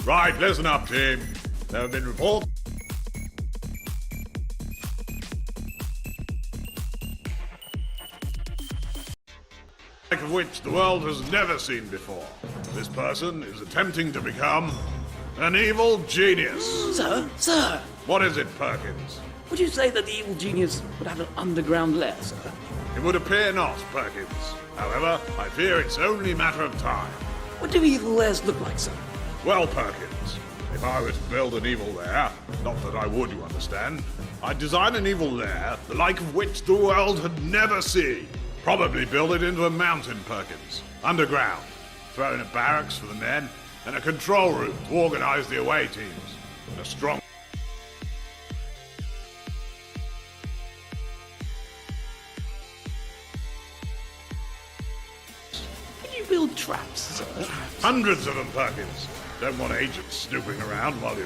Right, listen up, team. There have been reports of which the world has never seen before. This person is attempting to become an evil genius. Sir, What is it, Perkins? would you say that the evil genius would have an underground lair, sir? It would appear not, Perkins. However, I fear it's only a matter of time. What do evil lairs look like, sir? Well, Perkins, if I were to build an evil lair, not that I would, you understand, I'd design an evil lair, the like of which the world had never seen. Probably build it into a mountain, Perkins, underground. Throw in a barracks for the men, and a control room to organize the away teams. And a strong... Would you build traps, sir? Hundreds of them, Perkins. Don't want agents snooping around while you're...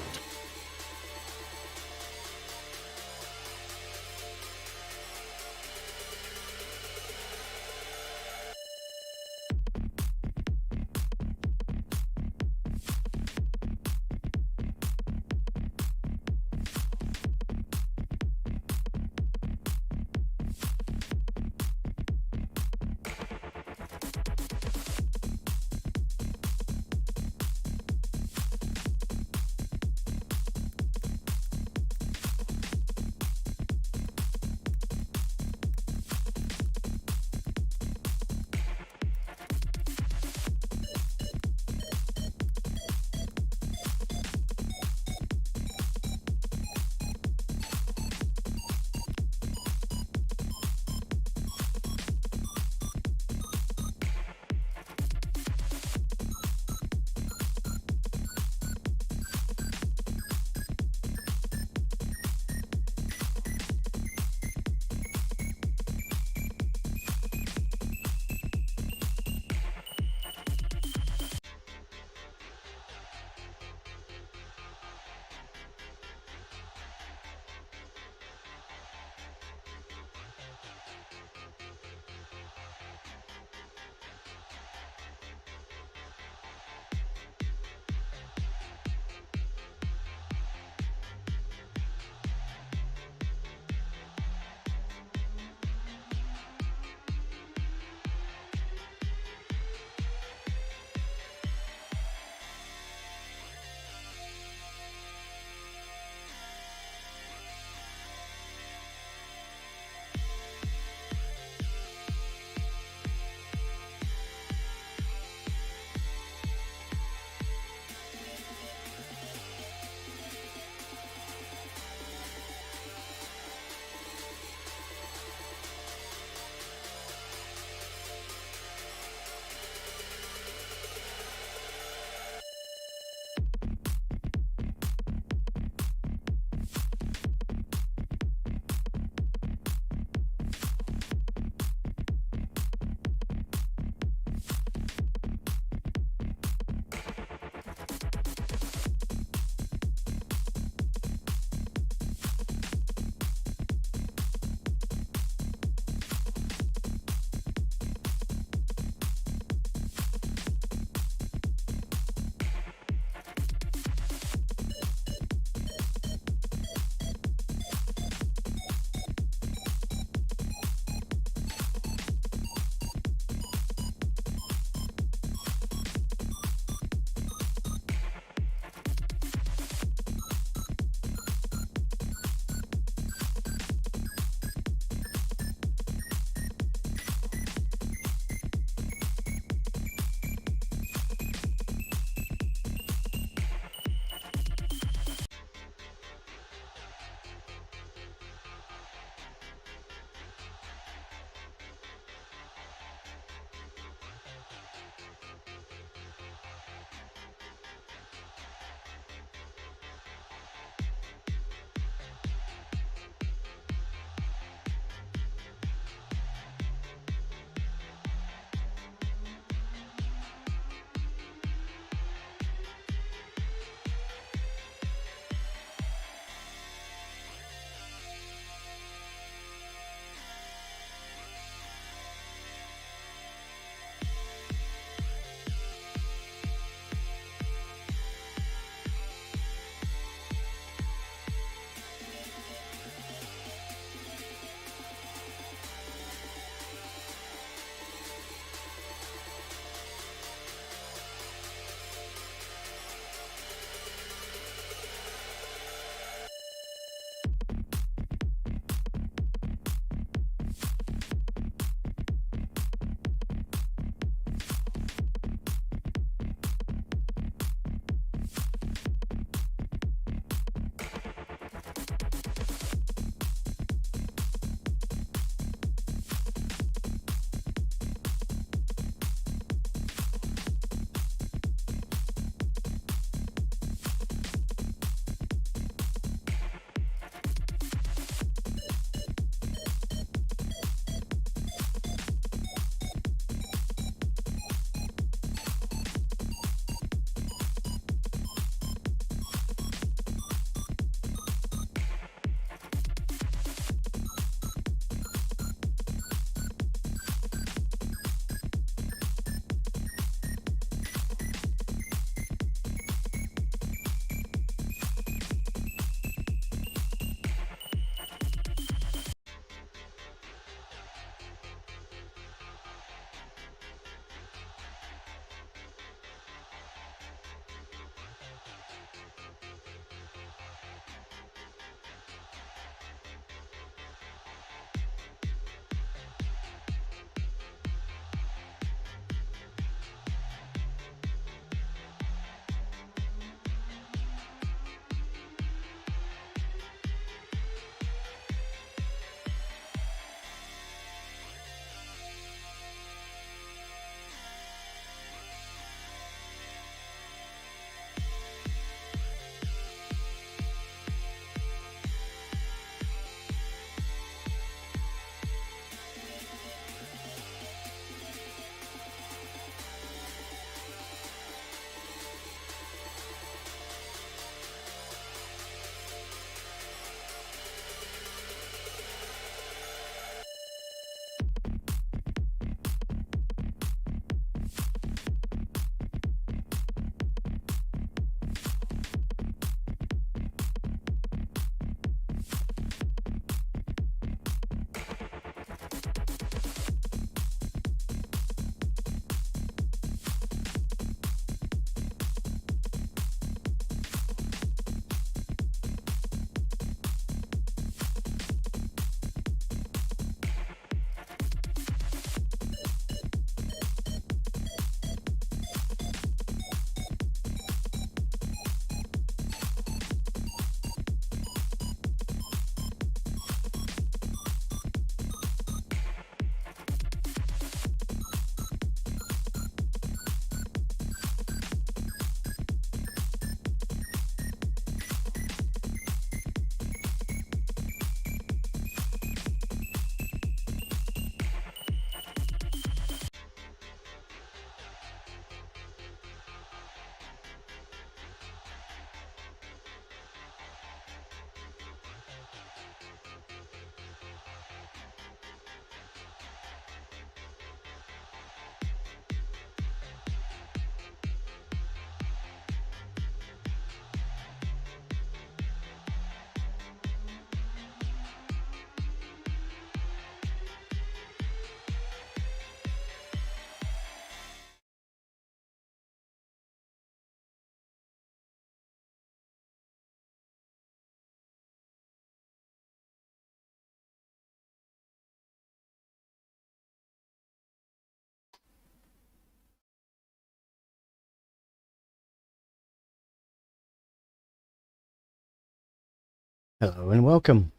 Hello and welcome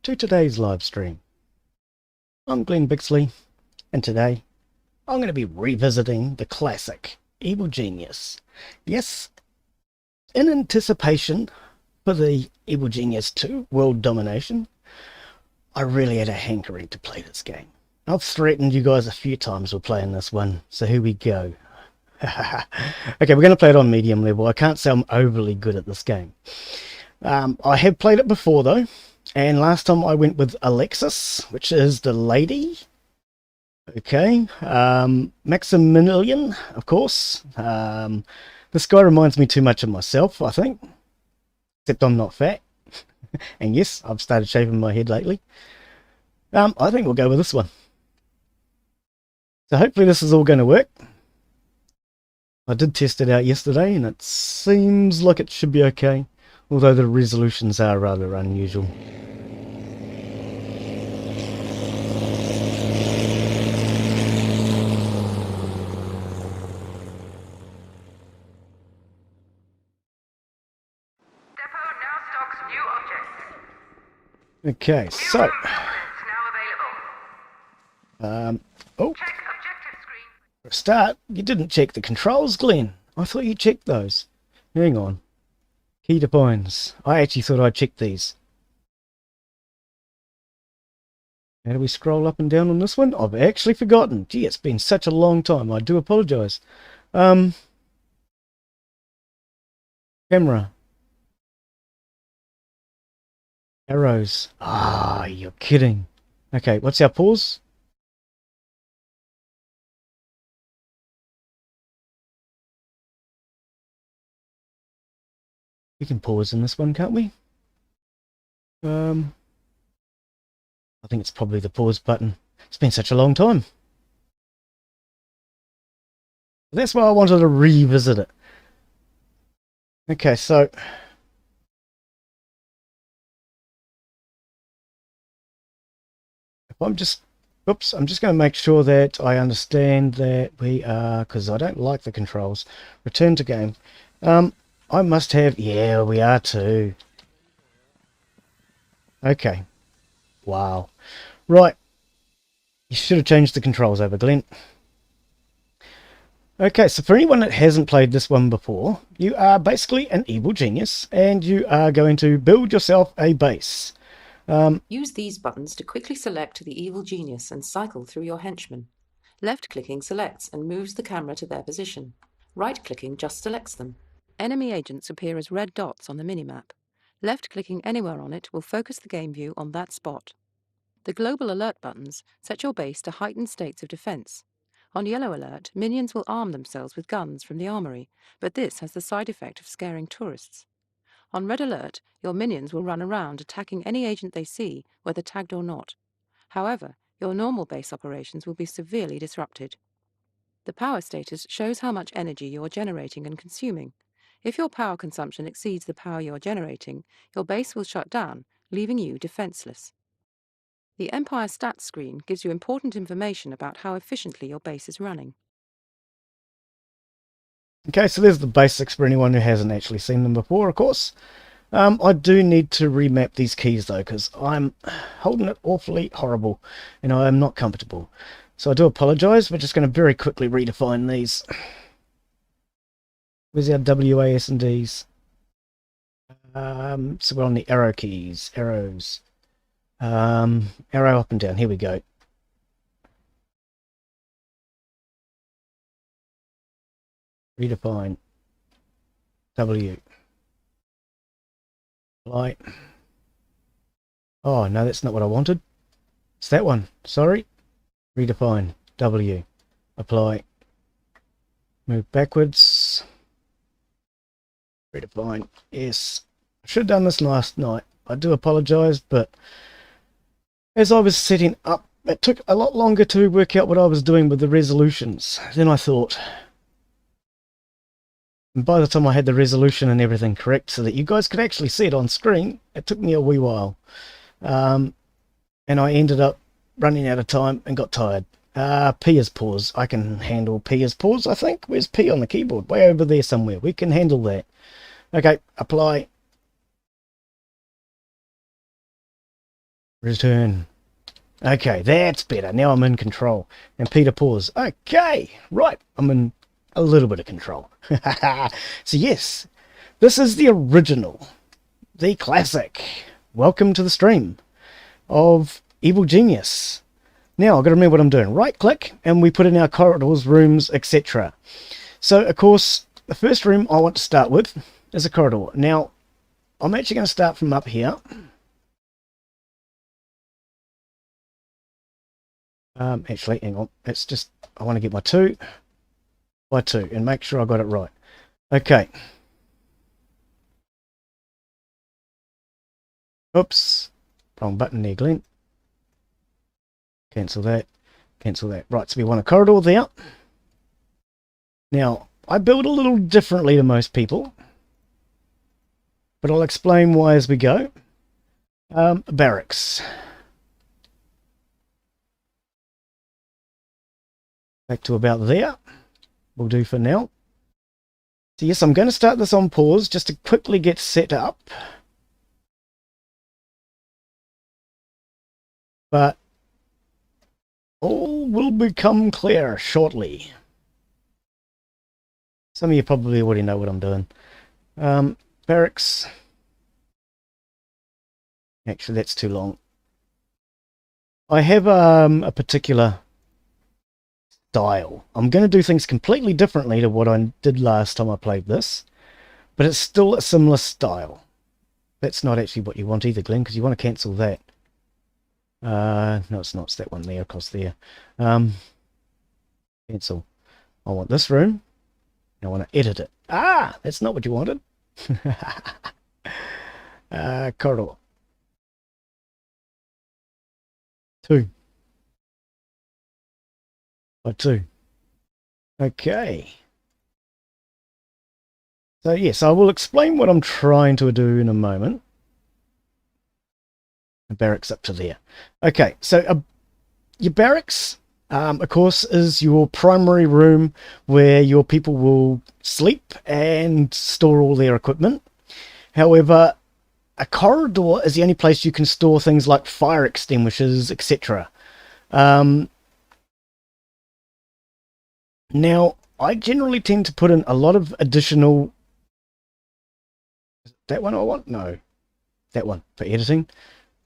to today's live stream. I'm Glen Bixley, and today I'm going to be revisiting the classic Evil Genius. Yes, in anticipation for the Evil Genius 2 World Domination, I really had a hankering to play this game. I've threatened you guys a few times with playing this one, so here we go. Okay, we're going to play it on medium level. I can't say I'm overly good at this game. I have played it before though, and last time I went with Alexis, which is the lady. Okay, Maximilian, of course. This guy reminds me too much of myself, I think, except I'm not fat. And yes, I've started shaving my head lately. I think we'll go with this one. So hopefully this is all going to work. I did test it out yesterday and it seems like it should be okay. Although the resolutions are rather unusual. Depot now stocks new objects. Okay, so Now available. oh, Check objective screen. for a start, you didn't check the controls, Glen. I thought you checked those. Hang on. Key to points. I actually thought I checked these. How do we scroll up and down on this one? I've actually forgotten. Gee, it's been such a long time. I do apologize. Camera. Arrows. Ah, you're kidding. Okay, what's our pause? We can pause in this one, can't we? I think it's probably the pause button. It's been such a long time. That's why I wanted to revisit it. Okay, so if I'm just, oops, I'm just going to make sure that I understand that we are, because I don't like the controls. Return to game. I must have, yeah, we are too. Okay. Wow. Right. You should have changed the controls over, Glen. Okay, so for anyone that hasn't played this one before, you are basically an evil genius, and you are going to build yourself a base. Use these buttons to quickly select the evil genius and cycle through your henchmen. Left-clicking selects and moves the camera to their position. Right-clicking just selects them. Enemy agents appear as red dots on the minimap. Left-clicking anywhere on it will focus the game view on that spot. The global alert buttons set your base to heightened states of defense. On yellow alert, minions will arm themselves with guns from the armory, but this has the side effect of scaring tourists. On red alert, your minions will run around attacking any agent they see, whether tagged or not. However, your normal base operations will be severely disrupted. The power status shows how much energy you are generating and consuming. If your power consumption exceeds the power you are generating, your base will shut down, leaving you defenseless. The Empire stats screen gives you important information about how efficiently your base is running. Okay, so there's the basics for anyone who hasn't actually seen them before, of course. I do need to remap these keys though, because I'm holding it awfully horrible and I am not comfortable. So I do apologise. We're just going to very quickly redefine these. Where's our WAS and Ds? So we're on the arrow keys. Arrows. Arrow up and down. Here we go. Redefine. W. Light. Oh, no, that's not what I wanted. It's that one. Sorry. Redefine. W. Apply. Move backwards. Redefine. Yes. I should have done this last night. I do apologise, but as I was setting up, it took a lot longer to work out what I was doing with the resolutions than I thought. And by the time I had the resolution and everything correct so that you guys could actually see it on screen, it took me a wee while. And I ended up running out of time and got tired. P is pause. I can handle P as pause, I think. Where's P on the keyboard? Way over there somewhere. We can handle that. Okay, apply. Return. Okay, that's better. Now I'm in control. And Peter pause. Okay, right. I'm in a little bit of control. So yes, this is the original, the classic. Welcome to the stream of Evil Genius. Now I've got to remember what I'm doing. Right click and we put in our corridors, rooms, etc. So of course, the first room I want to start with is a corridor. Now I'm actually going to start from up here. Actually, hang on. It's just, I want to get my 2 by 2 and make sure I got it right. Okay. Oops. Wrong button there, Glen. Cancel that. Cancel that. Right, so we want a corridor there. Now, I build a little differently to most people, but I'll explain why as we go. Barracks. Back to about there. We'll do for now. So yes, I'm going to start this on pause just to quickly get set up. But all will become clear shortly. Some of you probably already know what I'm doing. Barracks. Actually, that's too long. I have a particular style. I'm going to do things completely differently to what I did last time I played this, but it's still a similar style. That's not actually what you want either, Glen, because you want to cancel that. No, it's not. It's that one there, across there. Cancel. I want this room. I want to edit it. Ah, that's not what you wanted. Corridor. 2 by 2. Okay. So yes, I will explain what I'm trying to do in a moment. The barracks up to there. Okay, so your barracks, of course, is your primary room where your people will sleep and store all their equipment. However, a corridor is the only place you can store things like fire extinguishers, etc. Now, I generally tend to put in a lot of additional... Is that one I want? No. That one for editing.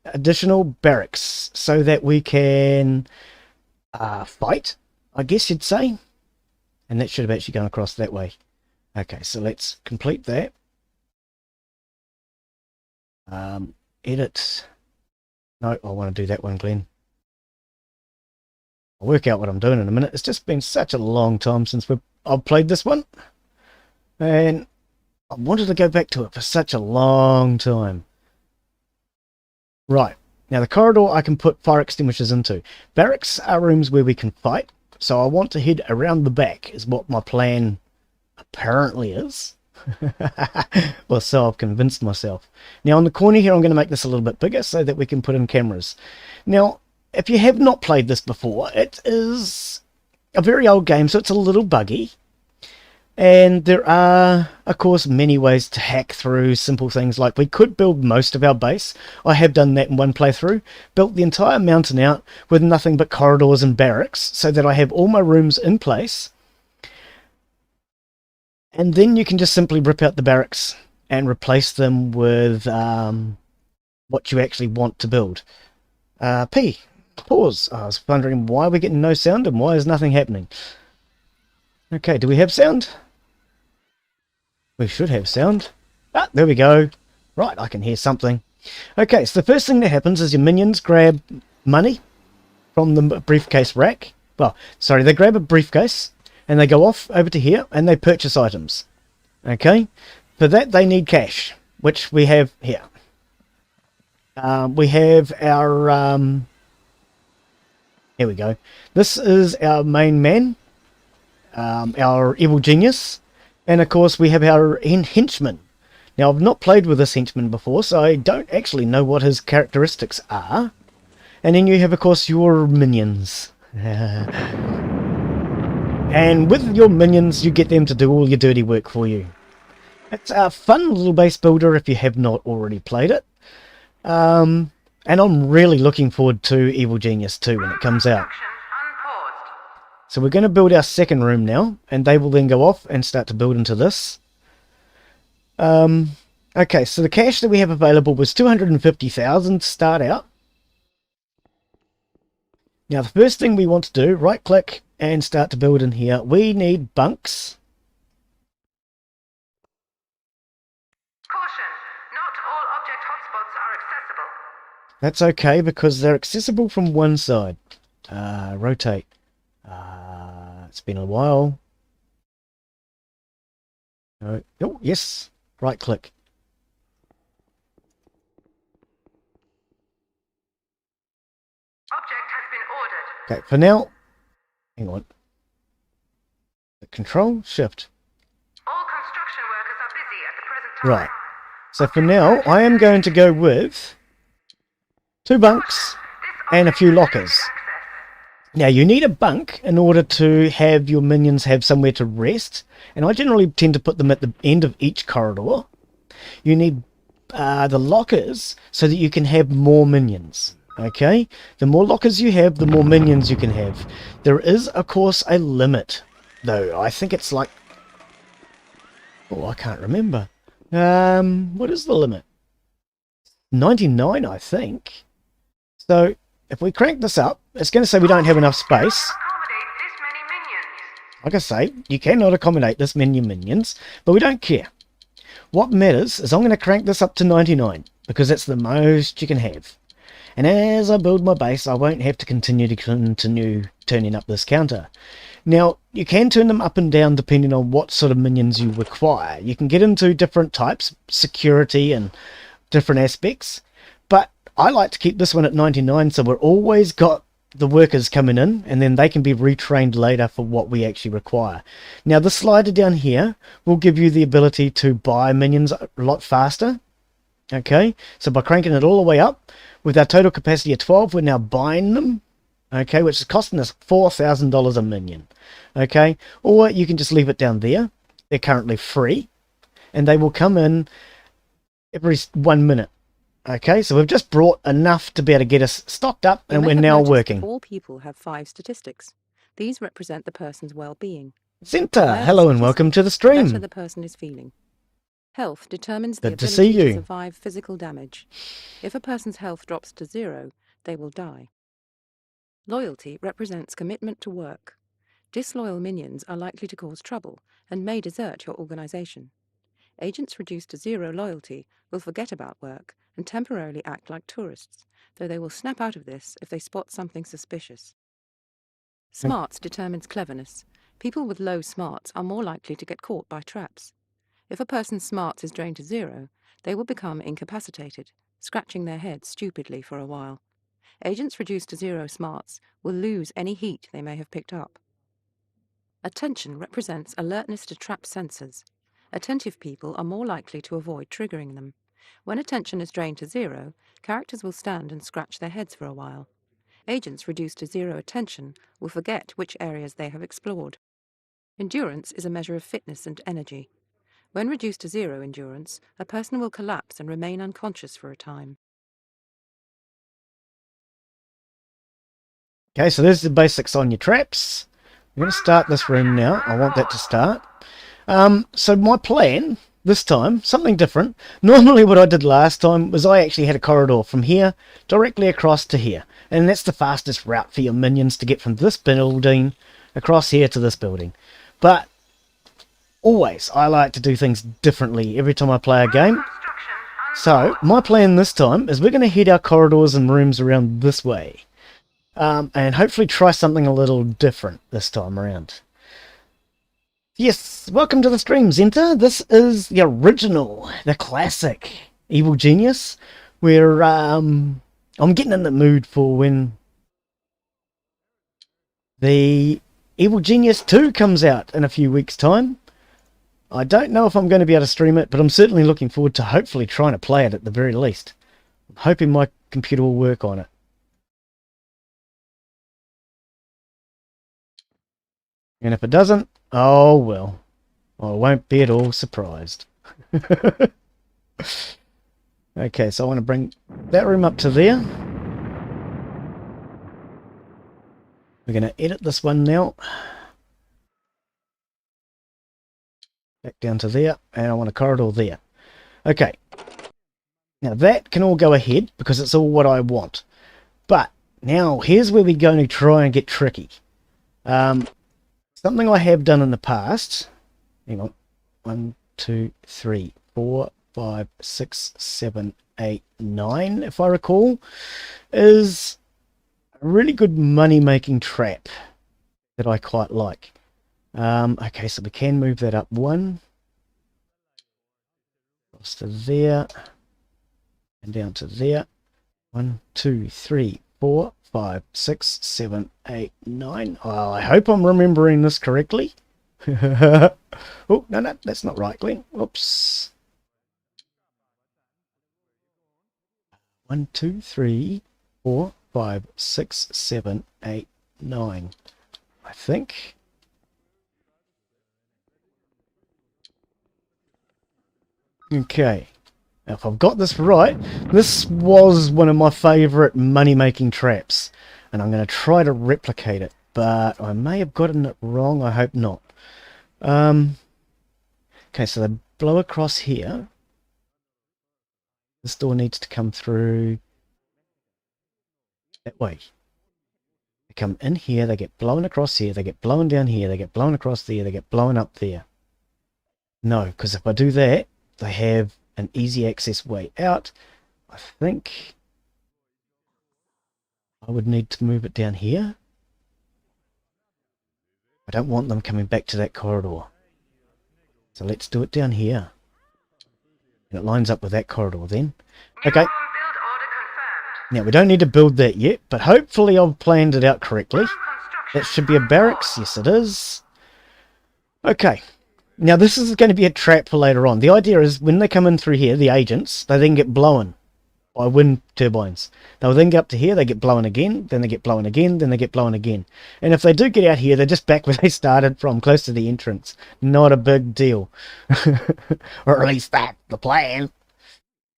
Additional barracks so that we can fight, I guess you'd say. And that should have actually gone across that way. Okay, so let's complete that. Edit. No, I want to do that one, Glen. I'll work out what I'm doing in a minute. It's just been such a long time since I've played this one. And I wanted to go back to it for such a long time. Right. Now the corridor I can put fire extinguishers into. Barracks are rooms where we can fight. So I want to head around the back is what my plan apparently is. Well, so I've convinced myself. Now on the corner here I'm going to make this a little bit bigger so that we can put in cameras. Now if you have not played this before, it is a very old game, so it's a little buggy. And there are, of course, many ways to hack through simple things like we could build most of our base. I have done that in one playthrough. Built the entire mountain out with nothing but corridors and barracks so that I have all my rooms in place. And then you can just simply rip out the barracks and replace them with what you actually want to build. Pause. I was wondering why we're getting no sound and why is nothing happening. Okay, do we have sound? We should have sound. Ah, there we go. Right, I can hear something. Okay, so the first thing that happens is your minions grab money from the briefcase rack. Well, sorry, they grab a briefcase and they go off over to here and they purchase items. Okay, for that they need cash, which we have here. We have our... here we go. This is our main man. Our evil genius, and of course we have our henchman. Now I've not played with this henchman before, so I don't actually know what his characteristics are. And then you have of course your minions. And with your minions you get them to do all your dirty work for you. It's a fun little base builder if you have not already played it. And I'm really looking forward to Evil Genius 2 when it comes out. Construction unpaused. So we're going to build our second room now, and they will then go off and start to build into this. Okay, so the cash that we have available was 250,000 to start out. Now the first thing we want to do, right click and start to build in here. We need bunks. Caution. Not all object hotspots are accessible. That's okay because they're accessible from one side. Rotate. It's been a while. Oh, yes. Right click. Object has been ordered. Okay, for now, hang on. Control Shift. All construction workers are busy at the present time. Right. So for now, I am going to go with 2 bunks and a few lockers. Now you need a bunk in order to have your minions have somewhere to rest, and I generally tend to put them at the end of each corridor. You need the lockers so that you can have more minions. Okay, the more lockers you have, the more minions you can have. There is, of course, a limit, though. I think it's like, oh, I can't remember. What is the limit? 99, I think. So if we crank this up, it's going to say we don't have enough space. Accommodate this many minions. Like I say, you cannot accommodate this many minions, but we don't care. What matters is I'm going to crank this up to 99, because that's the most you can have. And as I build my base, I won't have to continue turning up this counter. Now, you can turn them up and down depending on what sort of minions you require. You can get into different types, security and different aspects, but I like to keep this one at 99, so we're always got the workers coming in, and then they can be retrained later for what we actually require. Now, the slider down here will give you the ability to buy minions a lot faster. Okay, so by cranking it all the way up, with our total capacity of 12, we're now buying them, okay, which is costing us $4,000 a minion, okay, or you can just leave it down there. They're currently free, and they will come in every 1 minute, okay, so we've just brought enough to be able to get us stocked up, and we're now working. All people have 5 statistics. These represent the person's well-being. Zinta, hello and welcome to the stream. Better the person is feeling. Health determines Good the to see ability to you. survive physical damage. If a person's health drops to 0, they will die. Loyalty represents commitment to work. Disloyal minions are likely to cause trouble and may desert your organization. Agents reduced to 0 loyalty will forget about work and temporarily act like tourists, though they will snap out of this if they spot something suspicious. Smarts determines cleverness. People with low smarts are more likely to get caught by traps. If a person's smarts is drained to 0, they will become incapacitated, scratching their heads stupidly for a while. Agents reduced to 0 smarts will lose any heat they may have picked up. Attention represents alertness to trap sensors. Attentive people are more likely to avoid triggering them. When attention is drained to 0, characters will stand and scratch their heads for a while. Agents reduced to 0 attention will forget which areas they have explored. Endurance is a measure of fitness and energy. When reduced to 0 endurance, a person will collapse and remain unconscious for a time. Okay, so there's the basics on your traps. I'm going to start this room now. I want that to start. So my plan this time, something different. Normally what I did last time was I actually had a corridor from here directly across to here. And that's the fastest route for your minions to get from this building across here to this building. But always, I like to do things differently every time I play a game. So, my plan this time is we're going to head our corridors and rooms around this way. And hopefully try something a little different this time around. Yes, welcome to the stream, Zenta. This is the original, the classic Evil Genius, where I'm getting in the mood for when the Evil Genius 2 comes out in a few weeks' time. I don't know if I'm going to be able to stream it, but I'm certainly looking forward to hopefully trying to play it at the very least. I'm hoping my computer will work on it. And if it doesn't, oh well. I won't be at all surprised. Okay, so I want to bring that room up to there. We're going to edit this one now. Back down to there, and I want a corridor there. Okay. Now that can all go ahead because it's all what I want. But now here's where we're going to try and get tricky. Something I have done in the past. Hang on. 1, 2, 3, 4, 5, 6, 7, 8, 9, if I recall, is a really good money-making trap that I quite like. Okay, so we can move that up 1. Across to there. And down to there. 1, 2, 3, 4, 5, 6, 7, 8, 9. Oh, I hope I'm remembering this correctly. Oh, no, that's not right, Glen. Whoops. 1, 2, 3, 4, 5, 6, 7, 8, 9. I think. Okay. Now, if I've got this right, this was one of my favourite money-making traps. And I'm going to try to replicate it. But I may have gotten it wrong. I hope not. Okay, so they blow across here. This door needs to come through that way. They come in here, they get blown across here, they get blown down here, they get blown across there, they get blown up there. No, because if I do that, they have an easy access way out. I think I would need to move it down here. I don't want them coming back to that corridor. So let's do it down here. And it lines up with that corridor then. Okay. Now we don't need to build that yet, but hopefully I've planned it out correctly. That should be a barracks. Yes, it is. Okay. Now this is going to be a trap for later on. The idea is when they come in through here, the agents, they then get blown by wind turbines. They'll then get up to here, they get blown again, then they get blown again, then they get blown again. And if they do get out here, they're just back where they started from, close to the entrance. Not a big deal. Or at least that's the plan.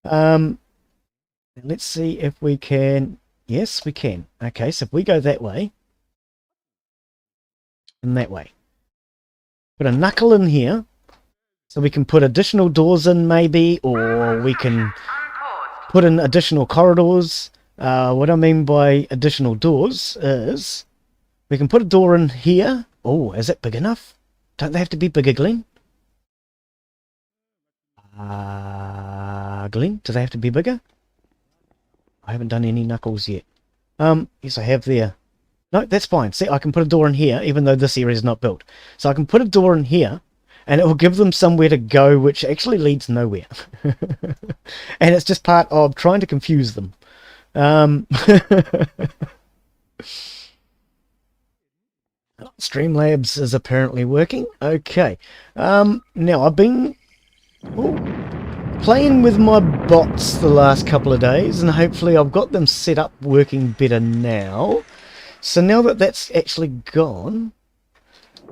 Let's see if we can... Yes, we can. Okay, so if we go that way, and that way. Put a knuckle in here, so we can put additional doors in maybe, or we can put in additional corridors. What I mean by additional doors is we can put a door in here. Oh, is it big enough? Don't they have to be bigger, Glen? Glen, do they have to be bigger? I haven't done any knuckles yet. Yes, I have there. No, that's fine. See, I can put a door in here, even though this area is not built. So I can put a door in here, and it will give them somewhere to go, which actually leads nowhere. And it's just part of trying to confuse them. Streamlabs is apparently working. Okay. Now, I've been playing with my bots the last couple of days, and hopefully I've got them set up working better now. So now that that's actually gone,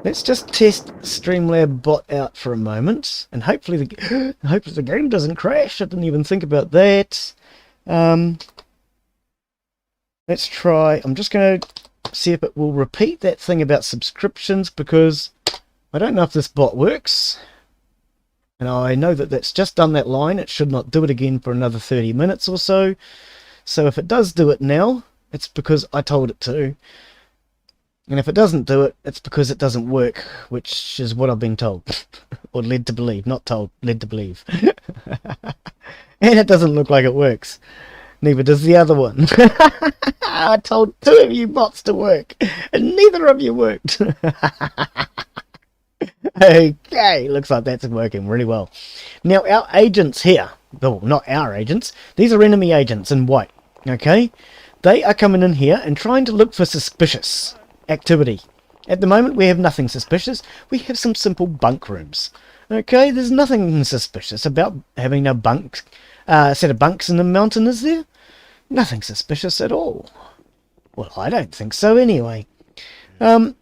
let's just test Streamlab bot out for a moment, and hopefully the game doesn't crash. I didn't even think about that. Let's try. I'm just going to see if it will repeat that thing about subscriptions, because I don't know if this bot works. And I know that that's just done that line. It should not do it again for another 30 minutes or so. So if it does do it now, it's because I told it to. And if it doesn't do it, it's because it doesn't work, which is what I've been told. Or led to believe. Not told, led to believe. And it doesn't look like it works. Neither does the other one. I told 2 of you bots to work, and neither of you worked. Okay, looks like that's working really well. Now, our agents here, well, not our agents, these are enemy agents in white, okay? They are coming in here and trying to look for suspicious activity. At the moment, we have nothing suspicious. We have some simple bunk rooms, okay? There's nothing suspicious about having a bunk, set of bunks in the mountain, is there? Nothing suspicious at all. Well, I don't think so anyway. But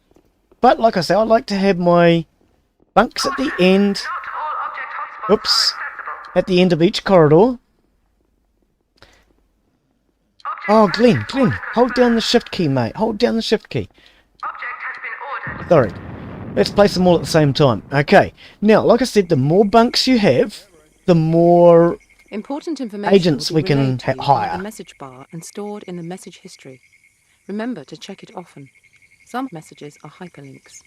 like I say, I like to have my bunks at the end. Oops. At the end of each corridor. Oh, Glen, hold down the shift key, mate. Hold down the shift key. Object has been ordered. Sorry. Let's place them all at the same time. Okay. Now, like I said, the more bunks you have, the more Important information agents will we be can relayed to you via hire. the message bar and stored in the message history. Remember to check it often. Some messages are hyperlinks.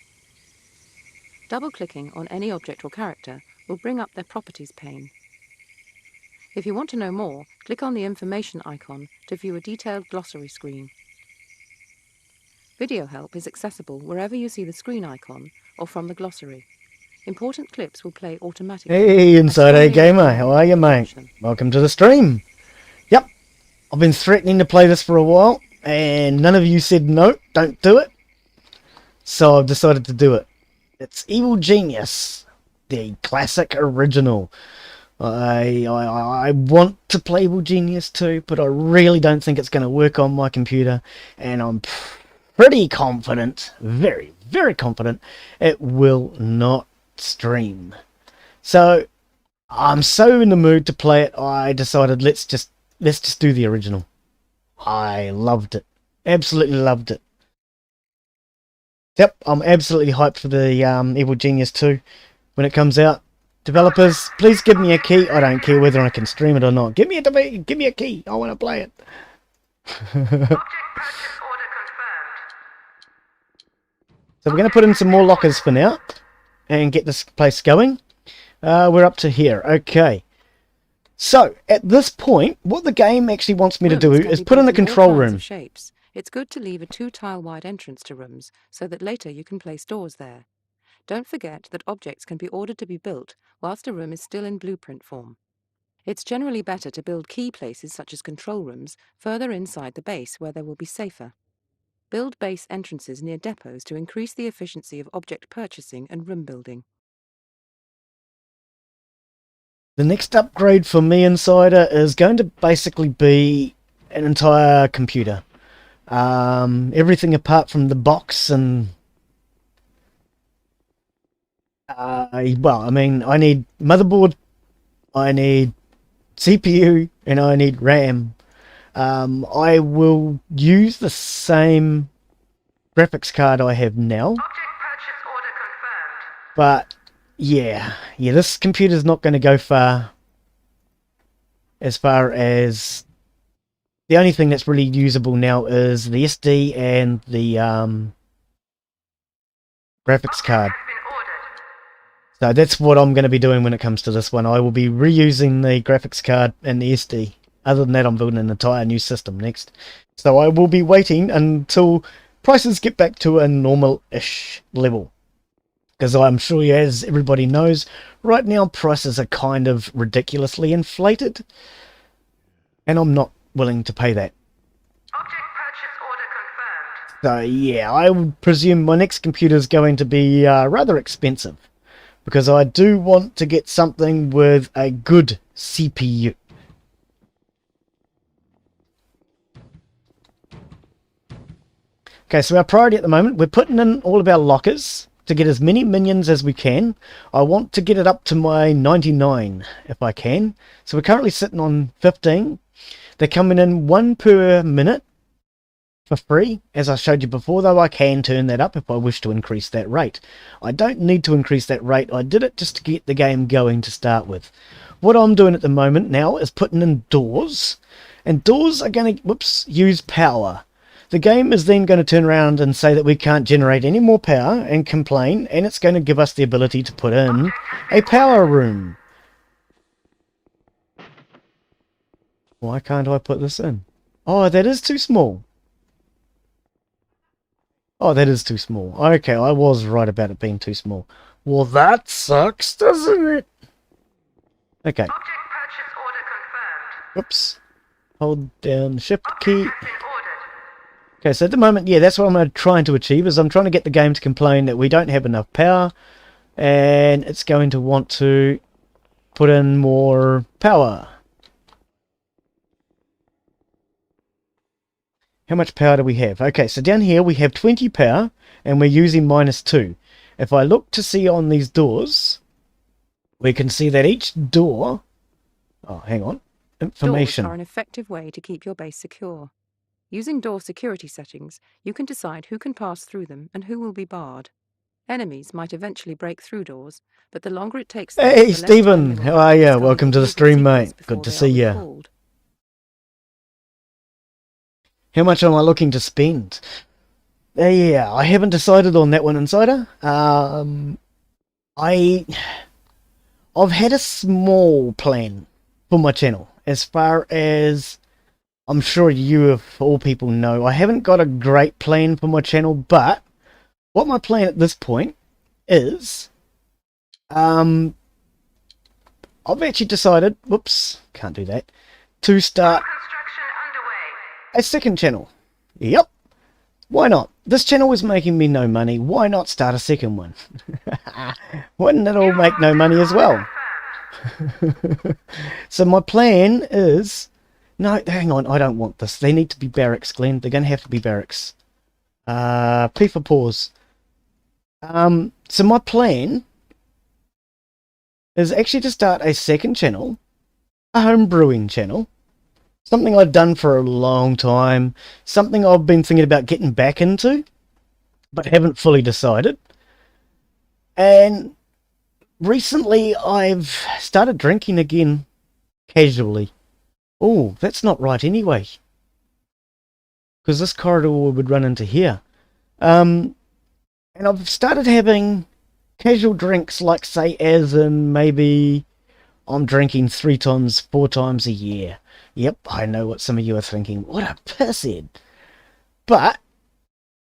Double-clicking on any object or character will bring up their properties pane. If you want to know more, click on the information icon to view a detailed glossary screen. Video help is accessible wherever you see the screen icon or from the glossary. Important clips will play automatically. Hey, Inside A I strongly Gamer, recommend how are you, you mate? watch them. Welcome to the stream. Yep, I've been threatening to play this for a while, and none of you said no, don't do it. So I've decided to do it. It's Evil Genius, the classic original. I want to play Evil Genius too, but I really don't think it's going to work on my computer, and I'm pretty confident, very, very confident, it will not stream. So I'm so in the mood to play it, I decided let's just do the original. I loved it, absolutely loved it. Yep, I'm absolutely hyped for the Evil Genius 2 when it comes out. Developers, please give me a key. I don't care whether I can stream it or not. Give me a key. I want to play it. Object purchase order confirmed. So we're going to put in some more lockers for now and get this place going. We're up to here. Okay. So, at this point, what the game actually wants me to do Rooms can is be put in built a all control kinds room. of shapes. It's good to leave a 2-tile-wide entrance to rooms so that later you can place doors there. Don't forget that objects can be ordered to be built whilst a room is still in blueprint form. It's generally better to build key places such as control rooms further inside the base where they will be safer. Build base entrances near depots to increase the efficiency of object purchasing and room building. The next upgrade for me, Insider, is going to basically be an entire computer. Everything apart from the box and... well, I mean, I need motherboard, I need CPU, and I need RAM. I will use the same graphics card I have now, Object purchase order confirmed. but yeah, this computer's not going to go far as the only thing that's really usable now is the SD and the graphics card. Has been ordered. So that's what I'm going to be doing when it comes to this one. I will be reusing the graphics card and the SD. Other than that, I'm building an entire new system next. So I will be waiting until prices get back to a normal-ish level. Because I'm sure, as everybody knows, right now prices are kind of ridiculously inflated. And I'm not willing to pay that. Object purchase order confirmed. So yeah, I would presume my next computer is going to be rather expensive. Because I do want to get something with a good CPU. Okay, so our priority at the moment, we're putting in all of our lockers to get as many minions as we can. I want to get it up to my 99 if I can. So we're currently sitting on 15. They're coming in 1 per minute for free. As I showed you before, though, I can turn that up if I wish to increase that rate. I don't need to increase that rate. I did it just to get the game going to start with. What I'm doing at the moment now is putting in doors. And doors are going to, use power. The game is then going to turn around and say that we can't generate any more power and complain, and it's going to give us the ability to put in a power room. Why can't I put this in? Oh, that is too small. Oh, that is too small. Okay, I was right about it being too small. Well, that sucks, doesn't it? Okay. Object purchase order confirmed. Whoops. Hold down the shift key. Has been ordered. Okay, so at the moment, yeah, that's what I'm trying to achieve, is I'm trying to get the game to complain that we don't have enough power, and it's going to want to put in more power. How much power do we have? Okay, so down here we have 20 power, and we're using -2. If I look to see on these doors, we can see that each door... Oh, hang on. Information. Doors are an effective way to keep your base secure. Using door security settings, you can decide who can pass through them and who will be barred. Enemies might eventually break through doors, but the longer it takes them, Hey, the less Stephen, time they how will are have to you? discover Welcome your to the evil stream, secrets mate. before Good to they see are you. recalled. How much am I looking to spend? Yeah, I haven't decided on that one, Insider. I've had a small plan for my channel. As far as I'm sure you of all people know, I haven't got a great plan for my channel, but what my plan at this point is, I've actually decided, whoops, can't do that, to start Construction underway. a second channel. Yep. Why not? This channel is making me no money. Why not start a second one? Wouldn't it all make no money as well? So my plan is... No, hang on. I don't want this. They need to be barracks, Glen. They're going to have to be barracks. P for pause. So my plan is actually to start a second channel. A home brewing channel. Something I've done for a long time. Something I've been thinking about getting back into, but haven't fully decided. And recently I've started drinking again, casually. Oh, that's not right anyway, because this corridor would run into here. And I've started having casual drinks, like, say, as in maybe I'm drinking 3 times, 4 times a year. Yep, I know what some of you are thinking. What a pisshead. But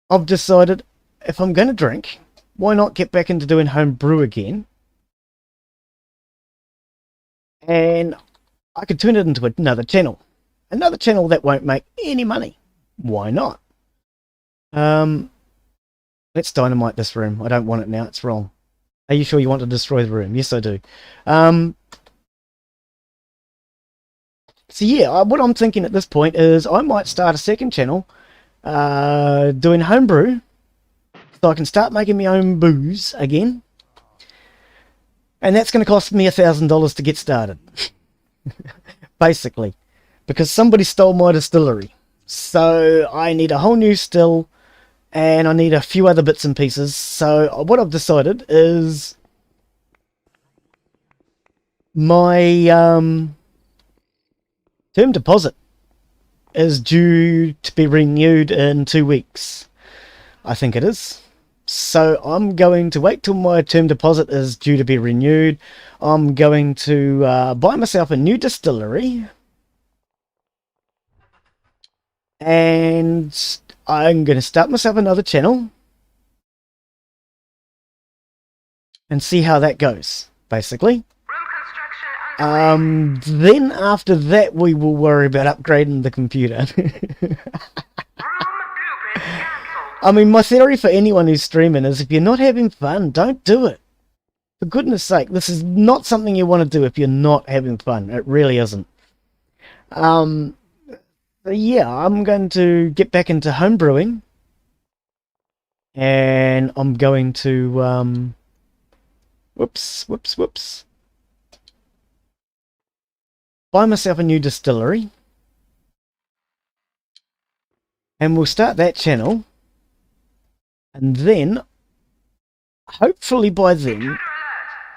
I've decided, if I'm going to drink, why not get back into doing home brew again? And I could turn it into another channel. Another channel that won't make any money. Why not? Let's dynamite this room. I don't want it now. It's wrong. Are you sure you want to destroy the room? Yes, I do. So yeah, what I'm thinking at this point is I might start a second channel doing homebrew, so I can start making my own booze again. And that's going to cost me $1,000 to get started. Basically. Because somebody stole my distillery. So I need a whole new still, and I need a few other bits and pieces. So what I've decided is my term deposit is due to be renewed in 2 weeks. I think it is. So I'm going to wait till my term deposit is due to be renewed. I'm going to buy myself a new distillery. And I'm going to start myself another channel. And see how that goes, basically. Room construction underway. Then after that we will worry about upgrading the computer. Room blueprint cancelled. I mean, my theory for anyone who's streaming is if you're not having fun, don't do it. For goodness sake, this is not something you want to do if you're not having fun. It really isn't. Yeah, I'm going to get back into homebrewing. And I'm going to... whoops. Buy myself a new distillery. And we'll start that channel. And then, hopefully by then... Intruder alert.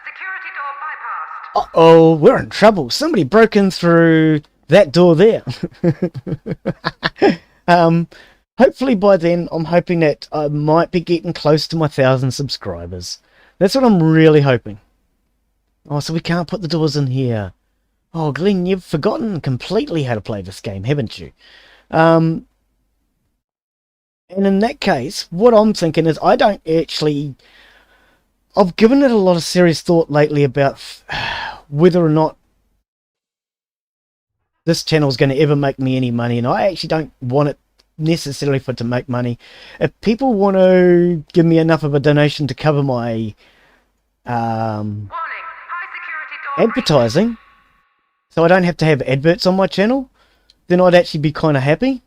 Security door bypassed. Uh-oh, we're in trouble. Somebody broke in through that door there. Hopefully by then, I'm hoping that I might be getting close to my 1,000 subscribers. That's what I'm really hoping. Oh, so we can't put the doors in here. Oh, Glen, you've forgotten completely how to play this game, haven't you? And in that case, what I'm thinking is I don't actually... I've given it a lot of serious thought lately about whether or not this channel is going to ever make me any money, and I actually don't want it necessarily for it to make money. If people want to give me enough of a donation to cover my Warning. High security door advertising, so I don't have to have adverts on my channel, then I'd actually be kind of happy.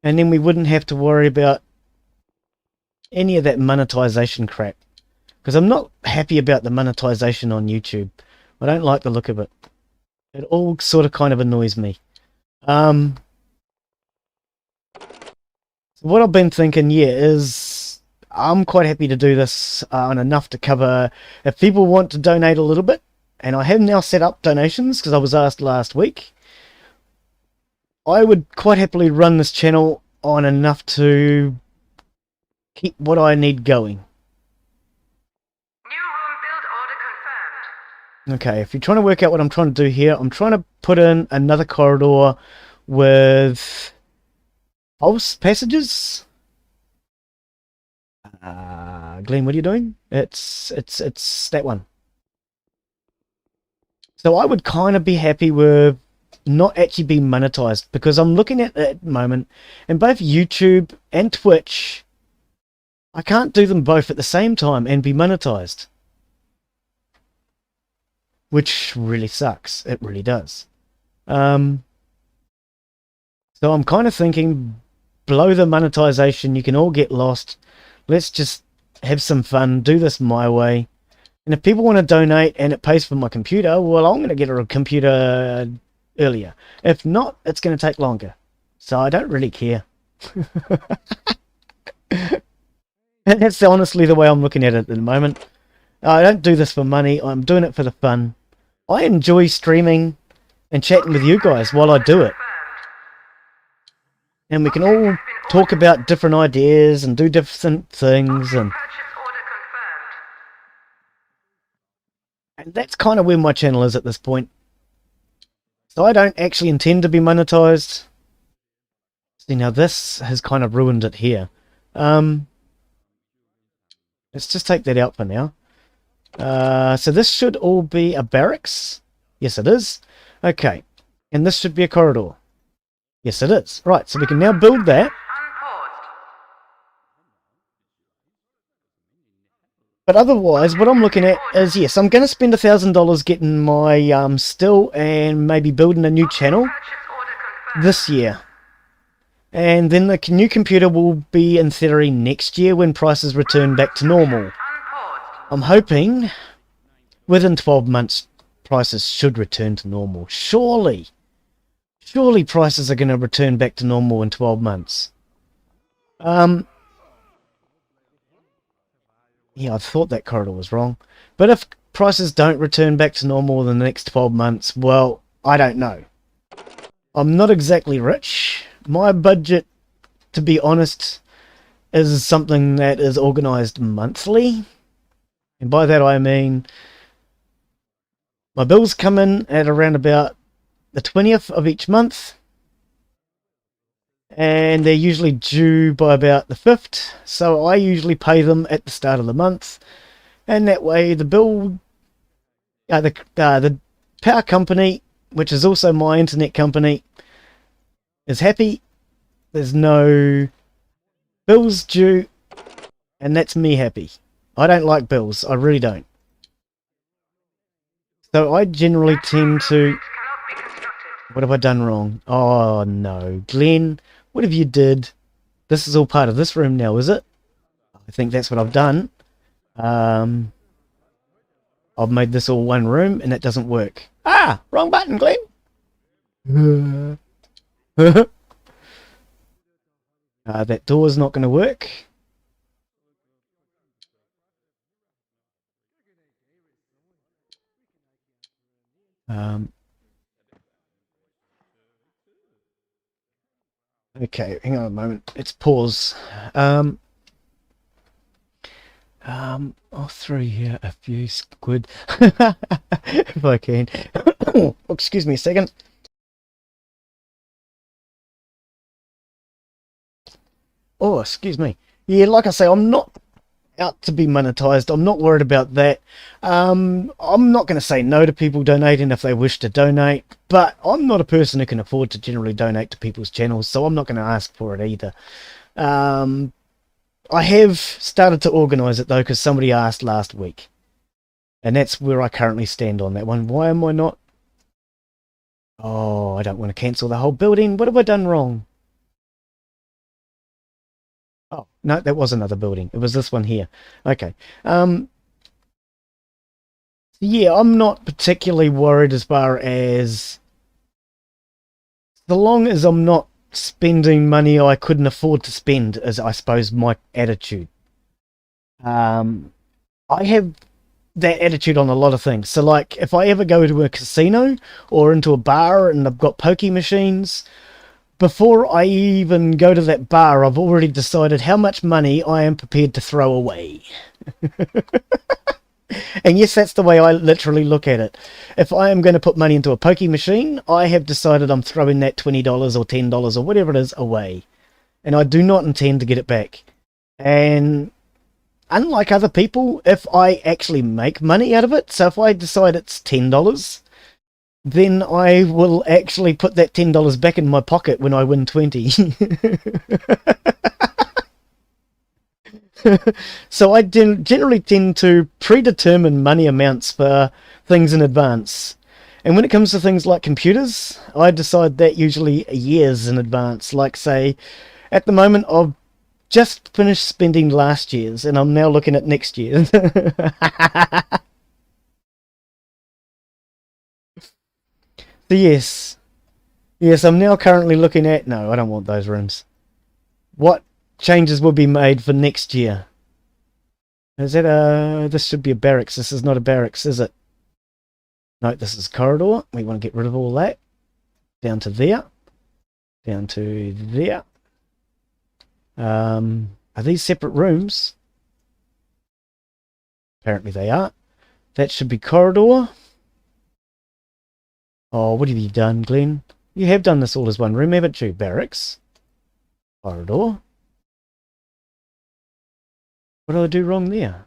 And then we wouldn't have to worry about any of that monetization crap. Because I'm not happy about the monetization on YouTube. I don't like the look of it. It all sort of kind of annoys me. So what I've been thinking, yeah, is I'm quite happy to do this on enough to cover if people want to donate a little bit, and I have now set up donations because I was asked last week. I would quite happily run this channel on enough to keep what I need going. New room build order confirmed. Okay, if you're trying to work out what I'm trying to do here, I'm trying to put in another corridor with false passages. Glen, what are you doing? It's that one. So I would kind of be happy with not actually being monetized, because I'm looking at the moment, and both YouTube and Twitch, I can't do them both at the same time and be monetized, which really sucks. It really does. So I'm kind of thinking, blow the monetization, you can all get lost. Let's just have some fun, do this my way. And if people want to donate and it pays for my computer, well, I'm going to get a computer earlier. If not, it's going to take longer. So I don't really care. And that's honestly the way I'm looking at it at the moment. I don't do this for money. I'm doing it for the fun. I enjoy streaming and chatting with you guys while I do it. And we can all talk about different ideas and do different things. And that's kind of where my channel is at this point. So I don't actually intend to be monetized. See, now this has kind of ruined it here. Let's just take that out for now. So this should all be a barracks. Yes, it is. Okay. And this should be a corridor. Yes, it is. Right, so we can now build that. But otherwise, what I'm looking at is, yes, I'm going to spend $1,000 getting my still and maybe building a new channel this year. And then the new computer will be, in theory, next year when prices return back to normal. I'm hoping within 12 months prices should return to normal. Surely prices are going to return back to normal in 12 months. Yeah, I thought that corridor was wrong. But if prices don't return back to normal in the next 12 months, well, I don't know. I'm not exactly rich. My budget, to be honest, is something that is organised monthly. And by that I mean my bills come in at around about the 20th of each month. And they're usually due by about the 5th, so I usually pay them at the start of the month, and that way the bill, the power company, which is also my internet company, is happy. There's no bills due, and that's me happy. I don't like bills, I really don't. So I generally tend to... What have I done wrong? Oh no, Glen, what have you did? This is all part of this room now, is it? I think that's what I've done. I've made this all one room, and that doesn't work. Ah, wrong button, Glen. That door's not going to work. Okay, hang on a moment. Let's pause. I'll throw here a few squid if I can. Oh, excuse me a second. Oh, excuse me. Yeah, like I say, I'm not out to be monetized. I'm not worried about that. I'm not going to say no to people donating if they wish to donate, but I'm not a person who can afford to generally donate to people's channels, so I'm not going to ask for it either. I have started to organise it though, because somebody asked last week, and that's where I currently stand on that one. Why am I not? Oh, I don't want to cancel the whole building. What have I done wrong? Oh, no, that was another building. It was this one here. Okay. Yeah, I'm not particularly worried as far as... So long as I'm not spending money I couldn't afford to spend, is I suppose my attitude. I have that attitude on a lot of things. So like if I ever go to a casino or into a bar and I've got pokie machines, before I even go to that bar, I've already decided how much money I am prepared to throw away. And yes, that's the way I literally look at it. If I am going to put money into a pokie machine, I have decided I'm throwing that $20 or $10 or whatever it is away. And I do not intend to get it back. And unlike other people, if I actually make money out of it, so if I decide it's $10, then I will actually put that $10 back in my pocket when I win 20. So I generally tend to predetermine money amounts for things in advance. And when it comes to things like computers, I decide that usually years in advance. Like say, at the moment I've just finished spending last year's and I'm now looking at next year's. So yes, I'm now currently looking at, no, I don't want those rooms. What changes will be made for next year? Is that this should be a barracks. This is not a barracks, is it? No, this is corridor. We want to get rid of all that. Down to there. Down to there. Are these separate rooms? Apparently they are. That should be corridor. Oh, what have you done, Glen? You have done this all as one room, haven't you? Barracks. Corridor. What did I do wrong there?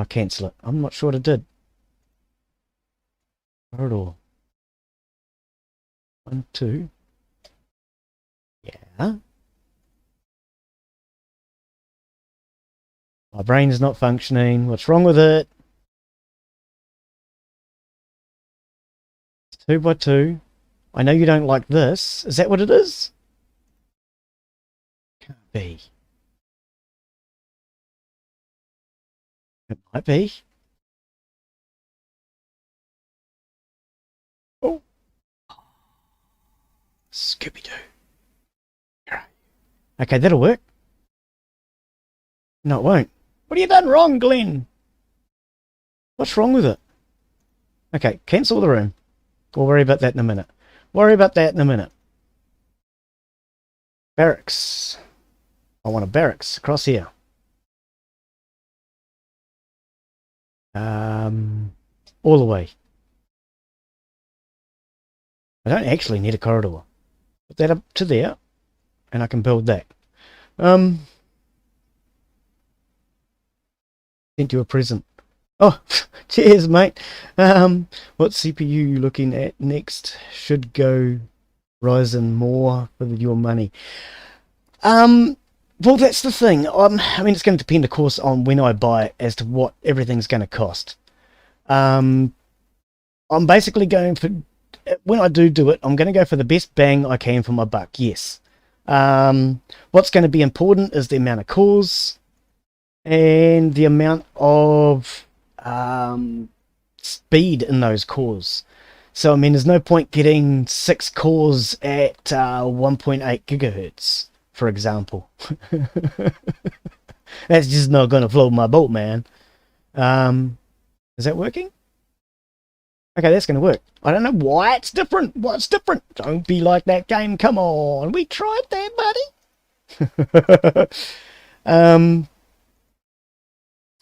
Cancel it. I'm not sure what I did. Corridor. 1, 2. Yeah. My brain is not functioning. What's wrong with it? It's 2 by 2. I know you don't like this. Is that what it is? Can't be. It might be. Oh. Scooby-Doo. Okay, that'll work. No, it won't. What have you done wrong, Glen? What's wrong with it? Okay, cancel the room. We'll worry about that in a minute. Worry about that in a minute. Barracks. I want a barracks across here. All the way. I don't actually need a corridor. Put that up to there, and I can build that. Sent you a present. Oh, cheers, mate. What CPU you looking at next? Should go Ryzen more for your money. Well, that's the thing. I mean, it's going to depend, of course, on when I buy it as to what everything's going to cost. I'm basically going for, when I do it, I'm going to go for the best bang I can for my buck, yes. What's going to be important is the amount of cores and the amount of speed in those cores. So, I mean, there's no point getting 6 cores at 1.8 gigahertz, for example. That's just not going to float my boat, man. Is that working? Okay, that's going to work. I don't know why it's different. What's different? Don't be like that game. Come on. We tried that, buddy.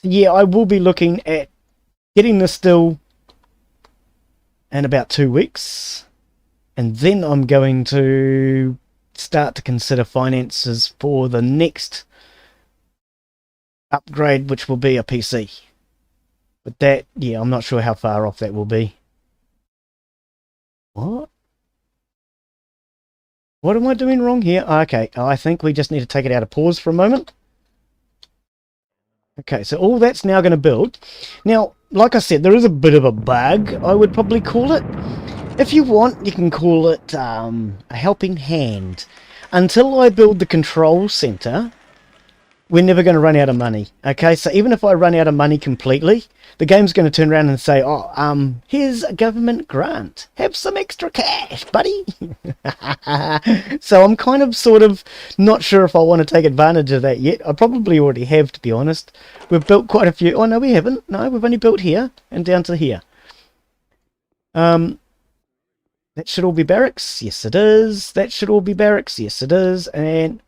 Yeah, I will be looking at getting this still in about 2 weeks. And then I'm going to start to consider finances for the next upgrade, which will be a PC. But that, yeah, I'm not sure how far off that will be. What? What am I doing wrong here? Okay, I think we just need to take it out of pause for a moment. Okay, so all that's now going to build. Now, like I said, there is a bit of a bug, I would probably call it. If you want, you can call it a helping hand. Until I build the control center, we're never going to run out of money. Okay, so even if I run out of money completely, the game's going to turn around and say, oh, here's a government grant. Have some extra cash, buddy. So I'm kind of sort of not sure if I want to take advantage of that yet. I probably already have, to be honest. We've built quite a few. Oh, no, we haven't. No, we've only built here and down to here. That should all be barracks. Yes, it is. That should all be barracks. Yes, it is. And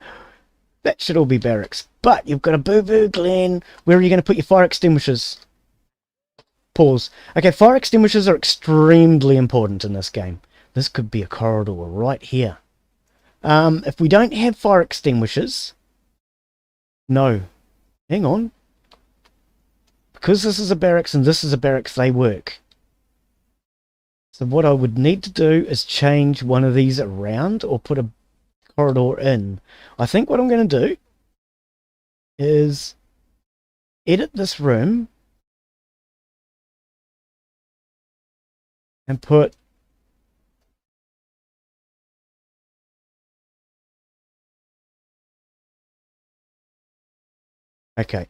that should all be barracks. But you've got a boo-boo, Glen. Where are you going to put your fire extinguishers? Pause. Okay, fire extinguishers are extremely important in this game. This could be a corridor right here. If we don't have fire extinguishers... No. Hang on. Because this is a barracks and this is a barracks, they work. So what I would need to do is change one of these around or put a corridor in. I think what I'm going to do is edit this room and put okay,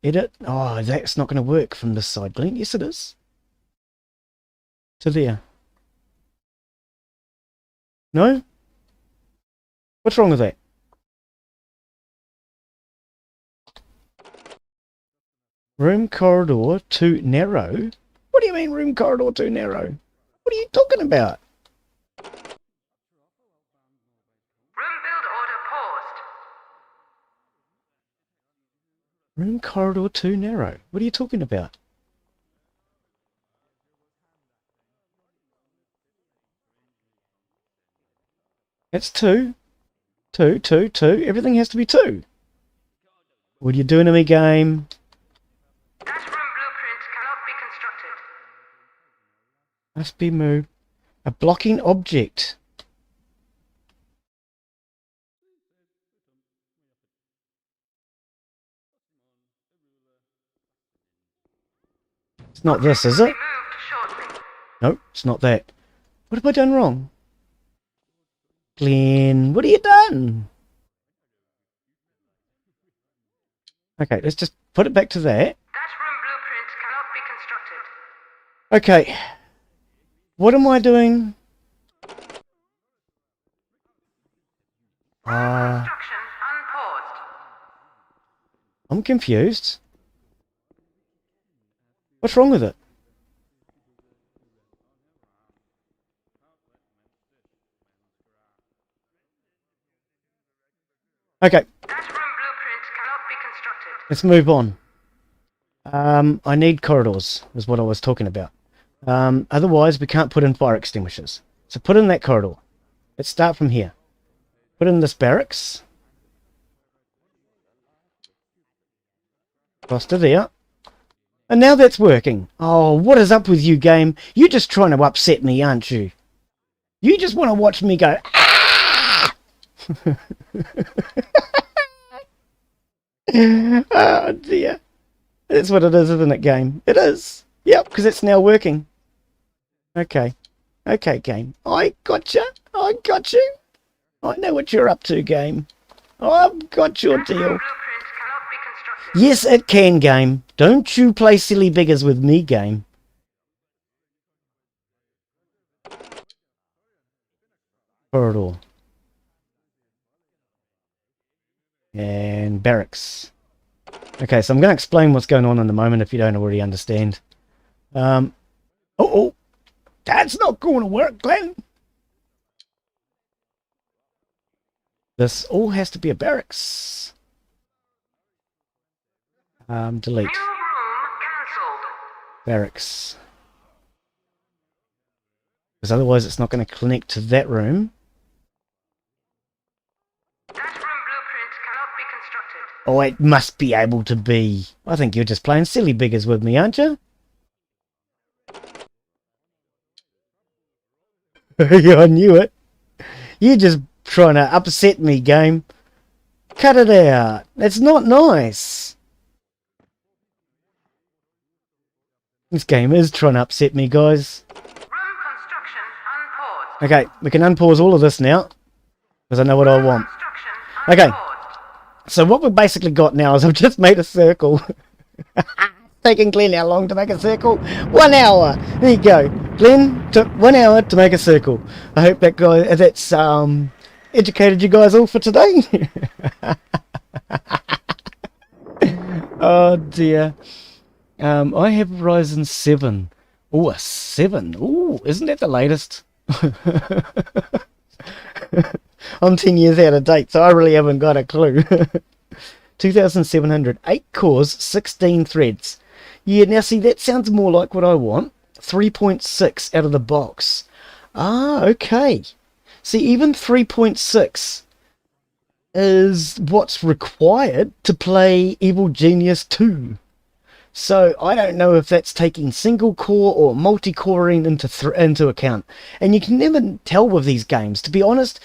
edit. Oh, that's not going to work from this side, Glen. Yes, it is. To there. No? What's wrong with that? Room corridor too narrow? What do you mean room corridor too narrow? What are you talking about? Room build order paused. Room corridor too narrow? What are you talking about? That's two. Two. Everything has to be two. What are you doing to me, game? That room blueprint cannot be constructed. Must be moved. A blocking object. It's not this, is Will it? be moved shortly. Nope, it's not that. What have I done wrong? Glen, what have you done? Okay, let's just put it back to that. That room blueprint cannot be constructed. Okay. What am I doing? Construction unpaused. I'm confused. What's wrong with it? Okay, That room blueprint cannot be constructed. let's move on. I need corridors, is what I was talking about. Otherwise, we can't put in fire extinguishers. So put in that corridor. Let's start from here. Put in this barracks. Across to there. And now that's working. Oh, what is up with you, game? You're just trying to upset me, aren't you? You just want to watch me go, ah! Oh, dear. That's what it is, isn't it, game? It is. Yep, because it's now working. Okay. Okay, game. I gotcha. I got you. I know what you're up to, game. I've got your That deal. room blueprint cannot be constructed. Yes, it can, game. Don't you play silly beggars with me, game. Corridor. And barracks. Okay, so I'm going to explain what's going on in a moment if you don't already understand. Oh, that's not going to work, Glen. This all has to be a barracks. Delete. New room cancelled. Barracks. Because otherwise it's not going to connect to that room. That room blueprint cannot be constructed. Oh, it must be able to be. I think you're just playing silly beggars with me, aren't you? Yeah, I knew it. You're just trying to upset me, game. Cut it out. It's not nice. This game is trying to upset me, guys. Room construction unpaused. Okay, we can unpause all of this now. Because I know what I want. Construction Okay. unpaused. So what we've basically got now is I've just made a circle. Taking Glen how long to make a circle? 1 hour. There you go. Glen took 1 hour to make a circle. I hope that's educated you guys all for today. Oh dear. I have Ryzen 7. Oh, a 7. Oh, isn't that the latest? I'm 10 years out of date, so I really haven't got a clue. 2700, 8 cores, 16 threads. Yeah, now see, that sounds more like what I want. 3.6 out of the box. Ah, okay. See, even 3.6 is what's required to play Evil Genius 2. So I don't know if that's taking single core or multi-coring into account. And you can never tell with these games. To be honest,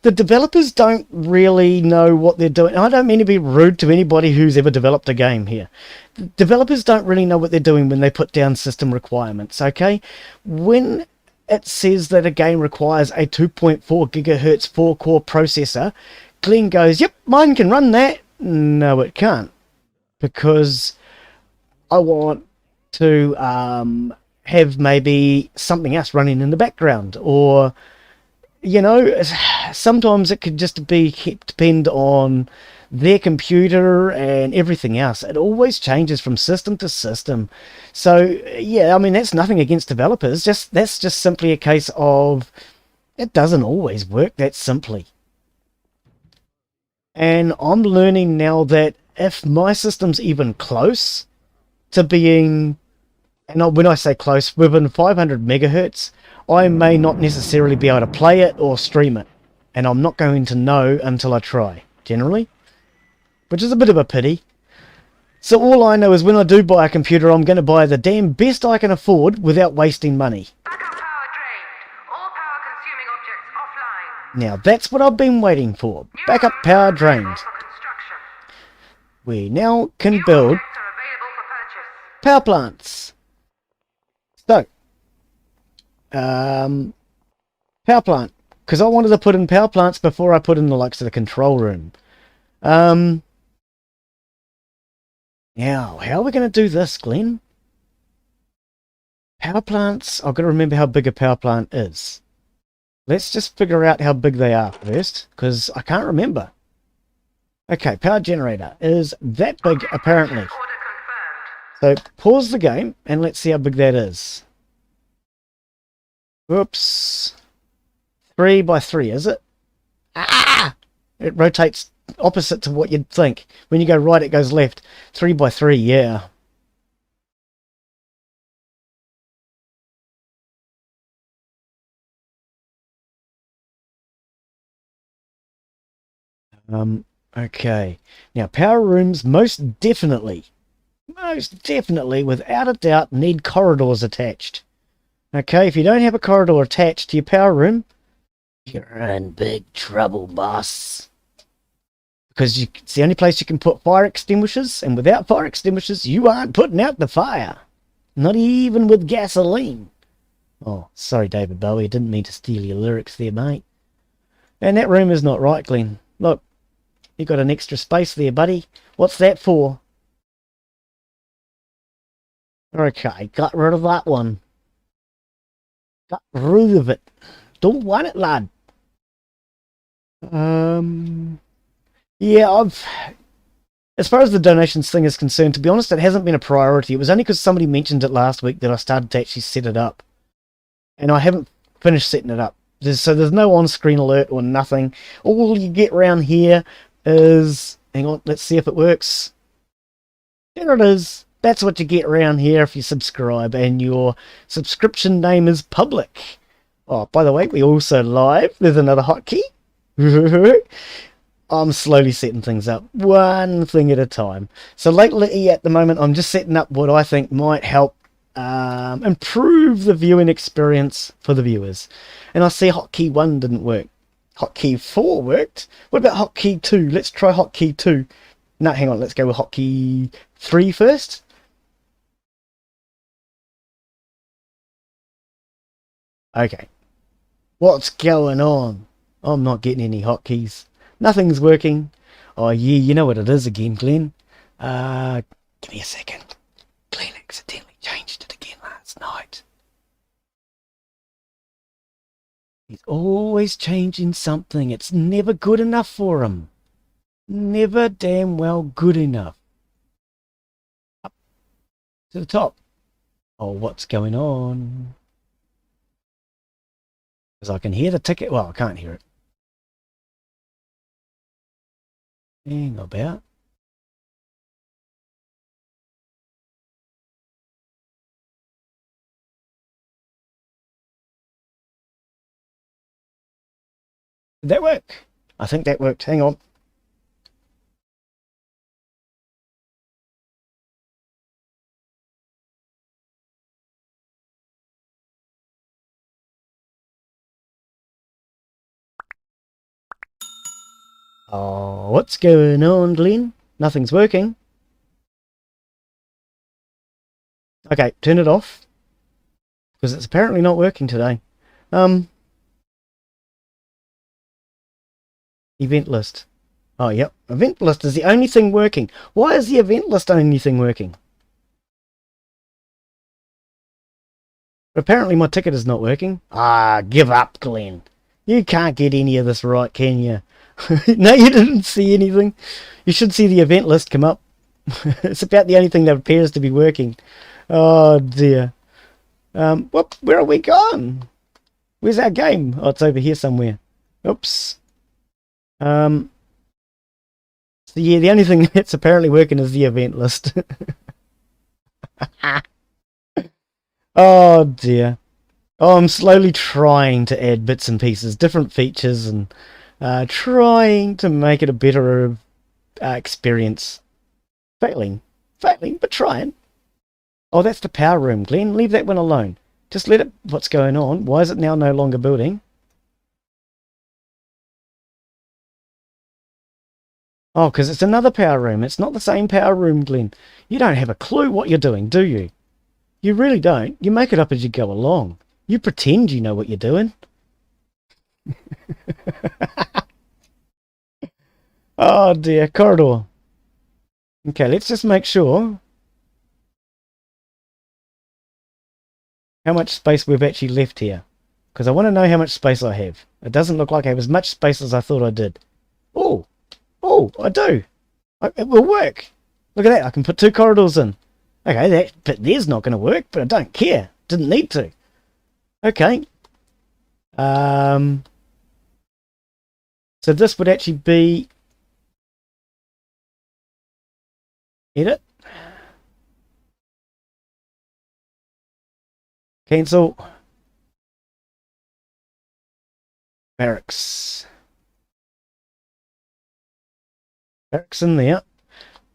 the developers don't really know what they're doing. I don't mean to be rude to anybody who's ever developed a game here. The developers don't really know what they're doing when they put down system requirements, okay? When it says that a game requires a 2.4 gigahertz 4-core processor, Glen goes, yep, mine can run that. No, it can't. Because I want to have maybe something else running in the background, or, you know, sometimes it could just depend on their computer and everything else. It always changes from system to system. So, yeah, I mean, that's nothing against developers. That's just simply a case of it doesn't always work that simply. And I'm learning now that if my system's even close to being, and when I say close, within 500 megahertz, I may not necessarily be able to play it or stream it, and I'm not going to know until I try, generally, which is a bit of a pity. So all I know is when I do buy a computer, I'm going to buy the damn best I can afford without wasting money. Backup power drained. All power consuming objects offline. Now that's what I've been waiting for. Backup power drained. For construction. We now can New build objects are available for purchase. power plants. So, power plant, because I wanted to put in power plants before I put in the likes of the control room. Now, how are we going to do this, Glen? Power plants, I've got to remember how big a power plant is. Let's just figure out how big they are first, because I can't remember. Okay, power generator is that big, apparently. Order confirmed. So, pause the game, and let's see how big that is. Whoops. 3 by 3, is it? Ah! It rotates opposite to what you'd think. When you go right, it goes left. 3 by 3, yeah. Okay. Now, power rooms most definitely, without a doubt, need corridors attached. Okay, if you don't have a corridor attached to your power room, you're in big trouble, boss. Because it's the only place you can put fire extinguishers, and without fire extinguishers, you aren't putting out the fire. Not even with gasoline. Oh, sorry, David Bowie, I didn't mean to steal your lyrics there, mate. And that room is not right, Glen. Look, you got an extra space there, buddy. What's that for? Okay, got rid of that one. Got rid of it. Don't want it, lad. Yeah, as far as the donations thing is concerned, to be honest, it hasn't been a priority. It was only because somebody mentioned it last week that I started to actually set it up. And I haven't finished setting it up. So there's no on-screen alert or nothing. All you get around here is... Hang on, let's see if it works. There it is. That's what you get around here if you subscribe, and your subscription name is public. Oh, by the way, we also live. There's another hotkey. I'm slowly setting things up, one thing at a time. So lately, at the moment, I'm just setting up what I think might help improve the viewing experience for the viewers. And I see hotkey 1 didn't work. Hotkey 4 worked. What about hotkey 2? Let's try hotkey 2. No, hang on, let's go with hotkey 3 first. Okay. What's going on? I'm not getting any hotkeys. Nothing's working. Oh yeah, you know what it is again, Glen. Give me a second. Glen accidentally changed it again last night. He's always changing something. It's never good enough for him. Never damn well good enough. Up to the top. Oh, what's going on? Because I can hear the ticket. Well, I can't hear it. Hang about. Did that work? I think that worked. Hang on. Oh, what's going on, Glen? Nothing's working. Okay, turn it off. Because it's apparently not working today. Event list. Oh, yep. Event list is the only thing working. Why is the event list only thing working? But apparently my ticket is not working. Ah, give up, Glen. You can't get any of this right, can you? No, you didn't see anything. You should see the event list come up. It's about the only thing that appears to be working. Oh, dear. Whoop, where are we gone? Where's our game? Oh, it's over here somewhere. Oops. So yeah, the only thing that's apparently working is the event list. Oh dear. Oh, I'm slowly trying to add bits and pieces, different features, and trying to make it a better experience. Failing, but trying. Oh, that's the power room, Glen. Leave that one alone. Just let it... What's going on? Why is it now no longer building? Oh, because it's another power room. It's not the same power room, Glen. You don't have a clue what you're doing, do you? You really don't. You make it up as you go along. You pretend you know what you're doing. Oh dear, corridor. Okay, let's just make sure how much space we've actually left here. Because I want to know how much space I have. It doesn't look like I have as much space as I thought I did. Oh, I do. It will work. Look at that. I can put 2 corridors in. Okay, that bit there's not going to work, but I don't care. Didn't need to. Okay. So this would actually be... Edit. Cancel. Barracks. Barracks in there.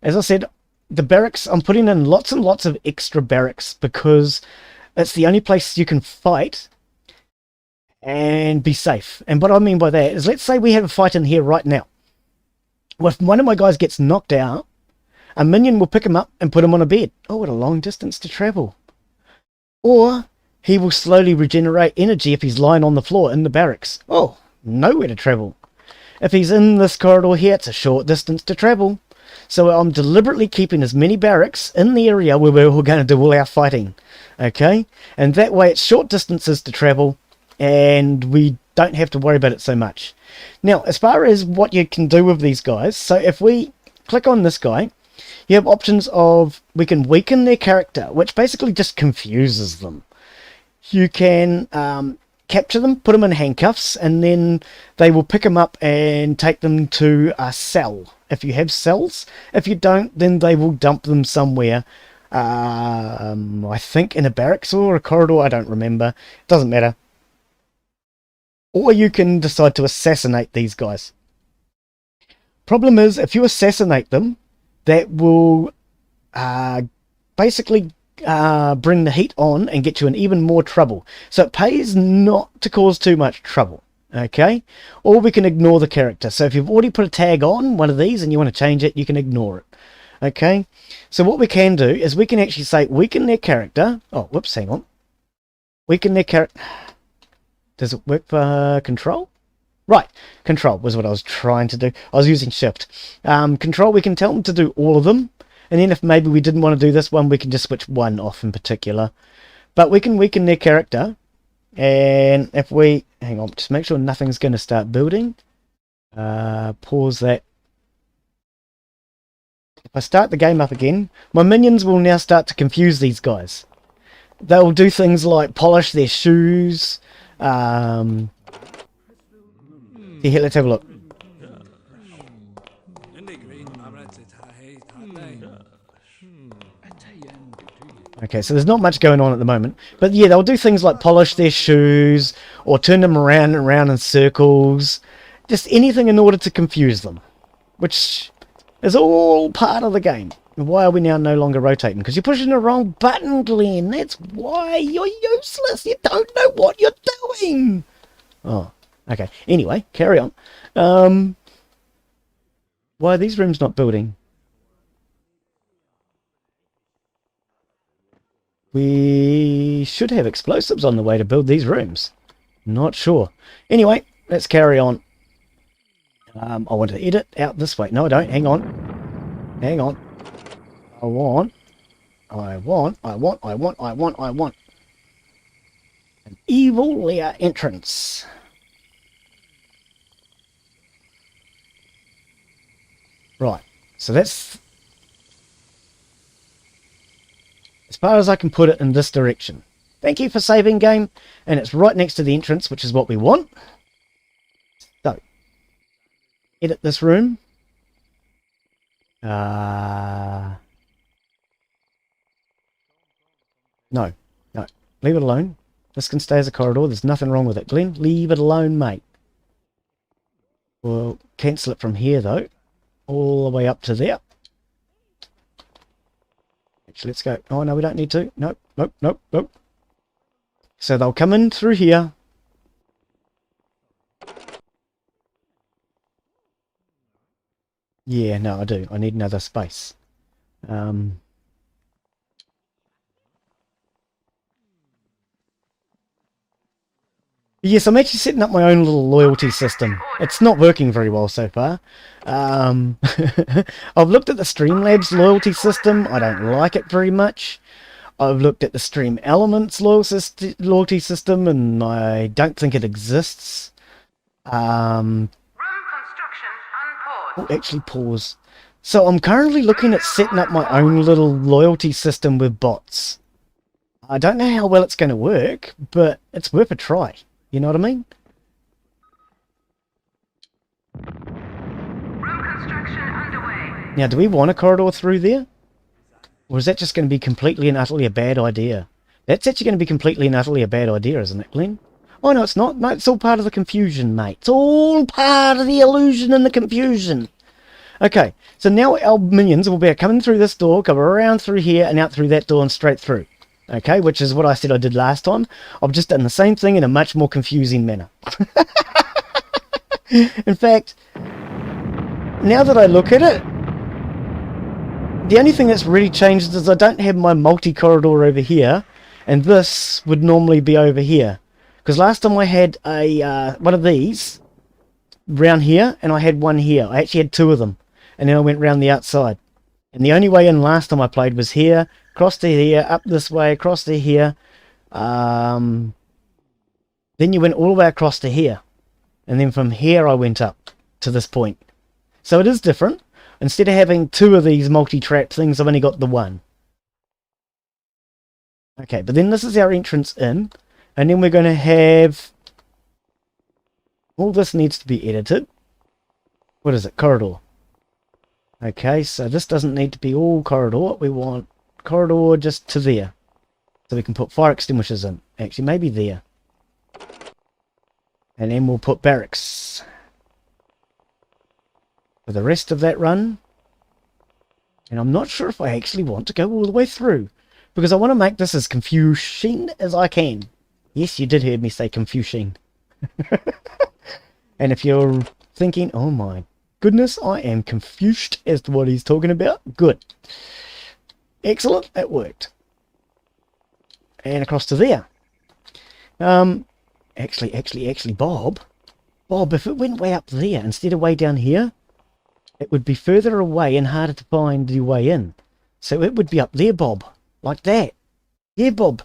As I said, the barracks, I'm putting in lots and lots of extra barracks because it's the only place you can fight and be safe. And what I mean by that is, let's say we have a fight in here right now. Well, if one of my guys gets knocked out, a minion will pick him up and put him on a bed. Oh, what a long distance to travel. Or he will slowly regenerate energy if he's lying on the floor in the barracks. Oh, nowhere to travel. If he's in this corridor here, it's a short distance to travel. So I'm deliberately keeping as many barracks in the area where we're all going to do all our fighting. Okay? And that way it's short distances to travel and we don't have to worry about it so much. Now, as far as what you can do with these guys, so if we click on this guy, you have options of, we can weaken their character, which basically just confuses them. You can capture them, put them in handcuffs, and then they will pick them up and take them to a cell. If you have cells, if you don't, then they will dump them somewhere. I think in a barracks or a corridor, I don't remember. It doesn't matter. Or you can decide to assassinate these guys. Problem is, if you assassinate them, that will basically bring the heat on and get you in even more trouble. So it pays not to cause too much trouble. Okay? Or we can ignore the character. So if you've already put a tag on one of these and you want to change it, you can ignore it. Okay? So what we can do is we can actually say weaken their character. Oh, whoops, hang on. Weaken their character. Does it work for control? Right, control was what I was trying to do. I was using shift. Control, we can tell them to do all of them. And then if maybe we didn't want to do this one, we can just switch one off in particular. But we can weaken their character. And if we... Hang on, just make sure nothing's going to start building. Pause that. If I start the game up again, my minions will now start to confuse these guys. They'll do things like polish their shoes. Here, let's have a look. Okay, so there's not much going on at the moment. But yeah, they'll do things like polish their shoes or turn them around and around in circles. Just anything in order to confuse them. Which is all part of the game. Why are we now no longer rotating? Because you're pushing the wrong button, Glen. That's why you're useless. You don't know what you're doing. Oh, okay. Anyway, carry on. Why are these rooms not building? We should have explosives on the way to build these rooms. Not sure. Anyway, let's carry on. I want to edit out this way. No, I don't. Hang on. Hang on. I want an evil lair entrance. Right. So that's as far as I can put it in this direction. Thank you for saving, game. And it's right next to the entrance, which is what we want. So, edit this room. No. Leave it alone. This can stay as a corridor. There's nothing wrong with it. Glen, leave it alone, mate. We'll cancel it from here, though. All the way up to there. Actually, let's go. Oh, no, we don't need to. Nope, nope, nope, nope. So they'll come in through here. Yeah, no, I do. I need another space. Yes, I'm actually setting up my own little loyalty system. It's not working very well so far. I've looked at the Streamlabs loyalty system. I don't like it very much. I've looked at the Stream Elements loyalty system, and I don't think it exists. Room construction unpaused. Oh, actually, pause. So I'm currently looking at setting up my own little loyalty system with bots. I don't know how well it's going to work, but it's worth a try. You know what I mean? Room construction underway. Now, do we want a corridor through there? Or is that just going to be completely and utterly a bad idea? That's actually going to be completely and utterly a bad idea, isn't it, Glen? Oh, no, it's not. No, it's all part of the confusion, mate. It's all part of the illusion and the confusion. Okay, so now our minions will be coming through this door, come around through here, and out through that door and straight through. Okay, which is what I said I did last time. I've just done the same thing in a much more confusing manner. In fact, now that I look at it, the only thing that's really changed is I don't have my multi-corridor over here, and this would normally be over here. Because last time I had a one of these round here, and I had one here. I actually had two of them, and then I went round the outside. And the only way in last time I played was here, across to here, up this way, across to here. Then you went all the way across to here. And then from here I went up to this point. So it is different. Instead of having two of these multi-trap things, I've only got the one. Okay, but then this is our entrance in. And then we're going to have... all this needs to be edited. What is it? Corridor. Okay, so this doesn't need to be all corridor. We want corridor just to there. So we can put fire extinguishers in. Actually, maybe there. And then we'll put barracks. For the rest of that run. And I'm not sure if I actually want to go all the way through. Because I want to make this as confusing as I can. Yes, you did hear me say confusing. And if you're thinking, oh my goodness, I am confused as to what he's talking about. Good. Excellent, that worked. And across to there. Actually, Bob, Bob, if it went way up there instead of way down here, it would be further away and harder to find the way in. So it would be up there, Bob. Like that. Yeah, Bob.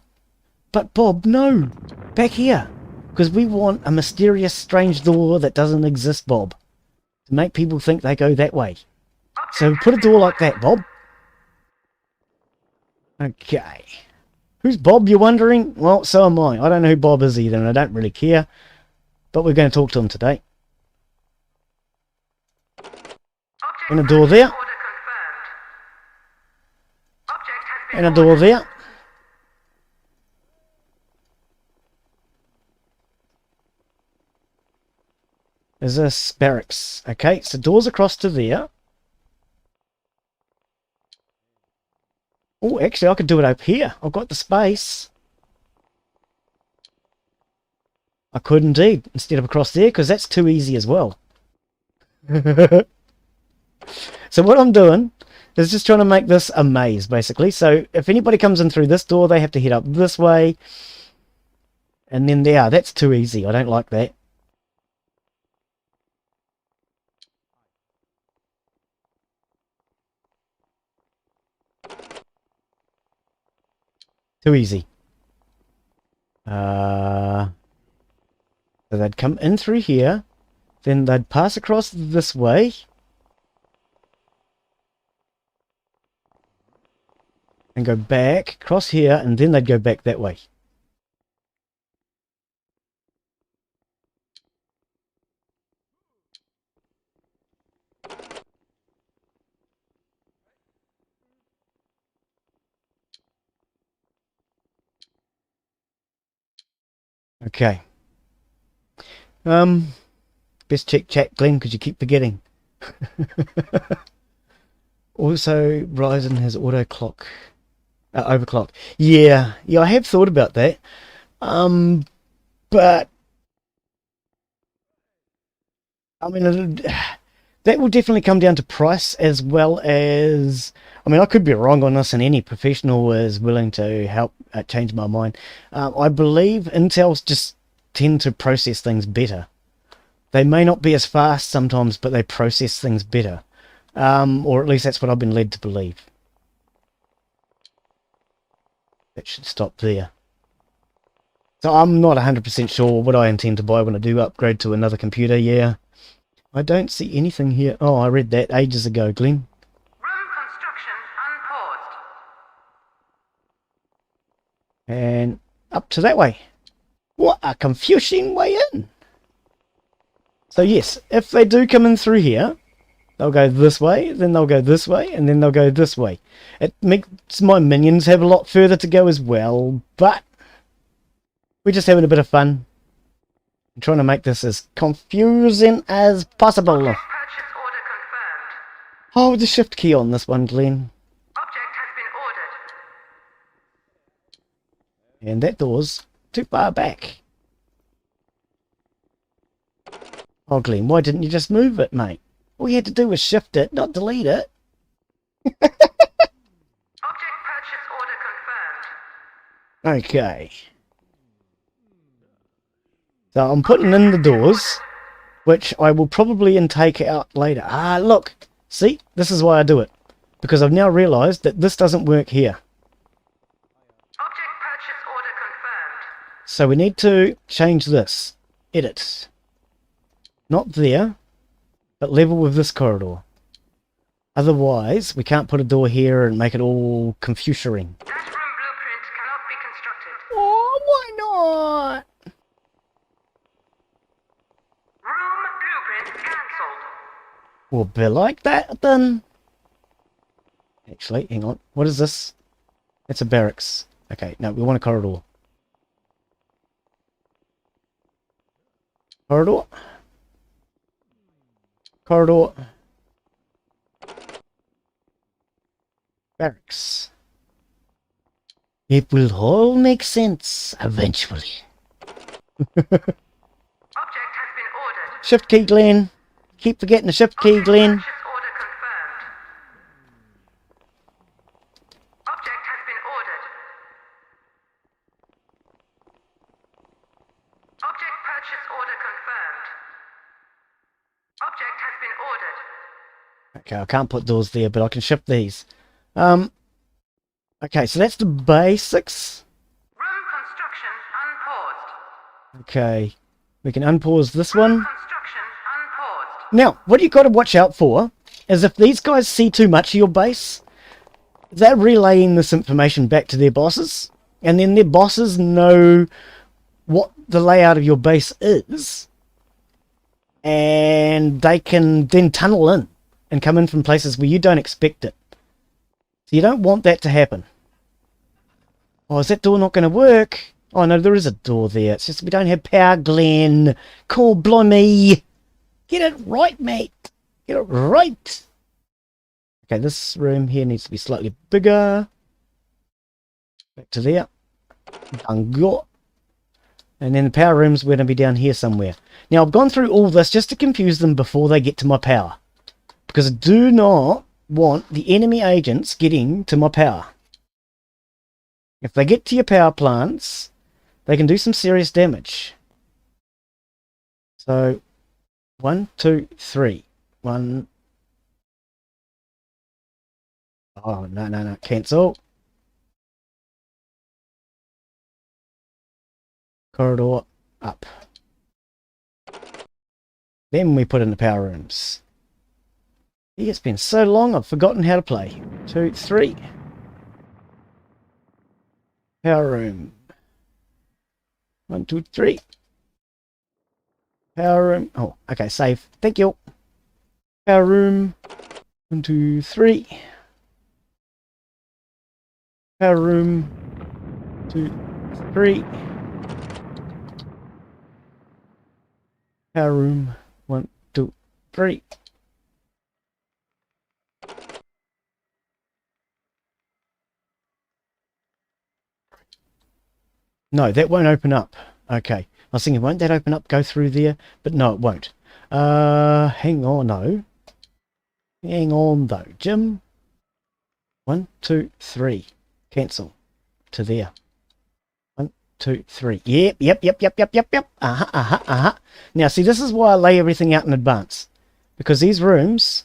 But Bob, no. Back here. Because we want a mysterious, strange door that doesn't exist, Bob. To make people think they go that way. So put a door like that, Bob. Okay. Who's Bob, you're wondering? Well, so am I. I don't know who Bob is either, and I don't really care. But we're going to talk to him today. And a door there. And a door there. There's this barracks. Okay, so doors across to there. Oh, actually, I could do it up here. I've got the space. I could indeed, instead of across there, because that's too easy as well. So what I'm doing is just trying to make this a maze, basically. So if anybody comes in through this door, they have to head up this way. And then there, that's too easy. I don't like that. Too easy. So they'd come in through here, then they'd pass across this way, and go back across here, and then they'd go back that way. Okay. Best check chat, Glen, because you keep forgetting. Also, Ryzen has auto clock, overclock. Yeah, I have thought about that. But I mean, that will definitely come down to price as well as. I mean, I could be wrong on this, and any professional is willing to help change my mind. I believe Intel's just tend to process things better. They may not be as fast sometimes, but they process things better. Or at least that's what I've been led to believe. That should stop there. So I'm not 100% sure what I intend to buy when I do upgrade to another computer, yeah. I don't see anything here. Oh, I read that ages ago, Glen. Room construction unpaused. And up to that way. What a confusing way in. So yes, if they do come in through here, they'll go this way, then they'll go this way, and then they'll go this way. It makes my minions have a lot further to go as well, but we're just having a bit of fun. I'm trying to make this as confusing as possible. Purchase order confirmed. Hold the shift key on this one, Glen. Object has been ordered. And that door's too far back. Oh, Glen, why didn't you just move it, mate? All you had to do was shift it, not delete it. Object purchase order confirmed. Okay. So I'm putting in the doors, which I will probably take out later. Ah, look. See? This is why I do it. Because I've now realised that this doesn't work here. Object purchase order confirmed. So we need to change this. Edit. Not there, but level with this corridor. Otherwise, we can't put a door here and make it all confusion. That room blueprint cannot be constructed. Oh, why not? Room blueprint cancelled. We'll be like that then. Actually, hang on. What is this? It's a barracks. Okay, no, we want a corridor. Corridor. Corridor. Barracks. It will all make sense eventually. Object has been ordered. Shift key, Glen. Keep forgetting the shift key, Glen. Purchase order confirmed. Object has been ordered. Object purchase order confirmed. ordered. Okay, I can't put doors there, but I can shift these. Okay, so that's the basics. Room construction unpaused. Okay, we can unpause this one. Construction unpaused. Now, what you've got to watch out for is if these guys see too much of your base, they're relaying this information back to their bosses, and then their bosses know what the layout of your base is, and they can then tunnel in and come in from places where you don't expect it. So you don't want that to happen. Oh, is that door not going to work? Oh no, there is a door there. It's just we don't have power, Glen. Call blimey. Get it right, mate. Get it right. Okay, this room here needs to be slightly bigger. Back to there. Dango. And then the power room's going to be down here somewhere. Now, I've gone through all this just to confuse them before they get to my power. Because I do not want the enemy agents getting to my power. If they get to your power plants, they can do some serious damage. So, 1, 2, 3. 1. Oh, no. Cancel. Corridor up. Then we put in the power rooms. It's been so long I've forgotten how to play. 2, 3. Power room. 1, 2, 3. Power room. Oh, okay, save. Thank you. Power room. 1, 2, 3. Power room. 2, 3. Power room. 1, 2, 3. No, that won't open up. Okay. I was thinking, won't that open up, go through there? But no, it won't. Hang on, no. Hang on, though. Jim. 1, 2, 3. Cancel. To there. 1, 2, 3. Yep. Now, see, this is why I lay everything out in advance. Because these rooms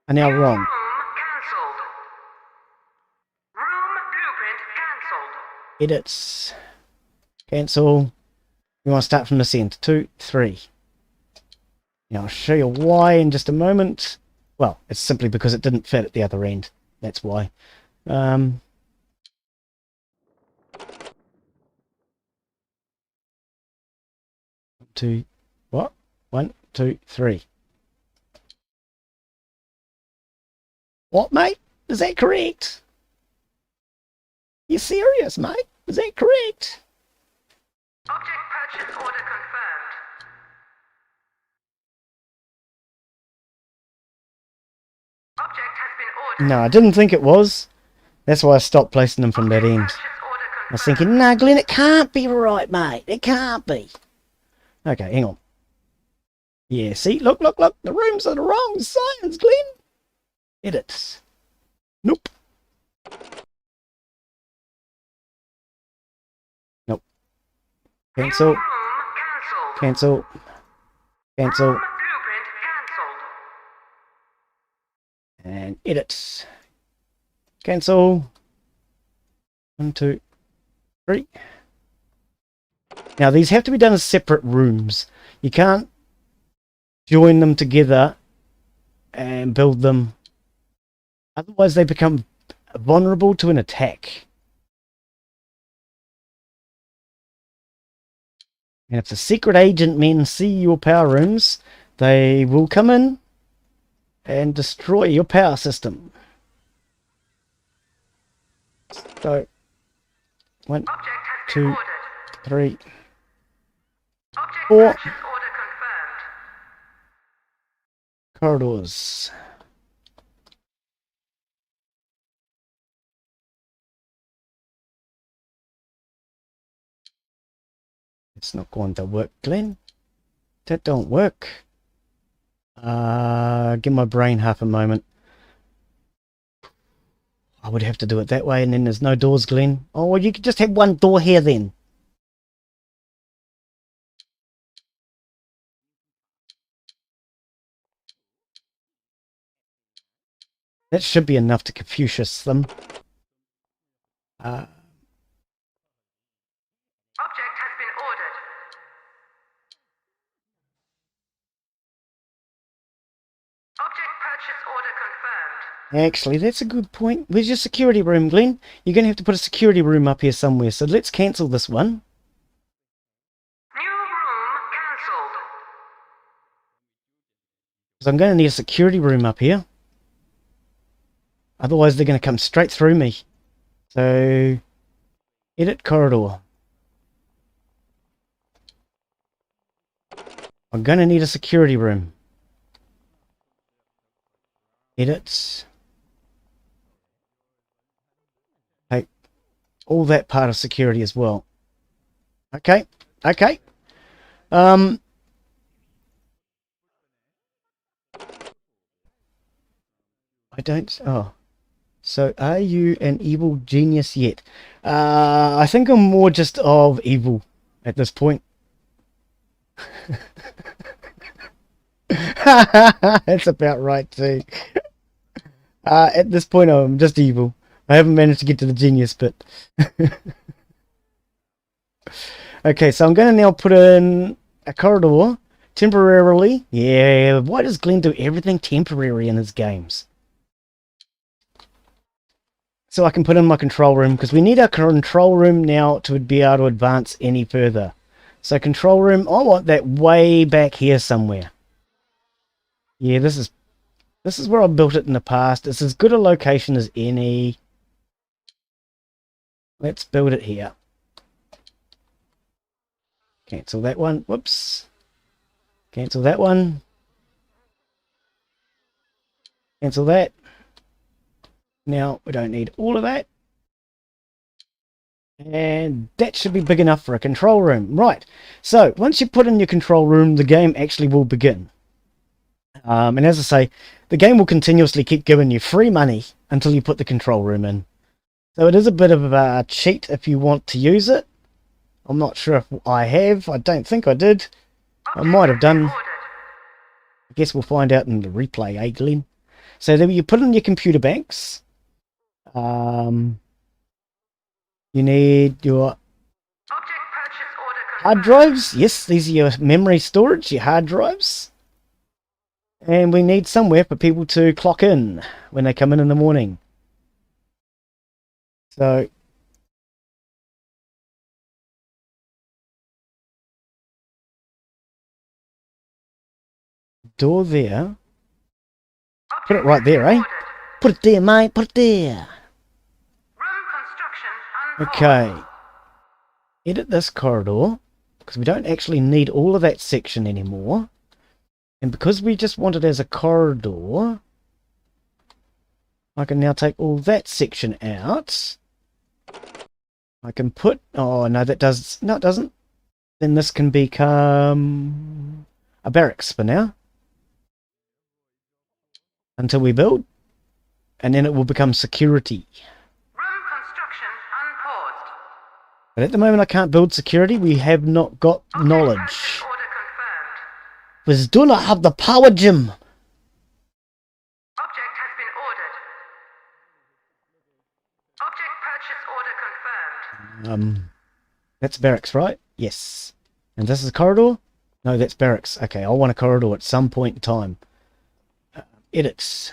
are now wrong. Room cancelled. Room blueprint cancelled. Edits. Cancel. We want to start from this end. 2, 3. Now I'll show you why in just a moment. Well, it's simply because it didn't fit at the other end. That's why. 2. What? 1, 2, 3. What, mate? Is that correct? You serious, mate? Is that correct? Object purchase order confirmed. Object has been ordered. No, I didn't think it was. That's why I stopped placing them from that end. Purchase order I was confirmed. thinking, nah, Glen, it can't be right, mate. It can't be. Okay, hang on. Yeah, see? Look. The rooms are the wrong signs, Glen. Edits. Nope. Nope. Cancel. Room cancelled. Cancel. Cancel. Room blueprint cancelled. And edits. Cancel. 1, 2, 3. Now these have to be done as separate rooms. You can't join them together and build them. Otherwise they become vulnerable to an attack. And if the secret agent men see your power rooms, they will come in and destroy your power system. So, 1, Object has 2, been ordered. 3, Object 4. purchase order confirmed. Corridors. It's not going to work, Glen. That don't work. Give my brain half a moment. I would have to do it that way, and then there's no doors, Glen. Oh, well, you could just have one door here then. That should be enough to Confucius them. Object has been ordered. Object purchase order confirmed. Actually, that's a good point. Where's your security room, Glen? You're going to have to put a security room up here somewhere, so let's cancel this one. New room cancelled. So I'm going to need a security room up here. Otherwise, they're going to come straight through me. So, edit corridor. I'm going to need a security room. Edit. Take all that part of security as well. Okay, okay. I don't... Oh. So, are you an evil genius yet? I think I'm more just of evil at this point. That's about right too. At this point I'm just evil. I haven't managed to get to the genius bit. Okay, so I'm going to now put in a corridor temporarily. Yeah, why does Glen do everything temporary in his games? So I can put in my control room, because we need our control room now to be able to advance any further. So control room, I want that way back here somewhere. Yeah, this is where I built it in the past. It's as good a location as any. Let's build it here. Cancel that one. Whoops. Cancel that one. Cancel that. Now, we don't need all of that. And that should be big enough for a control room. Right. So, once you put in your control room, the game actually will begin. And as I say, the game will continuously keep giving you free money until you put the control room in. So it is a bit of a cheat if you want to use it. I'm not sure if I have. I don't think I did. I might have done. I guess we'll find out in the replay, eh, Glen? So then you put in your computer banks. You need your hard drives. Yes, these are your memory storage, your hard drives. And we need somewhere for people to clock in when they come in the morning. So door there. Put it right there, eh? Put it there, mate. Put it there. Okay. Edit this corridor, because we don't actually need all of that section anymore. And because we just want it as a corridor, I can now take all that section out. I can put... Oh, no, that does... No, it doesn't. Then this can become a barracks for now. Until we build. And then it will become security. Room construction unpaused. But at the moment I can't build security. We have not got knowledge. Order confirmed. We do not have the power, Jim. Object has been ordered. Object purchase order confirmed. That's barracks, right? Yes. And this is a corridor? No, that's barracks. Okay, I want a corridor at some point in time. Edits.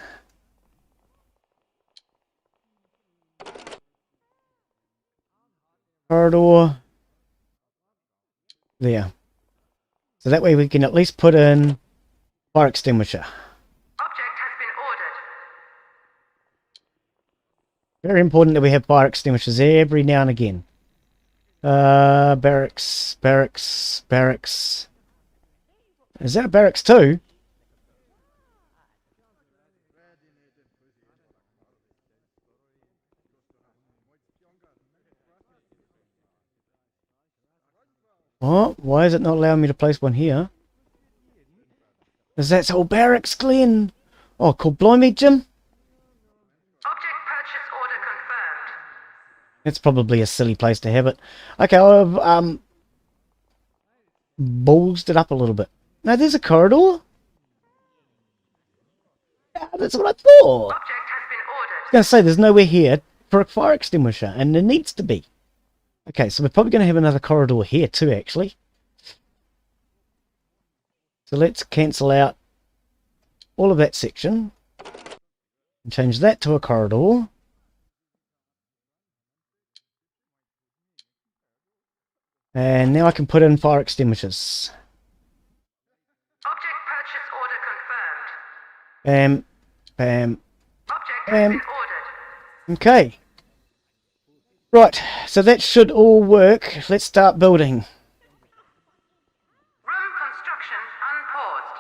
Corridor. There. So that way we can at least put in fire extinguisher. Object has been ordered. Very important that we have fire extinguishers every now and again. Barracks, barracks, barracks. Is that a barracks too? What? Why is it not allowing me to place one here? Is that all barracks, Glen? Oh, cool. Blimey, Jim. Object purchase order confirmed. It's probably a silly place to have it. Okay, I've ballsed it up a little bit. No, there's a corridor. Yeah, that's what I thought. Object has been going to say there's nowhere here for a fire extinguisher, and there needs to be. Okay, so we're probably going to have another corridor here too, actually. So let's cancel out all of that section and change that to a corridor. And now I can put in fire extinguishers. Object purchase order confirmed. Bam, bam, Object has been ordered. okay. Right, so that should all work. Let's start building. Room construction unpaused.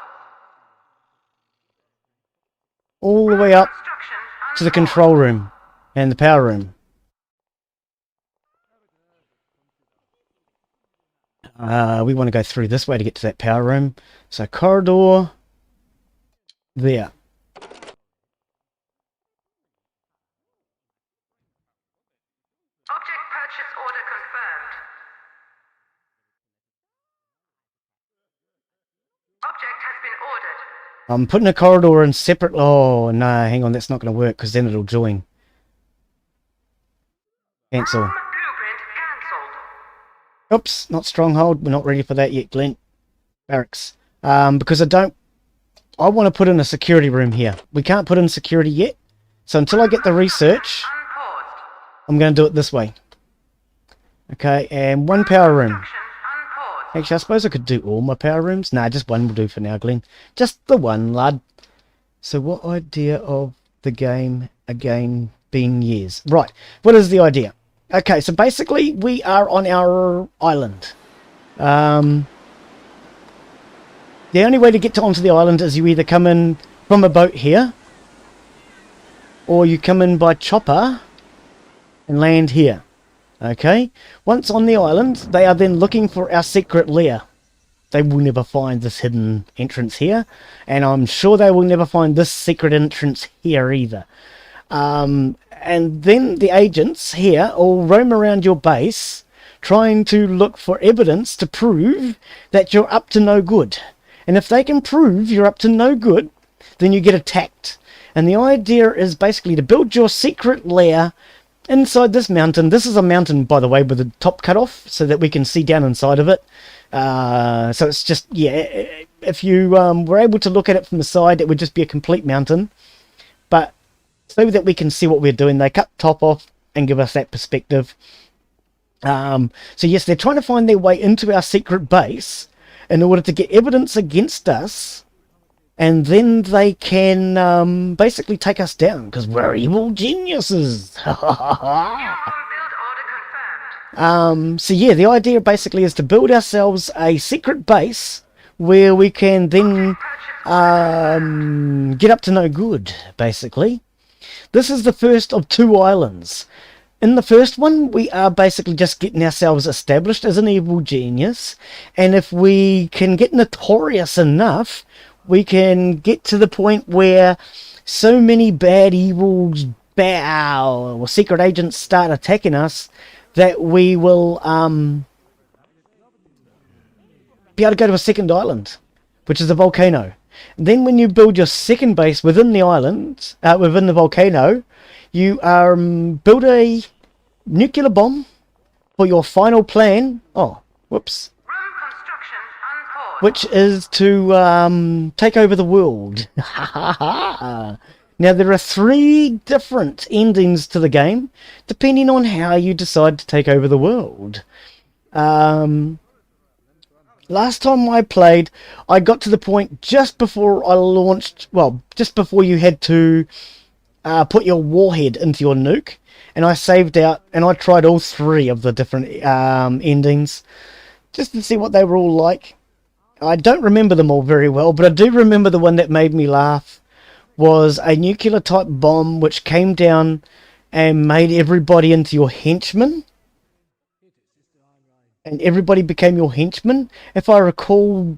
All the way up Construction to the unpaused. control room and the power room. We want to go through this way to get to that power room. So corridor there. Object purchase order confirmed. Object has been ordered. I'm putting a corridor in separate. Oh no, hang on, that's not going to work because then it'll join. Cancel. Room blueprint cancelled. Oops, not stronghold. We're not ready for that yet, Glen. Barracks. Because I want to put in a security room here. We can't put in security yet. So until I get the research, Unpaused. I'm going to do it this way. Okay, and one power room. Construction unpaused. Actually, I suppose I could do all my power rooms. Nah, just one will do for now, Glen. Just the one, lad. So what idea of the game again being years? Right, what is the idea? Okay, so basically we are on our island. The only way to get onto the island is you either come in from a boat here, or you come in by chopper and land here. Okay, once on the island, they are then looking for our secret lair. They will never find this hidden entrance here, and I'm sure they will never find this secret entrance here either. And then the agents here will roam around your base trying to look for evidence to prove that you're up to no good. And if they can prove you're up to no good, then you get attacked. And the idea is basically to build your secret lair inside this mountain. This is a mountain, by the way, with the top cut off so that we can see down inside of it. So it's just, yeah, if you were able to look at it from the side, it would just be a complete mountain. But so that we can see what we're doing, they cut the top off and give us that perspective. So yes, they're trying to find their way into our secret base in order to get evidence against us, and then they can basically take us down because we're evil geniuses. New home build order confirmed. So yeah, the idea basically is to build ourselves a secret base where we can then get up to no good, basically. This is the first of two islands. In the first one, we are basically just getting ourselves established as an evil genius, and if we can get notorious enough, we can get to the point where so many bad evils bow or secret agents start attacking us that we will be able to go to a second island, which is a volcano. Then when you build your second base within the island, within the volcano, you build a nuclear bomb for your final plan. Oh, whoops. Room construction unpaused. Which is to take over the world. Now, there are 3 different endings to the game, depending on how you decide to take over the world. Last time I played, I got to the point just before I launched, well, just before you had to put your warhead into your nuke, and I saved out, and I tried all 3 of the different endings, just to see what they were all like. I don't remember them all very well, but I do remember the one that made me laugh was a nuclear type bomb which came down and made everybody into your henchmen. And everybody became your henchmen. If I recall,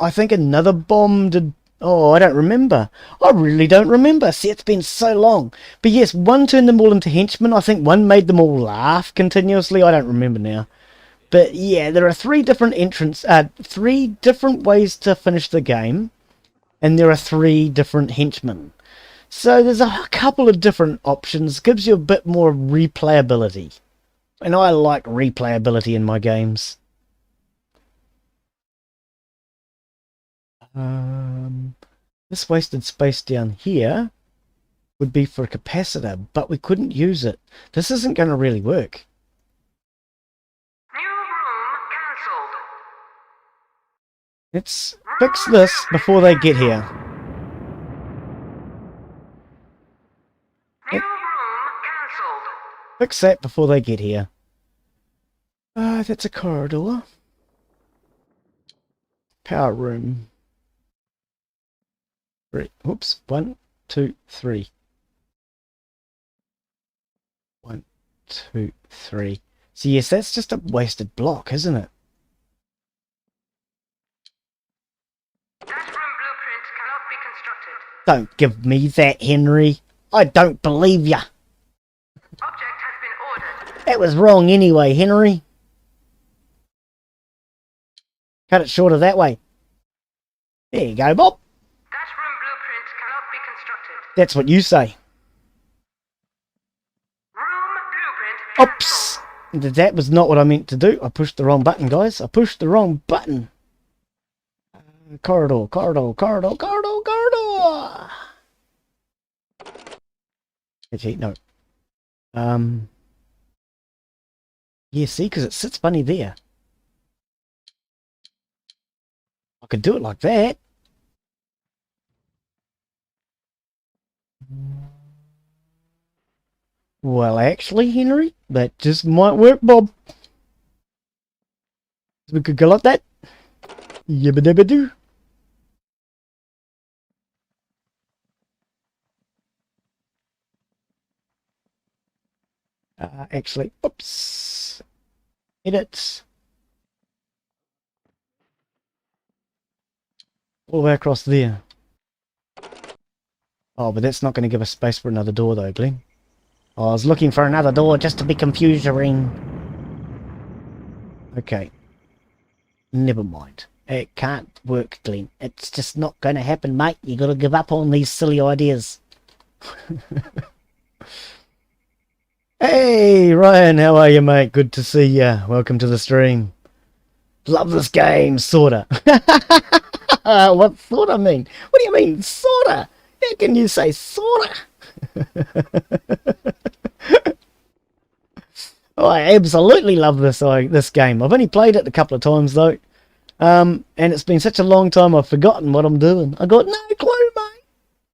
I think another bomb did... Oh, I don't remember. I really don't remember. See, it's been so long. But yes, one turned them all into henchmen. I think one made them all laugh continuously. I don't remember now. But yeah, there are 3 different ways to finish the game. And there are 3 different henchmen. So there's a couple of different options. Gives you a bit more replayability. And I like replayability in my games. This wasted space down here would be for a capacitor, but we couldn't use it. This isn't going to really work. New room cancelled. Let's fix this before they get here. New room cancelled. Fix that before they get here. That's a corridor. Power room. Three. Oops. 1, 2, 3. 1, 2, 3. So yes, that's just a wasted block, isn't it? That room blueprint cannot be constructed. Don't give me that, Henry. I don't believe ya. Object has been ordered. That was wrong anyway, Henry. Cut it shorter that way. There you go, Bob. That room blueprint cannot be constructed. That's what you say. Room blueprint Oops. That was not what I meant to do. I pushed the wrong button, guys. I pushed the wrong button. Corridor, corridor, corridor, corridor, corridor. Actually, no. Yeah, see, because it sits funny there. I could do it like that. Well, actually, Henry, that just might work, Bob. We could go like that. Yibba dabba doo. Actually, oops. Edit. All the way across there. Oh, but that's not going to give us space for another door, though, Glen. Oh, I was looking for another door just to be confusing. Okay. Never mind. It can't work, Glen. It's just not going to happen, mate. You got to give up on these silly ideas. Hey, Ryan, how are you, mate? Good to see ya. Welcome to the stream. Love this game, sorta. What sorta mean? What do you mean, sorta? How can you say sorta? Oh, I absolutely love this game. I've only played it a couple of times though, and it's been such a long time I've forgotten what I'm doing. I got no clue, mate.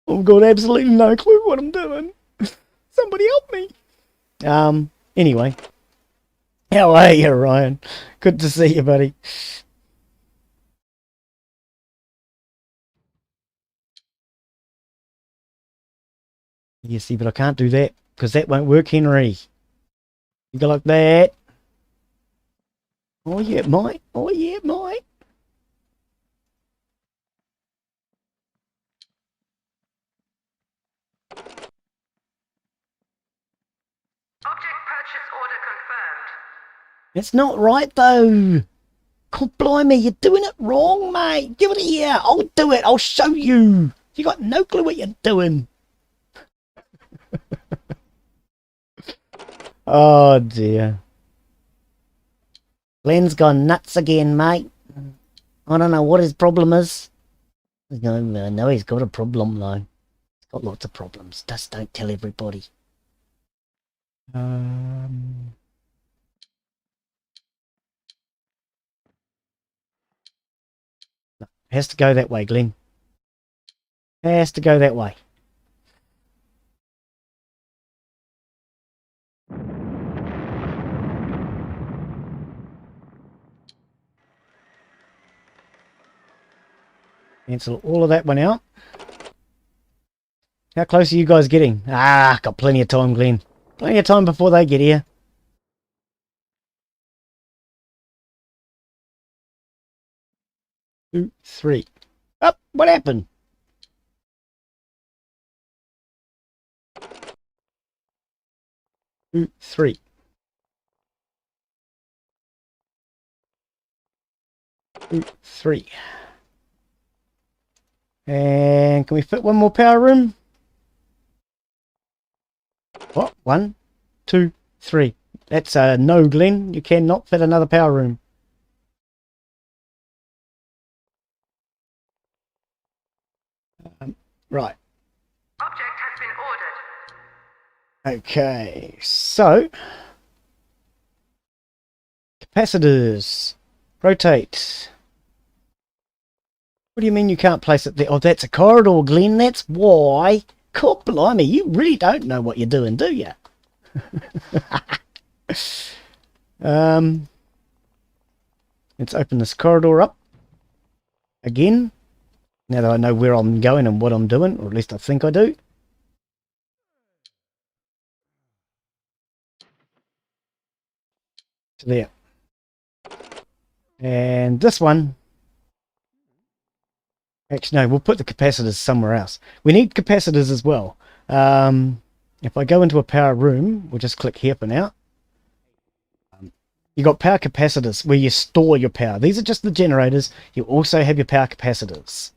I've got absolutely no clue what I'm doing. Somebody help me. Anyway, how are you, Ryan? Good to see you, buddy. You see, but I can't do that because that won't work, Henry. You go like that. Oh yeah, it might. Oh yeah, it might. Object purchase order confirmed. It's not right though. God blimey, you're doing it wrong, mate. Give it here. I'll do it. I'll show you. You got no clue what you're doing. Oh dear. Glen's gone nuts again, mate. I don't know what his problem is. No, I know he's got a problem though. He's got lots of problems. Just don't tell everybody. Has to go that way, Glen. Has to go that way. Cancel all of that one out. How close are you guys getting? Ah, got plenty of time, Glen. Plenty of time before they get here. Two, three. Up, what happened? Two, three. Two, three. And can we fit one more power room? What? 1, 2, 3. That's a no, Glen. You cannot fit another power room. Right. Object has been ordered. Okay, so capacitors. Rotate. What do you mean you can't place it there? Oh, that's a corridor, Glen. That's why. God blimey, you really don't know what you're doing, do you? Let's open this corridor up again. Now that I know where I'm going and what I'm doing, or at least I think I do. So there. And this one. Actually, no, we'll put the capacitors somewhere else. We need capacitors as well. If I go into a power room, we'll just click here for now. You got power capacitors where you store your power. These are just the generators. You also have your power capacitors.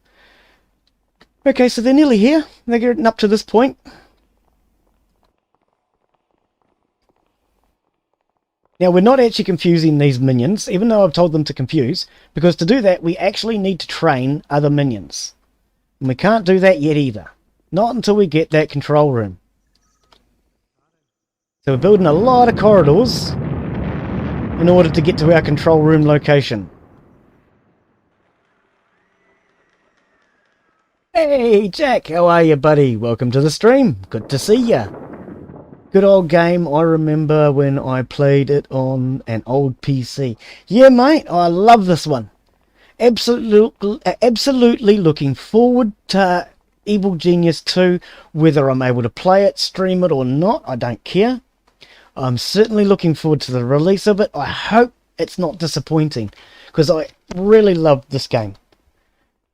Okay, so they're nearly here. They're getting up to this point. Now, we're not actually confusing these minions, even though I've told them to confuse, because to do that, we actually need to train other minions. And we can't do that yet either. Not until we get that control room. So we're building a lot of corridors in order to get to our control room location. Hey, Jack, how are you, buddy? Welcome to the stream. Good to see ya. Good old game. I remember when I played it on an old PC. Yeah, mate, I love this one. Absolutely looking forward to Evil Genius 2. Whether I'm able to play it, stream it or not, I don't care. I'm certainly looking forward to the release of it. I hope it's not disappointing, because I really love this game.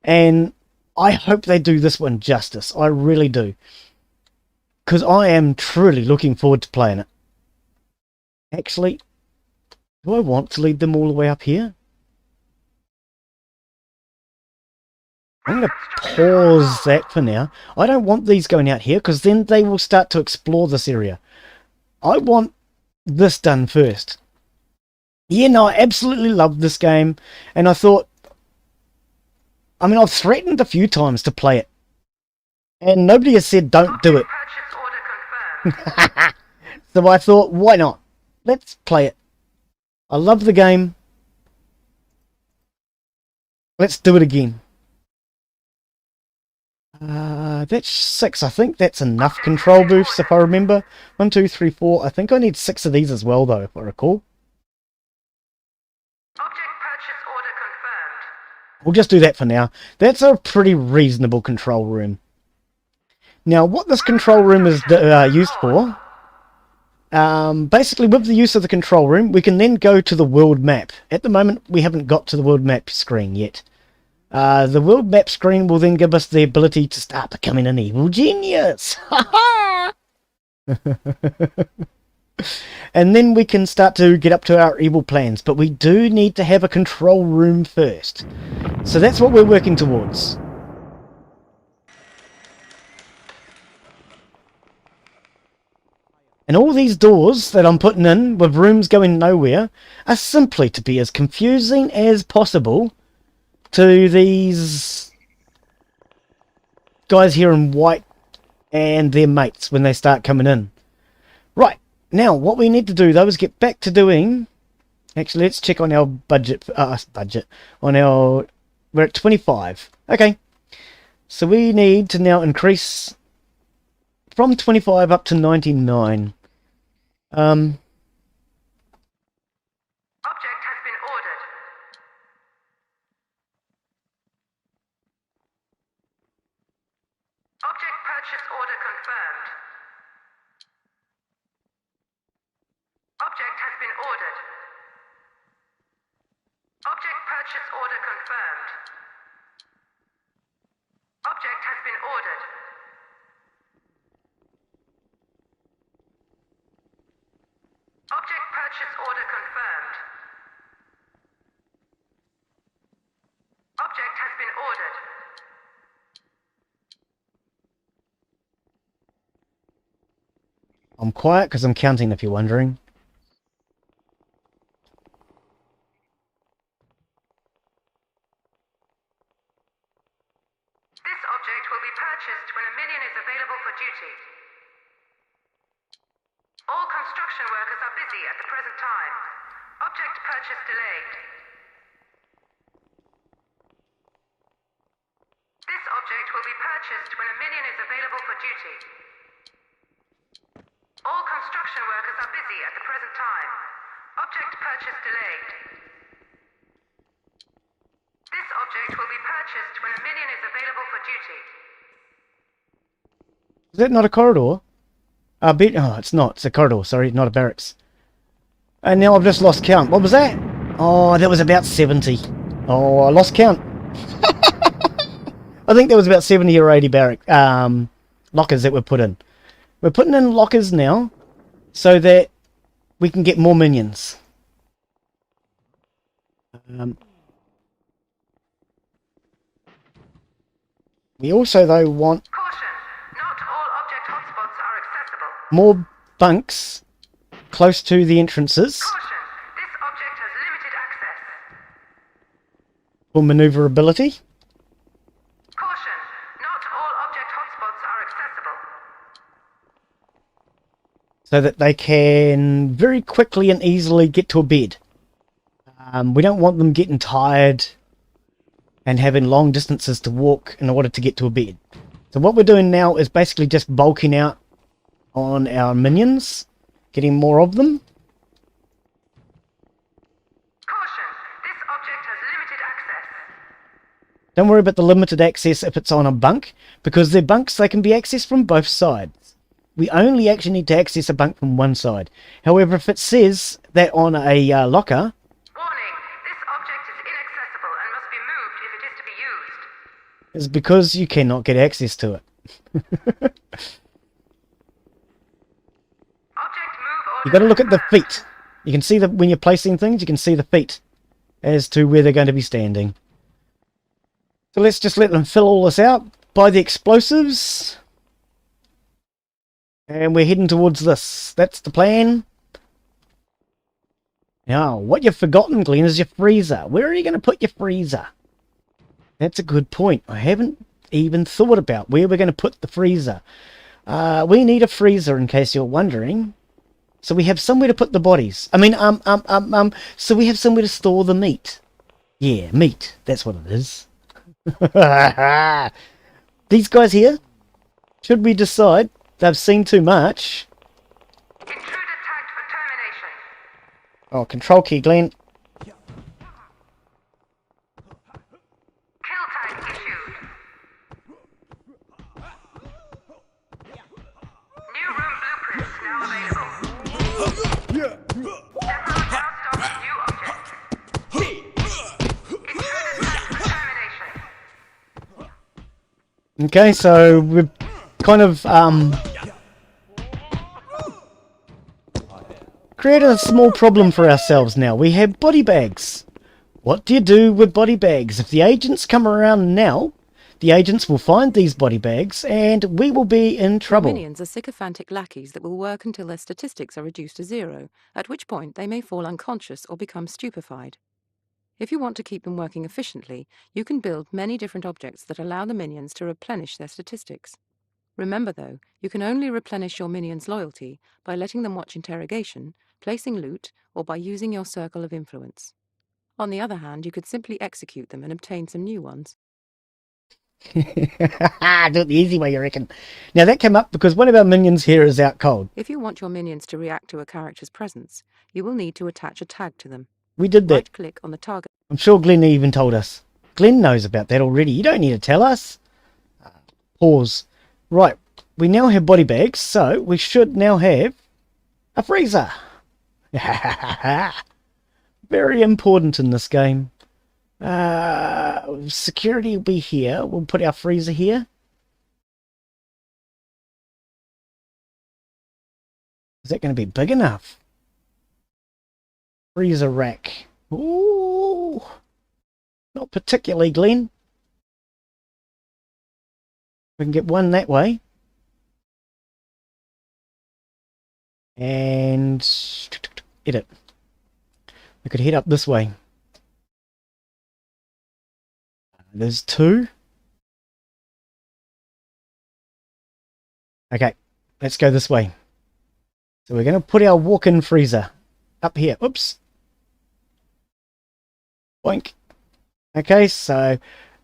And I hope they do this one justice. I really do. Because I am truly looking forward to playing it. Actually, do I want to lead them all the way up here? I'm going to pause that for now. I don't want these going out here, because then they will start to explore this area. I want this done first. Yeah, no, I absolutely love this game. And I thought, I mean, I've threatened a few times to play it. And nobody has said don't do it. Purchase order confirmed. So I thought, why not? Let's play it. I love the game. Let's do it again. That's 6. I think that's enough control booths if I remember. 1, 2, 3, 4. I think I need 6 of these as well though, if I recall. Object purchase order confirmed. We'll just do that for now. That's a pretty reasonable control room. Now, what this control room is used for, basically with the use of the control room, we can then go to the world map. At the moment, we haven't got to the world map screen yet. The world map screen will then give us the ability to start becoming an evil genius. And then we can start to get up to our evil plans. But we do need to have a control room first. So that's what we're working towards. And all these doors that I'm putting in with rooms going nowhere are simply to be as confusing as possible to these guys here in white and their mates when they start coming in. Right, now what we need to do though is get back to doing... Actually, let's check on our budget. On our... We're at 25. Okay, so we need to now increase from 25 up to 99. Object has been ordered. Object purchase order confirmed. Object has been ordered. Object purchase order confirmed. Object has been ordered. Object purchase order confirmed. Object has been ordered. I'm quiet because I'm counting, if you're wondering. This object will be purchased when a minion is available for duty. All construction workers are busy at the present time. Object purchase delayed. This object will be purchased when a minion is available for duty. All construction workers are busy at the present time. Object purchase delayed. This object will be purchased when a minion is available for duty. Is that not a corridor? Oh, it's not. It's a corridor, sorry, not a barracks. And now I've just lost count. What was that? Oh, that was about 70. Oh, I lost count. I think there was about 70 or 80 lockers that were put in. We're putting in lockers now so that we can get more minions. We also, though, want Caution! Not all object hotspots are accessible. more bunks close to the entrances Caution! This object has limited access. for maneuverability. Caution! Not all object hotspots are accessible. So that they can very quickly and easily get to a bed. We don't want them getting tired and having long distances to walk in order to get to a bed. So what we're doing now is basically just bulking out on our minions, getting more of them. Caution! This object has limited access. Don't worry about the limited access if it's on a bunk, because they're bunks, they can be accessed from both sides. We only actually need to access a bunk from one side. However, if it says that on a locker, Warning! This object is inaccessible and must be moved if it is to be used. it's because you cannot get access to it. Object move order. You got to look at the confirmed. feet. You can see that when you're placing things, you can see the feet as to where they're going to be standing. So let's just let them fill all this out. Buy the explosives. And we're heading towards this. That's the plan. Now, what you've forgotten, Glen, is your freezer. Where are you going to put your freezer? That's a good point. I haven't even thought about where we're going to put the freezer. We need a freezer, in case you're wondering. So we have somewhere to put the bodies. So we have somewhere to store the meat. Yeah, meat. That's what it is. These guys here, should we decide they've seen too much? Intruder tagged for termination. Oh, control key, Glen. Kill tag issued. New room blueprints now available. Depot now stocks new object. Intruder tagged for termination. Okay, so we've kind of created a small problem for ourselves now. We have body bags. What do you do with body bags? If the agents come around now, the agents will find these body bags and we will be in trouble. Minions are sycophantic lackeys that will work until their statistics are reduced to 0, at which point they may fall unconscious or become stupefied. If you want to keep them working efficiently, you can build many different objects that allow the minions to replenish their statistics. Remember though, you can only replenish your minions' loyalty by letting them watch interrogation, placing loot, or by using your circle of influence. On the other hand, you could simply execute them and obtain some new ones. Do it the easy way, you reckon? Now that came up because one of our minions here is out cold. If you want your minions to react to a character's presence, you will need to attach a tag to them. We did that. Right-click on the target. I'm sure Glen even told us. Glen knows about that already. You don't need to tell us. Pause. Right. We now have body bags, so we should now have a freezer. Very important in this game. Security will be here. We'll put our freezer here. Is that going to be big enough? Freezer rack. Ooh. Not particularly, Glen. We can get one that way. And edit. We could head up this way. There's 2. Okay, let's go this way. So we're going to put our walk-in freezer up here. Oops. Boink. Okay, so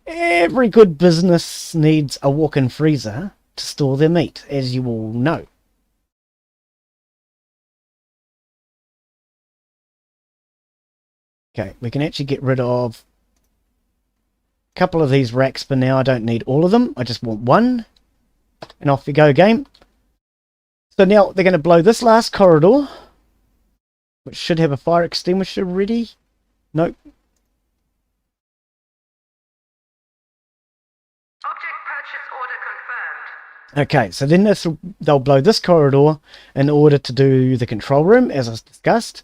every good business needs a walk-in freezer to store their meat, as you all know. Okay, we can actually get rid of a couple of these racks for now. I don't need all of them. I just want one. And off we go, game. So now they're going to blow this last corridor, which should have a fire extinguisher ready. Nope. Object purchase order confirmed. Okay, so then they'll blow this corridor in order to do the control room, as I discussed.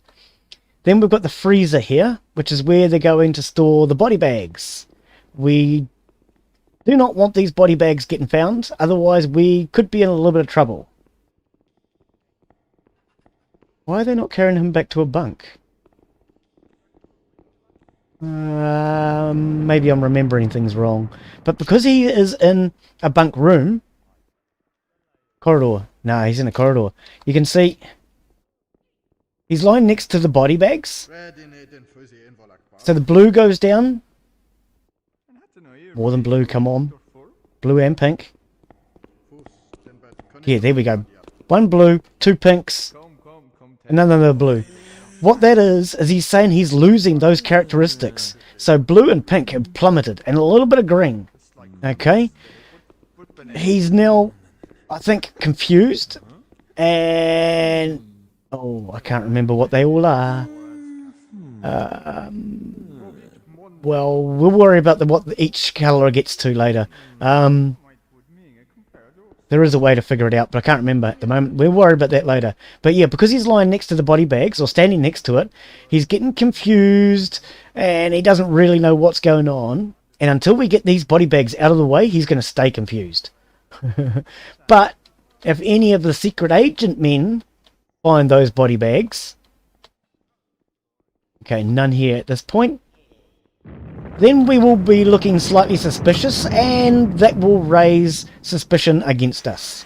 Then we've got the freezer here, which is where they're going to store the body bags. We do not want these body bags getting found, otherwise we could be in a little bit of trouble. Why are they not carrying him back to a bunk? Maybe I'm remembering things wrong. But because he is in a bunk room... Corridor. No, he's in a corridor. You can see... He's lying next to the body bags. So the blue goes down. More than blue, come on. Blue and pink. Yeah, there we go. 1 blue, 2 pinks, and another blue. What that is he's saying he's losing those characteristics. So blue and pink have plummeted, and a little bit of green. Okay? He's now, I think, confused. And... oh, I can't remember what they all are. Well, we'll worry about what each colour gets to later. There is a way to figure it out, but I can't remember at the moment. We'll worry about that later. But yeah, because he's lying next to the body bags, or standing next to it, he's getting confused, and he doesn't really know what's going on. And until we get these body bags out of the way, he's going to stay confused. But if any of the secret agent men find those body bags... okay, none here at this point. Then we will be looking slightly suspicious, and that will raise suspicion against us.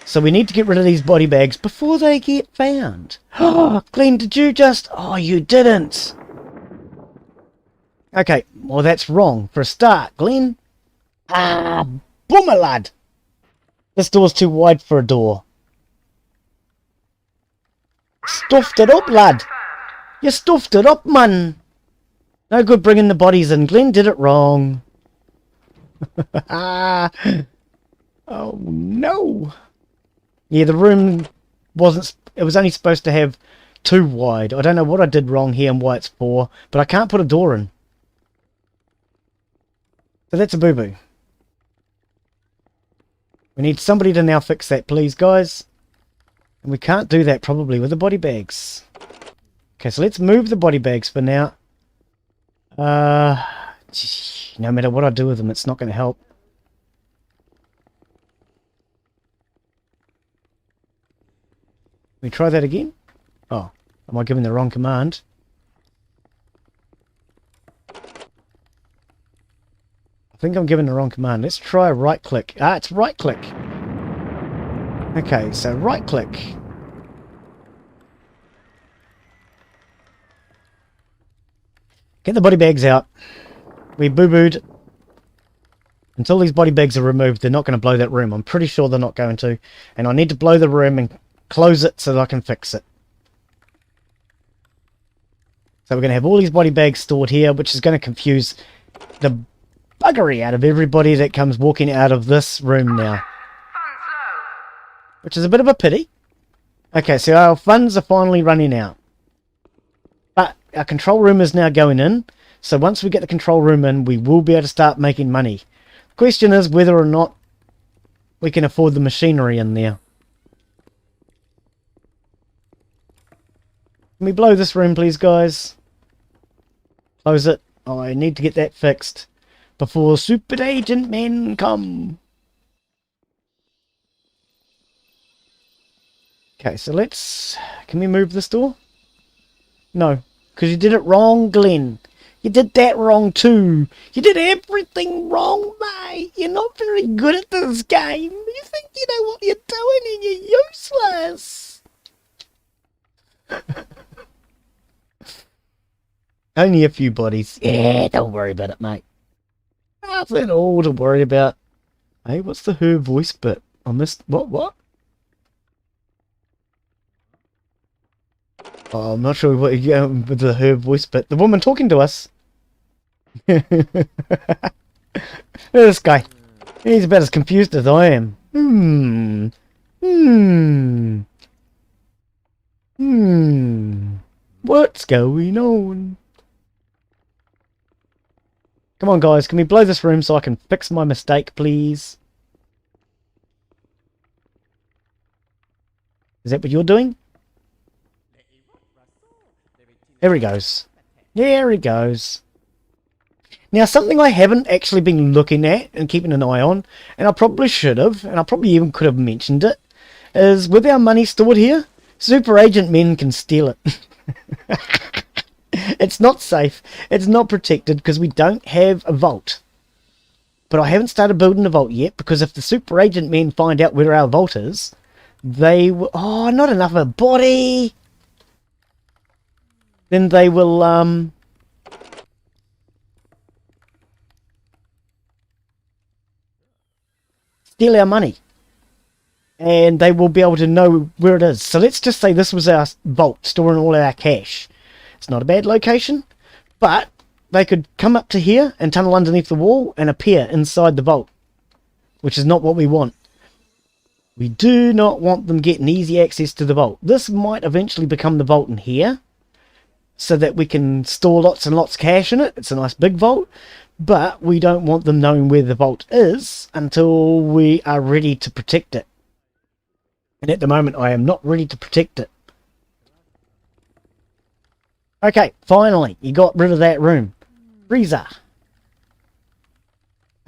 So we need to get rid of these body bags before they get found. Oh, Glen, did you just... oh, you didn't. Okay, well that's wrong. For a start, Glen. Ah, boomer lad. This door's too wide for a door. Stuffed it up, lad. You stuffed it up, man. No good bringing the bodies in. Glen did it wrong. Oh, no. Yeah, the room wasn't... it was only supposed to have 2 wide. I don't know what I did wrong here and why it's 4, but I can't put a door in. So that's a boo-boo. We need somebody to now fix that, please, guys. And we can't do that probably with the body bags. Okay, so let's move the body bags for now. No matter what I do with them, it's not going to help. Can we try that again? Oh, am I giving the wrong command? I think I'm giving the wrong command. Let's try right click. Ah, it's right click. Okay, so right click. Get the body bags out. We boo-booed. Until these body bags are removed, they're not going to blow that room. I'm pretty sure they're not going to. And I need to blow the room and close it so that I can fix it. So we're going to have all these body bags stored here, which is going to confuse the buggery out of everybody that comes walking out of this room now. Which is a bit of a pity. Okay, so our funds are finally running out. But our control room is now going in. So once we get the control room in, we will be able to start making money. The question is whether or not we can afford the machinery in there. Can we blow this room, please, guys? Close it. Oh, I need to get that fixed before super agent men come. Okay, so let's... Can we move this door? No, because you did it wrong, Glen. You did that wrong too. You did everything wrong, mate. You're not very good at this game. You think you know what you're doing and you're useless. Only a few bodies. Yeah, don't worry about it, mate. Nothing all to worry about. Hey, what's the her voice bit? I missed... What? Oh, I'm not sure what you get with the her voice bit. The woman talking to us. This guy. He's about as confused as I am. What's going on? Come on, guys. Can we blow this room so I can fix my mistake, please? Is that what you're doing? There he goes. There he goes. Now, something I haven't actually been looking at and keeping an eye on, and I probably should have, and I probably even could have mentioned it, is with our money stored here, super agent men can steal it. It's not safe. It's not protected because we don't have a vault. But I haven't started building a vault yet because if the super agent men find out where our vault is, they will... Oh, not enough of a body! Then they will, steal our money. And they will be able to know where it is. So let's just say this was our vault, storing all our cash. It's not a bad location, but they could come up to here and tunnel underneath the wall and appear inside the vault, which is not what we want. We do not want them getting easy access to the vault. This might eventually become the vault in here, so that we can store lots and lots of cash in it. It's a nice big vault, but we don't want them knowing where the vault is until we are ready to protect it. And at the moment, I am not ready to protect it. Okay, finally, you got rid of that room. Freezer.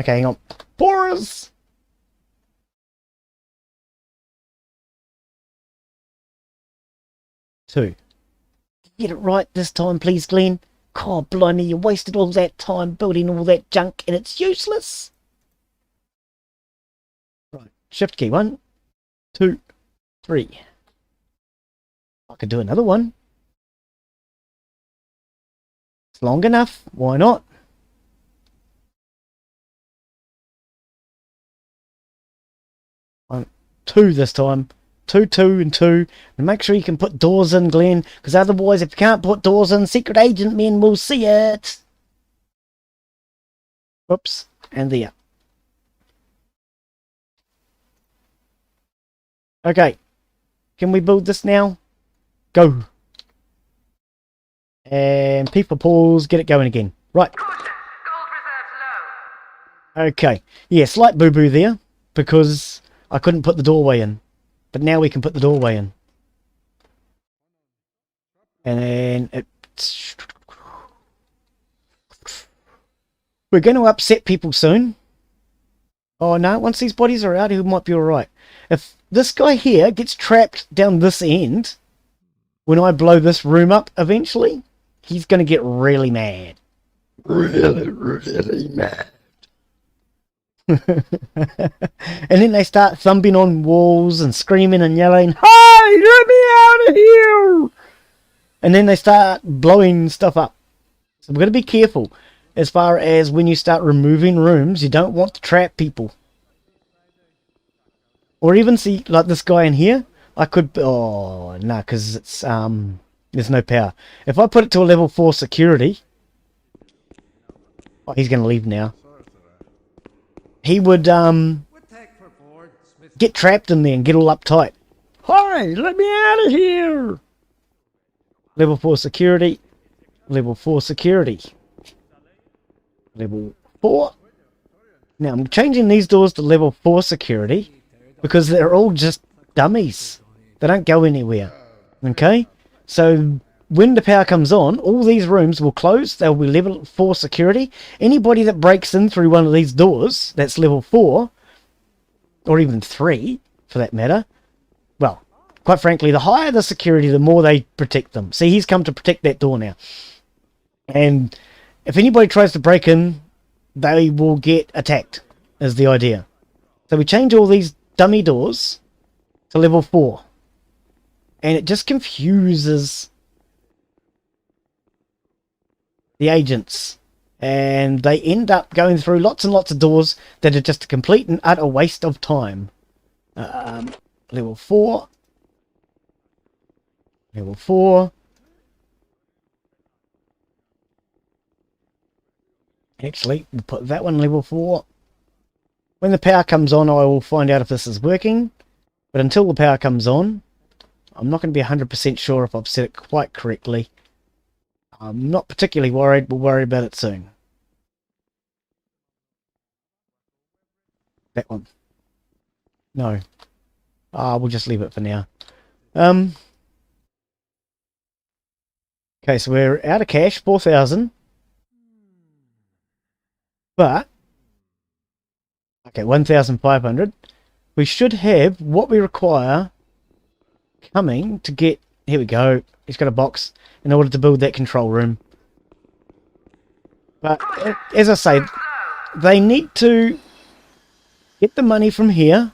Okay, hang on. Pause! Two. Get it right this time, please, Glen. God, blimey, you wasted all that time building all that junk and it's useless. Right, shift key. 1, 2, 3. I could do another one. It's long enough. Why not? 1, 2 this time. 2, 2, and 2. And make sure you can put doors in, Glen, because otherwise, if you can't put doors in, secret agent men will see it. Oops, and there. Okay, can we build this now? Go. And people pause, get it going again. Right. Caution, gold reserves low. Okay, yeah, slight boo-boo there, because I couldn't put the doorway in. But now we can put the doorway in. And then it's... We're going to upset people soon. Oh no, once these bodies are out, he might be alright. If this guy here gets trapped down this end, when I blow this room up eventually, he's going to get really mad. Really mad. And then they start thumping on walls and screaming and yelling, "Hey, let me out of here!" And then they start blowing stuff up. So we've got to be careful as far as when you start removing rooms. You don't want to trap people. Or even see, like this guy in here, I could... Oh, no, because it's, there's no power. If I put it to a level 4 security... Oh, he's going to leave now. He would get trapped in there and get all uptight. Hi, let me out of here. Level 4 security. Level 4 security. Level 4. Now I'm changing these doors to level 4 security because they're all just dummies. They don't go anywhere. Okay? So when the power comes on, all these rooms will close. They'll be level 4 security. Anybody that breaks in through one of these doors, that's level 4, or even 3, for that matter. Well, quite frankly, the higher the security, the more they protect them. See, he's come to protect that door now. And if anybody tries to break in, they will get attacked, is the idea. So we change all these dummy doors to level 4. And it just confuses the agents. And they end up going through lots and lots of doors that are just a complete and utter waste of time. Level 4. Level 4. Actually, we'll put that one level 4. When the power comes on, I will find out if this is working. But until the power comes on, I'm not going to be 100% sure if I've set it quite correctly. I'm not particularly worried. We'll worry about it soon. That one. No. We'll just leave it for now. Okay, so we're out of cash, 4,000. But, okay, 1,500. We should have what we require coming to get... Here we go. He's got a box in order to build that control room. But, as I say, they need to get the money from here.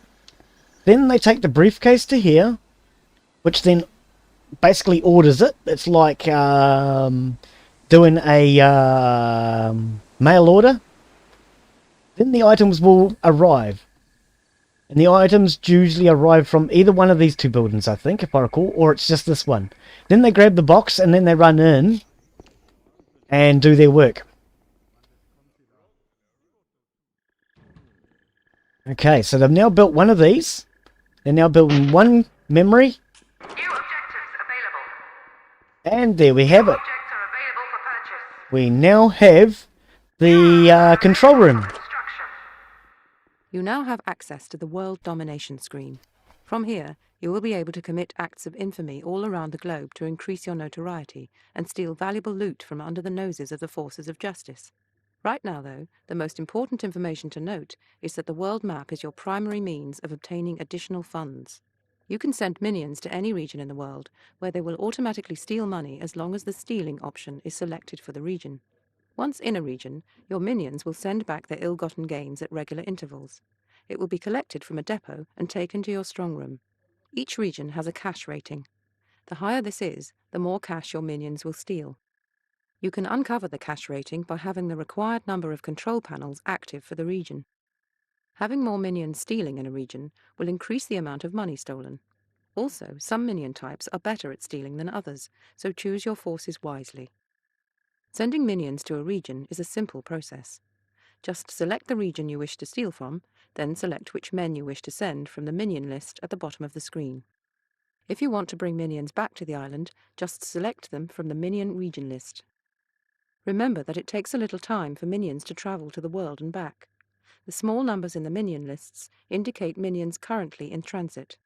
Then they take the briefcase to here, which then basically orders it. It's like doing a mail order. Then the items will arrive. And the items usually arrive from either one of these two buildings, I think, if I recall, or it's just this one. Then they grab the box and then they run in and do their work. Okay, so they've now built one of these. They're now building one memory. New objectives available. And there we have it. Objects are available for purchase. We now have the control room. Construction. You now have access to the world domination screen. From here, you will be able to commit acts of infamy all around the globe to increase your notoriety and steal valuable loot from under the noses of the forces of justice. Right now, though, the most important information to note is that the world map is your primary means of obtaining additional funds. You can send minions to any region in the world, where they will automatically steal money as long as the stealing option is selected for the region. Once in a region, your minions will send back their ill-gotten gains at regular intervals. It will be collected from a depot and taken to your strong room. Each region has a cash rating. The higher this is, the more cash your minions will steal. You can uncover the cash rating by having the required number of control panels active for the region. Having more minions stealing in a region will increase the amount of money stolen. Also, some minion types are better at stealing than others, so choose your forces wisely. Sending minions to a region is a simple process. Just select the region you wish to steal from, then select which men you wish to send from the minion list at the bottom of the screen. If you want to bring minions back to the island, just select them from the minion region list. Remember that it takes a little time for minions to travel to the world and back. The small numbers in the minion lists indicate minions currently in transit.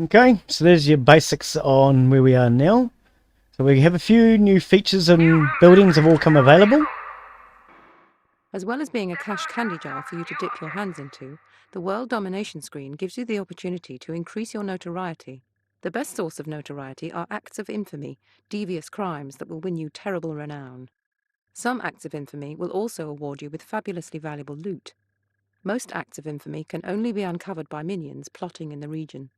Okay, so there's your basics on where we are now. So we have a few new features and buildings have all come available. As well as being a cash candy jar for you to dip your hands into, the World Domination screen gives you the opportunity to increase your notoriety. The best source of notoriety are acts of infamy, devious crimes that will win you terrible renown. Some acts of infamy will also award you with fabulously valuable loot. Most acts of infamy can only be uncovered by minions plotting in the region.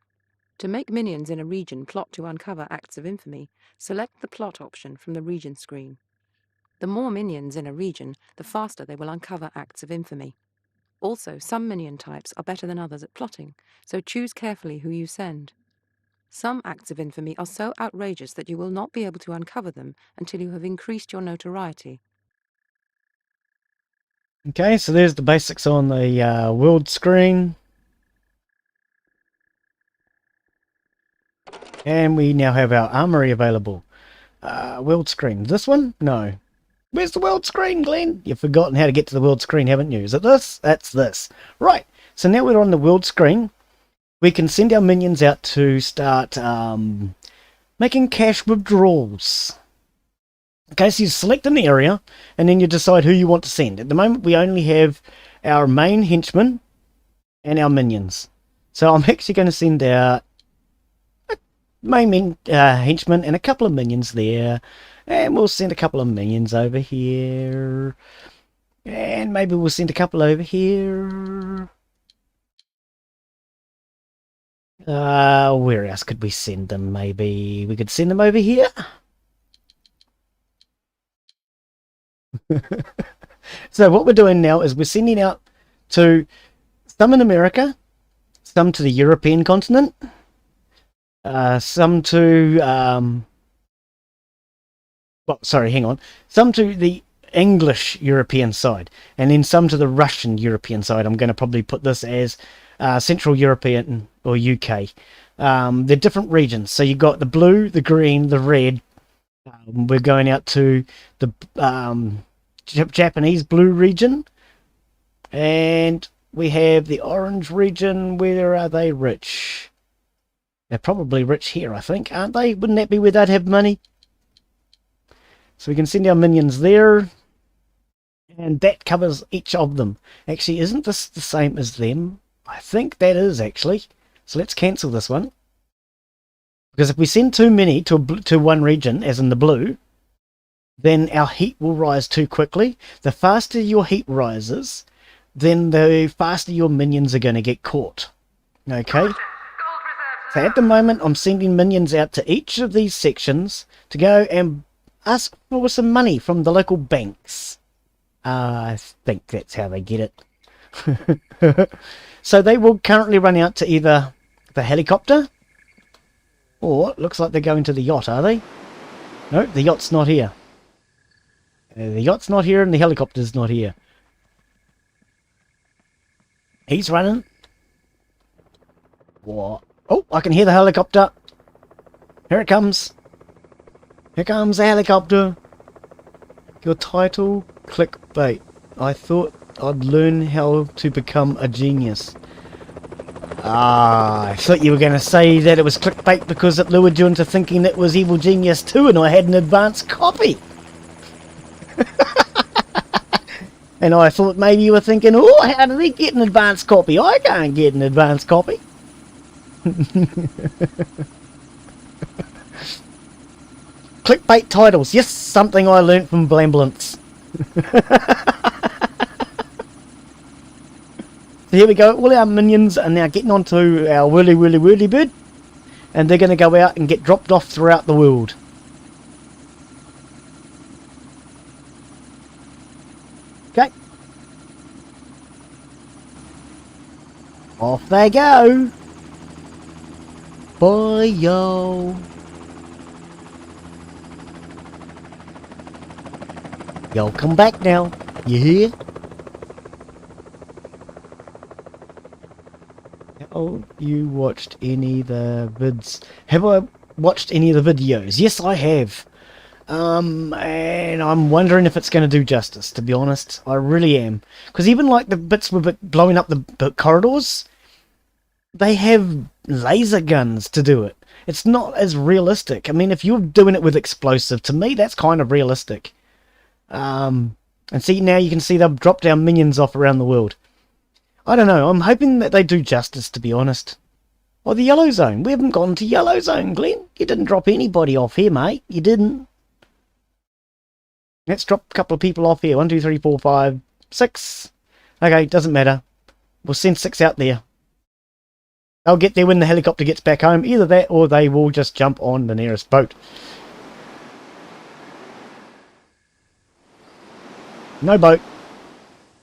To make minions in a region plot to uncover acts of infamy, select the plot option from the region screen. The more minions in a region, the faster they will uncover acts of infamy. Also, some minion types are better than others at plotting, so choose carefully who you send. Some acts of infamy are so outrageous that you will not be able to uncover them until you have increased your notoriety. Okay, so there's the basics on the world screen. And we now have our armory available. World screen. This one? No. Where's the world screen, Glen? You've forgotten how to get to the world screen, haven't you? Is it this? That's this. Right. So now we're on the world screen. We can send our minions out to start making cash withdrawals. Okay, so you select an area and then you decide who you want to send. At the moment, we only have our main henchmen and our minions. So I'm actually going to send out my henchmen and a couple of minions there. And we'll send a couple of minions over here. And maybe we'll send a couple over here. Where else could we send them? Maybe we could send them over here. So what we're doing now is we're sending out to some in America, some to the European continent, some to some to the English European side, and then some to the Russian European side. I'm going to probably put this as Central European or UK. They're different regions. So you've got the blue, the green, the red. We're going out to the Japanese blue region, and we have the orange region. Where are they rich? They're probably rich here, I think, aren't they? Wouldn't that be where they'd have money? So we can send our minions there, and that covers each of them. Actually, isn't this the same as them? I think that is, actually. So let's cancel this one. Because if we send too many to one region, as in the blue, then our heat will rise too quickly. The faster your heat rises, then the faster your minions are going to get caught. Okay? So at the moment, I'm sending minions out to each of these sections to go and ask for some money from the local banks. I think that's how they get it. So they will currently run out to either the helicopter, or it looks like they're going to the yacht, are they? No, the yacht's not here. The yacht's not here and the helicopter's not here. He's running. What? Oh, I can hear the helicopter. Here it comes. Here comes the helicopter. Your title, clickbait. I thought I'd learn how to become a genius. I thought you were going to say that it was clickbait because it lured you into thinking it was Evil Genius 2 and I had an advanced copy. And I thought maybe you were thinking, oh, how did he get an advanced copy? I can't get an advanced copy. Clickbait titles. Yes, something I learnt from Blamblance. So here we go. All our minions are now getting onto our whirly bird. And they're going to go out and get dropped off throughout the world. Okay. Off they go. Bye, yo. Y'all come back now. You hear? Have you watched any of the vids? Have I watched any of the videos? Yes, I have. And I'm wondering if it's going to do justice, to be honest. I really am. Because even like the bits with blowing up the corridors, they have laser guns to do it. It's not as realistic. I mean, if you're doing it with explosive, to me, that's kind of realistic. And see, now you can see they'll drop down minions off around the world. I don't know. I'm hoping that they do justice, to be honest. Oh, the yellow zone. We haven't gone to yellow zone, Glen. You didn't drop anybody off here, mate. You didn't. Let's drop a couple of people off here. 1, 2, 3, 4, 5, 6. Okay, doesn't matter. We'll send 6 out there. They'll get there when the helicopter gets back home. Either that or they will just jump on the nearest boat. No boat.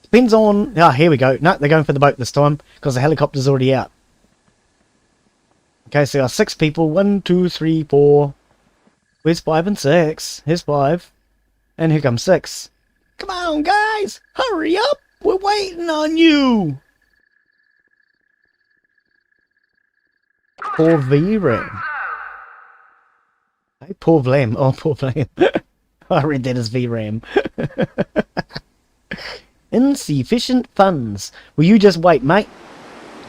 Depends on... Ah, here we go. No, they're going for the boat this time because the helicopter's already out. Okay, so our 6 people. 1, 2, 3, 4. Where's 5 and 6? Here's 5. And here comes 6. Come on, guys! Hurry up! We're waiting on you! Poor VRAM. Hey, poor Vlam. Oh, poor Vlam. I read that as VRAM. Insufficient funds. Will you just wait, mate?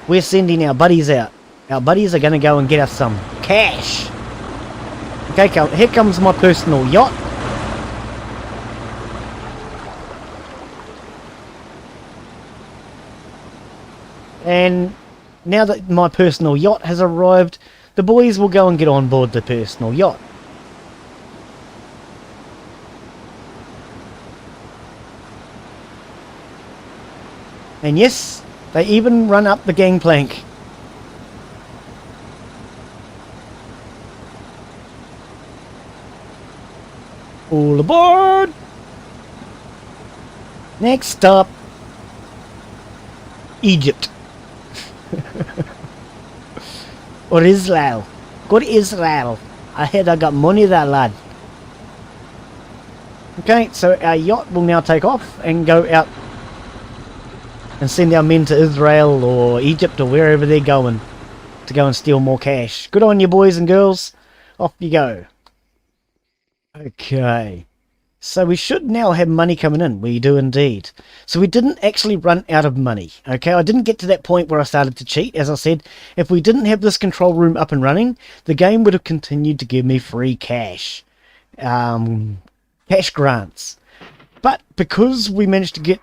We're sending our buddies out. Our buddies are going to go and get us some cash. Okay, here comes my personal yacht. And now that my personal yacht has arrived, the boys will go and get on board the personal yacht. And yes, they even run up the gangplank. All aboard! Next stop, Egypt. Or Israel. Go to Israel. I heard I got money there, lad. Okay, so our yacht will now take off and go out and send our men to Israel or Egypt or wherever they're going to go and steal more cash. Good on you, boys and girls. Off you go. Okay. So we should now have money coming in. We do indeed. So we didn't actually run out of money. Okay, I didn't get to that point where I started to cheat. As I said, if we didn't have this control room up and running, the game would have continued to give me free cash. Cash grants. But because we managed to get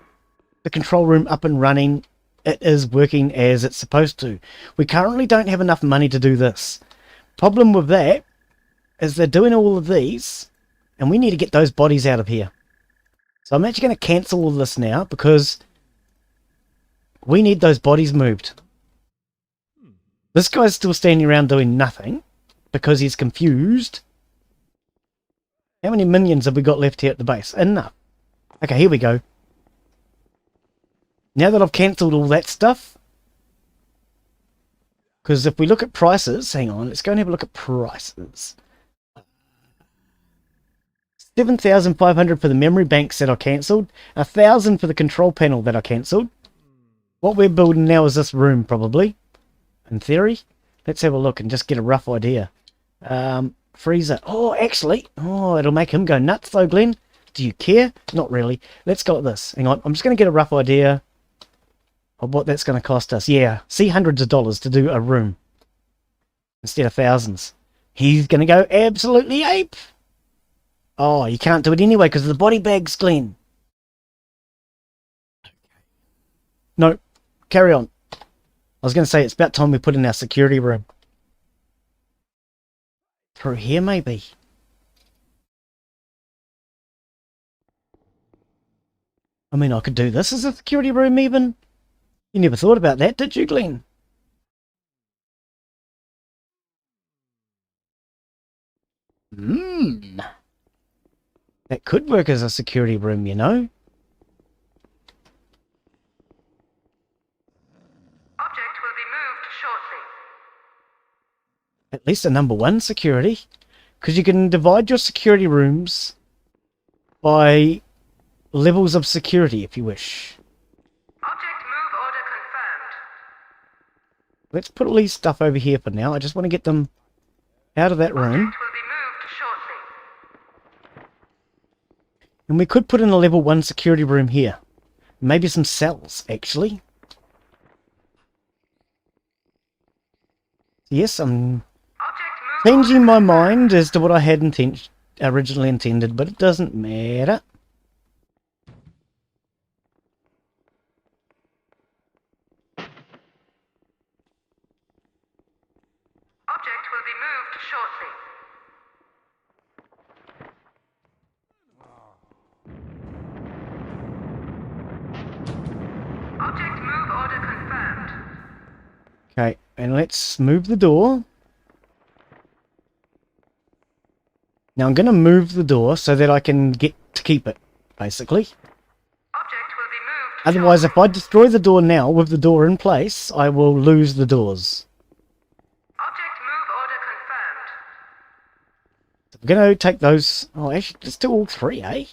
the control room up and running, it is working as it's supposed to. We currently don't have enough money to do this. Problem with that is they're doing all of these, and we need to get those bodies out of here. So I'm actually going to cancel all this now because we need those bodies moved. This guy's still standing around doing nothing because he's confused. How many minions have we got left here at the base? Enough. Okay, here we go. Now that I've cancelled all that stuff, because if we look at prices, hang on, let's go and have a look at prices. 7,500 for the memory banks that I cancelled, 1,000 for the control panel that I cancelled. What we're building now is this room, probably, in theory. Let's have a look and just get a rough idea. Freezer. Oh, actually, it'll make him go nuts though, Glen. Do you care? Not really. Let's go with this. Hang on, I'm just going to get a rough idea of what that's going to cost us. Yeah, see, hundreds of dollars to do a room instead of thousands. He's going to go absolutely ape. Oh, you can't do it anyway because of the body bags, Glen. No, carry on. I was going to say it's about time we put in our security room. Through here, maybe. I mean, I could do this as a security room even. You never thought about that, did you, Glen? That could work as a security room, you know. Object will be moved shortly. At least a number one security. Because you can divide your security rooms by levels of security if you wish. Object move order confirmed. Let's put all these stuff over here for now. I just want to get them out of that room. Object will be moved shortly. And we could put in a level 1 security room here. Maybe some cells, actually. Yes, I'm changing my mind as to what I had originally intended, but it doesn't matter. Object will be moved shortly. Object move order confirmed. Okay, and let's move the door. Now I'm going to move the door so that I can get to keep it, basically. Object will be moved Otherwise, shortly. if I destroy the door now with the door in place, I will lose the doors. Object move order confirmed. I'm going to take those... Oh, actually, let's do all three, eh?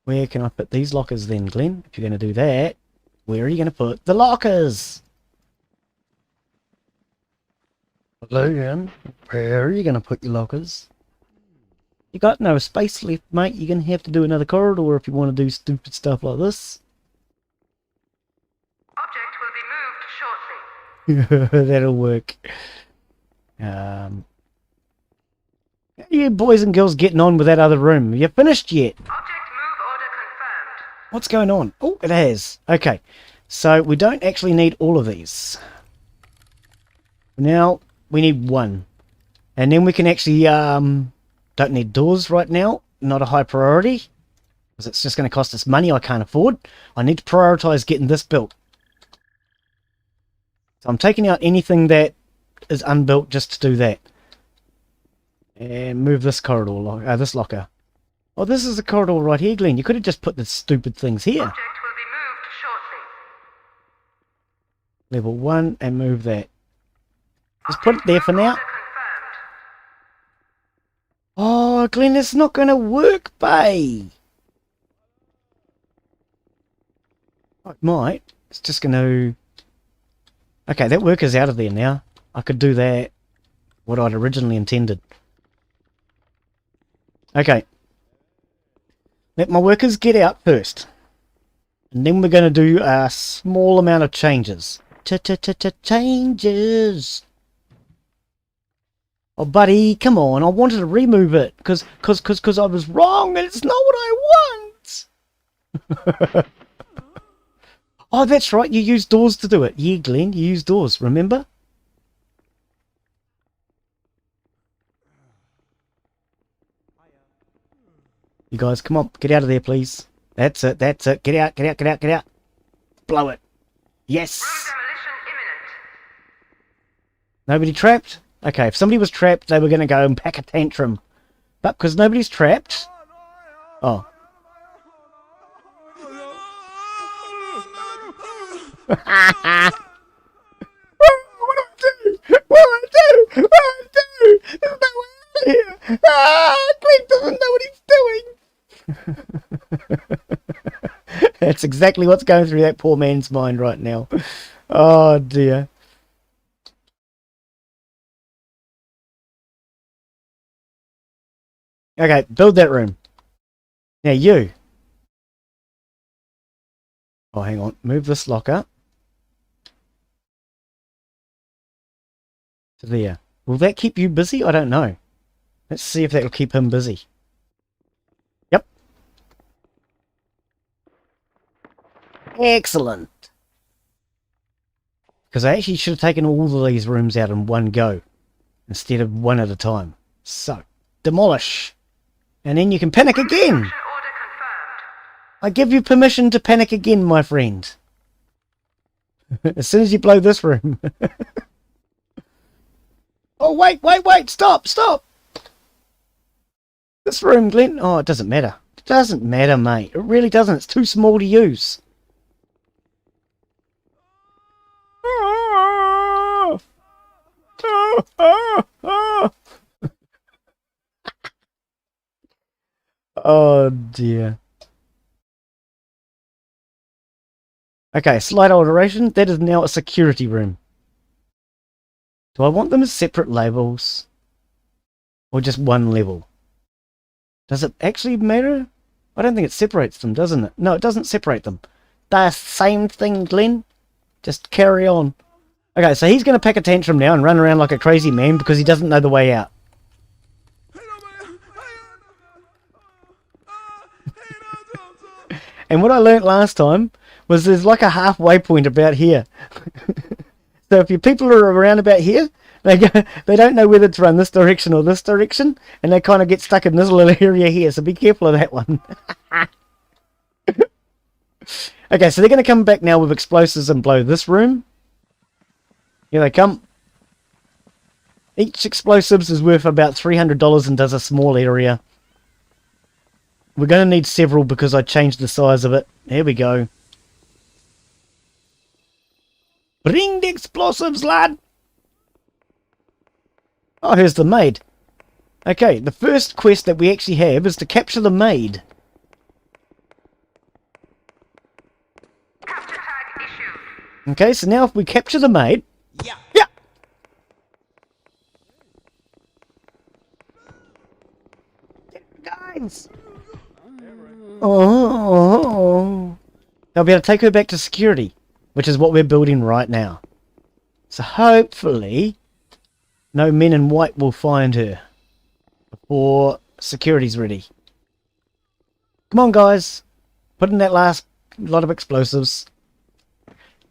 Where can I put these lockers then, Glen? If you're going to do that, where are you going to put the lockers? Glen, where are you going to put your lockers? You got no space left, mate. You're going to have to do another corridor if you want to do stupid stuff like this. Object will be moved shortly. That'll work. You boys and girls getting on with that other room. You finished yet? Object move order confirmed. What's going on? Oh, it has. Okay. So we don't actually need all of these. Now we need one. And then we can actually, don't need doors right now. Not a high priority. Because it's just going to cost us money I can't afford. I need to prioritize getting this built. So I'm taking out anything that is unbuilt just to do that. And move this corridor, this locker. Oh, this is a corridor right here, Glen. You could have just put the stupid things here. Object will be moved shortly. Level 1 and move that. Just put it there for now. Order confirmed. Oh, Glen, it's not going to work, bae. It might. It's just going to... Okay, that worker's out of there now. I could do that. What I'd originally intended. Okay. Let my workers get out first. And then we're going to do a small amount of changes. Changes. Oh, buddy, come on. I wanted to remove it. Because I was wrong and it's not what I want. Oh, that's right. You use doors to do it. Yeah, Glen, you use doors. Remember? You guys, come on. Get out of there, please. That's it. That's it. Get out. Get out. Get out. Get out. Blow it. Yes. Demolition imminent. Nobody trapped? Okay, if somebody was trapped, they were going to go and pack a tantrum. But because nobody's trapped... Oh. What do I do? What do I do? What do I do? There's no way out here. Glen doesn't know what he's doing. That's exactly what's going through that poor man's mind right now. Oh dear. Okay, build that room. Now you. Oh, hang on. Move this locker. To there. Will that keep you busy? I don't know. Let's see if that will keep him busy. Yep. Excellent. Because I actually should have taken all of these rooms out in one go. Instead of one at a time. So, demolish. And then you can panic again. Order confirmed. I give you permission to panic again, my friend. As soon as you blow this room. Oh, wait, wait, wait. Stop, stop. This room, Glen. Oh, it doesn't matter. It doesn't matter, mate. It really doesn't. It's too small to use. Oh, dear. Okay, slight alteration. That is now a security room. Do I want them as separate labels? Or just one level? Does it actually matter? I don't think it separates them, doesn't it? No, it doesn't separate them. They're the same thing, Glen. Just carry on. Okay, so he's going to pack a tantrum now and run around like a crazy man because he doesn't know the way out. And what I learnt last time was there's like a halfway point about here. So if your people are around about here, they don't know whether to run this direction or this direction, and they kind of get stuck in this little area here, so be careful of that one. Okay, so they're going to come back now with explosives and blow this room. Here they come. Each explosives is worth about $300 and does a small area. We're going to need several because I changed the size of it. Here we go. Bring the explosives, lad! Oh, here's the maid. Okay, the first quest that we actually have is to capture the maid. Capture tag issued. Okay, so now if we capture the maid... Yeah. Yeah! Guys! Oh! I'll be able to take her back to security, which is what we're building right now. So hopefully, no men in white will find her before security's ready. Come on, guys. Put in that last lot of explosives.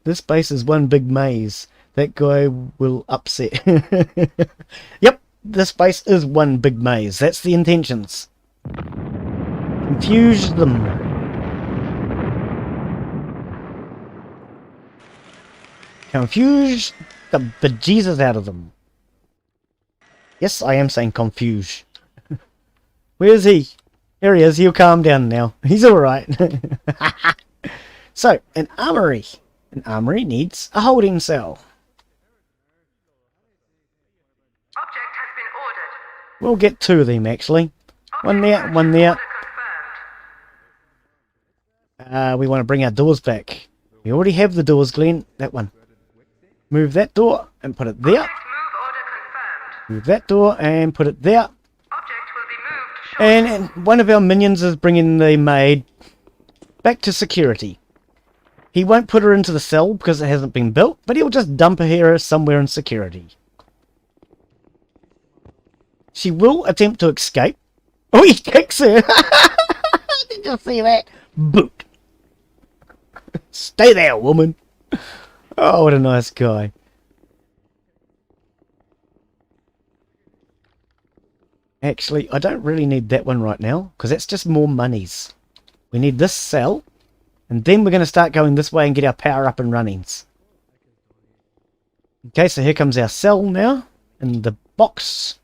This base is one big maze. That guy will upset. Yep, this base is one big maze. That's the intentions. Confuse them. Confuse the bejesus out of them. Yes, I am saying confuse. Where is he? Here he is. He'll calm down now. He's alright. So, an armory. An armory needs a holding cell. Object has been ordered. We'll get 2 of them, actually. One there, one there. Order confirmed. We want to bring our doors back. We already have the doors, Glen. That one. Move that door and put it there. Object move order confirmed. Move that door and put it there. Object will be moved shortly. And one of our minions is bringing the maid back to security. He won't put her into the cell because it hasn't been built, but he'll just dump her here somewhere in security. She will attempt to escape. Oh, he kicks her! Did you see that? Boot! Stay there, woman! Oh, what a nice guy. Actually, I don't really need that one right now, because that's just more monies. We need this cell, and then we're going to start going this way and get our power up and runnings. Okay, so here comes our cell now, in the box.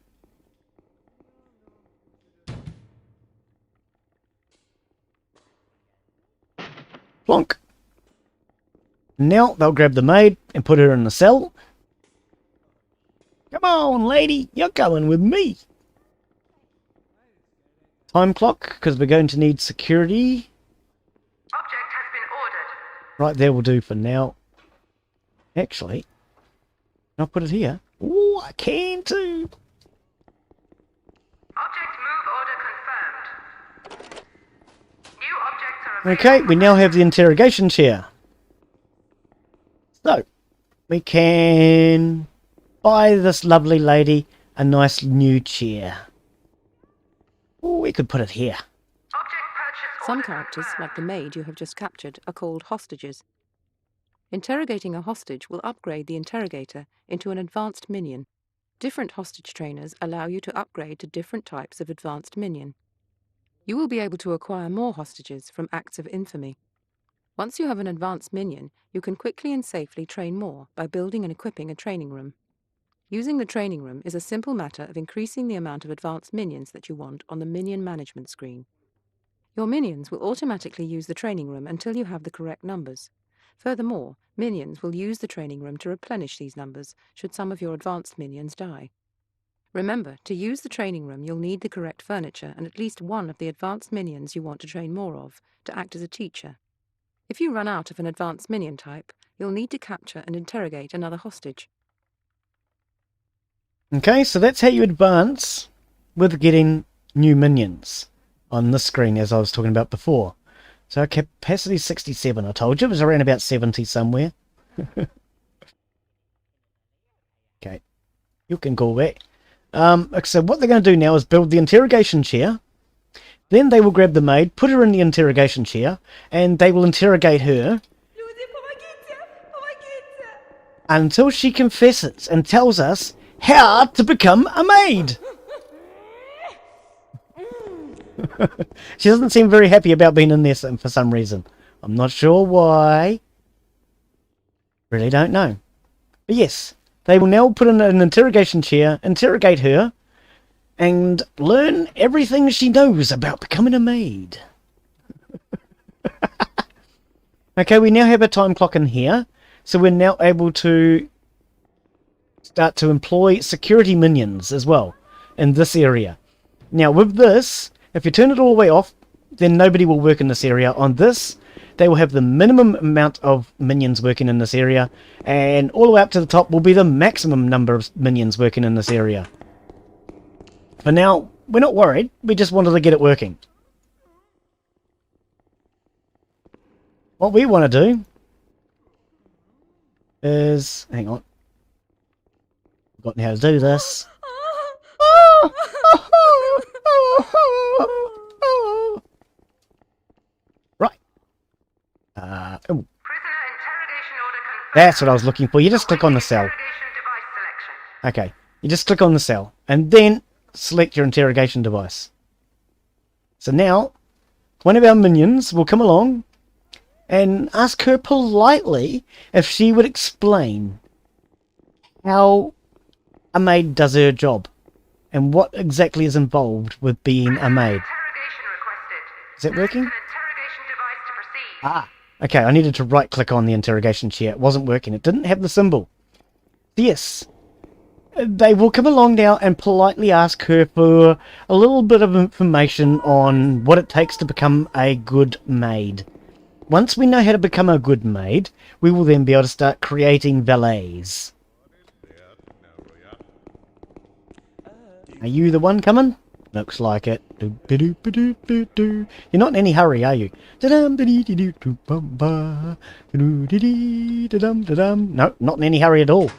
Plonk. Now they'll grab the maid and put her in the cell. Come on, lady, you're going with me. Time clock, because we're going to need security. Object has been ordered. Right there will do for now. Actually, I'll put it here. Ooh, I can too. Object move order confirmed. New objects are Okay, we now have the interrogation chair. So, we can buy this lovely lady a nice new chair. Ooh, we could put it here. Object purchase Some order characters, confirmed. like the maid you have just captured, are called hostages. Interrogating a hostage will upgrade the interrogator into an advanced minion. Different hostage trainers allow you to upgrade to different types of advanced minion. You will be able to acquire more hostages from acts of infamy. Once you have an advanced minion, you can quickly and safely train more by building and equipping a training room. Using the training room is a simple matter of increasing the amount of advanced minions that you want on the minion management screen. Your minions will automatically use the training room until you have the correct numbers. Furthermore, minions will use the training room to replenish these numbers should some of your advanced minions die. Remember, to use the training room you'll need the correct furniture and at least one of the advanced minions you want to train more of to act as a teacher. If you run out of an advanced minion type, you'll need to capture and interrogate another hostage. Okay, so that's how you advance with getting new minions on this screen, as I was talking about before. So our capacity is 67, I told you. It was around about 70 somewhere. Okay, you can go back. So what they're going to do now is build the interrogation chair. Then they will grab the maid, put her in the interrogation chair, and they will interrogate her until she confesses and tells us how to become a maid. She doesn't seem very happy about being in there for some reason. I'm not sure why. Really don't know. But yes, they will now put in an interrogation chair, interrogate her, and learn everything she knows about becoming a maid. Okay, we now have a time clock in here, so we're now able to start to employ security minions as well in this area. Now with this, if you turn it all the way off, then nobody will work in this area. On this, they will have the minimum amount of minions working in this area, and all the way up to the top will be the maximum number of minions working in this area. For now, we're not worried, we just wanted to get it working. What we want to do is... hang on. Forgotten how to do this. Right, Oh, Prisoner interrogation order confirmed. that's what I was looking for. You just click on the cell. Interrogation device selection. Okay, you just click on the cell and then select your interrogation device. So now, one of our minions will come along and ask her politely if she would explain how a maid does her job and what exactly is involved with being a maid. Interrogation requested. Is it working? An interrogation device to proceed. Ah, okay, I needed to right click on the interrogation chair. It wasn't working. It didn't have the symbol. Yes. They will come along now and politely ask her for a little bit of information on what it takes to become a good maid. Once we know how to become a good maid, we will then be able to start creating valets. Are you the one coming? Looks like it. You're not in any hurry, are you? No, not in any hurry at all.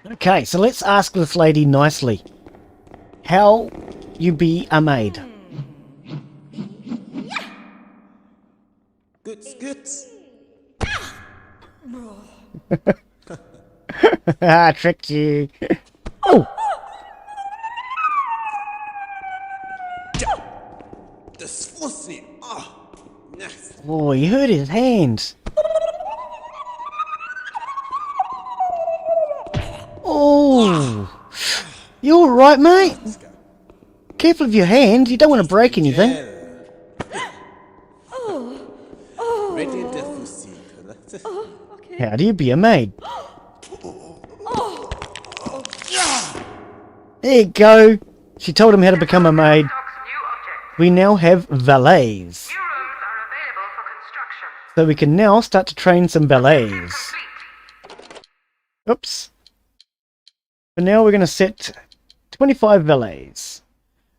Okay, so let's ask this lady nicely. How you be a maid? Goods. I tricked you. Oh! Das Fussi. Oh, nasty. Oh, you hurt his hands. Oh! You alright, mate? Careful of your hand, you don't want to break anything. Ready the Fussi. How do you be a maid? There you go. She told him how to become a maid. Stocks new objects. We now have valets. New rooms are available for construction. So we can now start to train some valets. Complete. Oops. For now we're going to set 25 valets.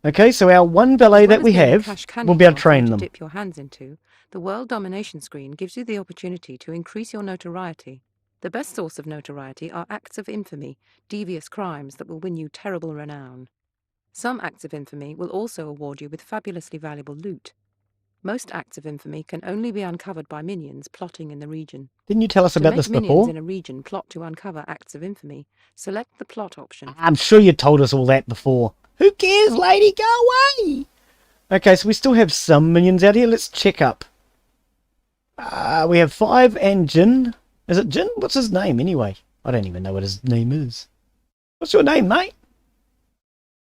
Okay, so our one valet that we have, we'll be able to train them. Dip your hands into. The world domination screen gives you the opportunity to increase your notoriety. The best source of notoriety are acts of infamy, devious crimes that will win you terrible renown. Some acts of infamy will also award you with fabulously valuable loot. Most acts of infamy can only be uncovered by minions plotting in the region. Didn't you tell us about this To make before? minions in a region plot to uncover acts of infamy, select the plot option. I'm sure you told us all that before. Who cares, lady? Go away! Okay, so we still have some minions out here. Let's check up. We have 5 and Jin. Is it Jin? What's his name anyway? I don't even know what his name is. What's your name, mate?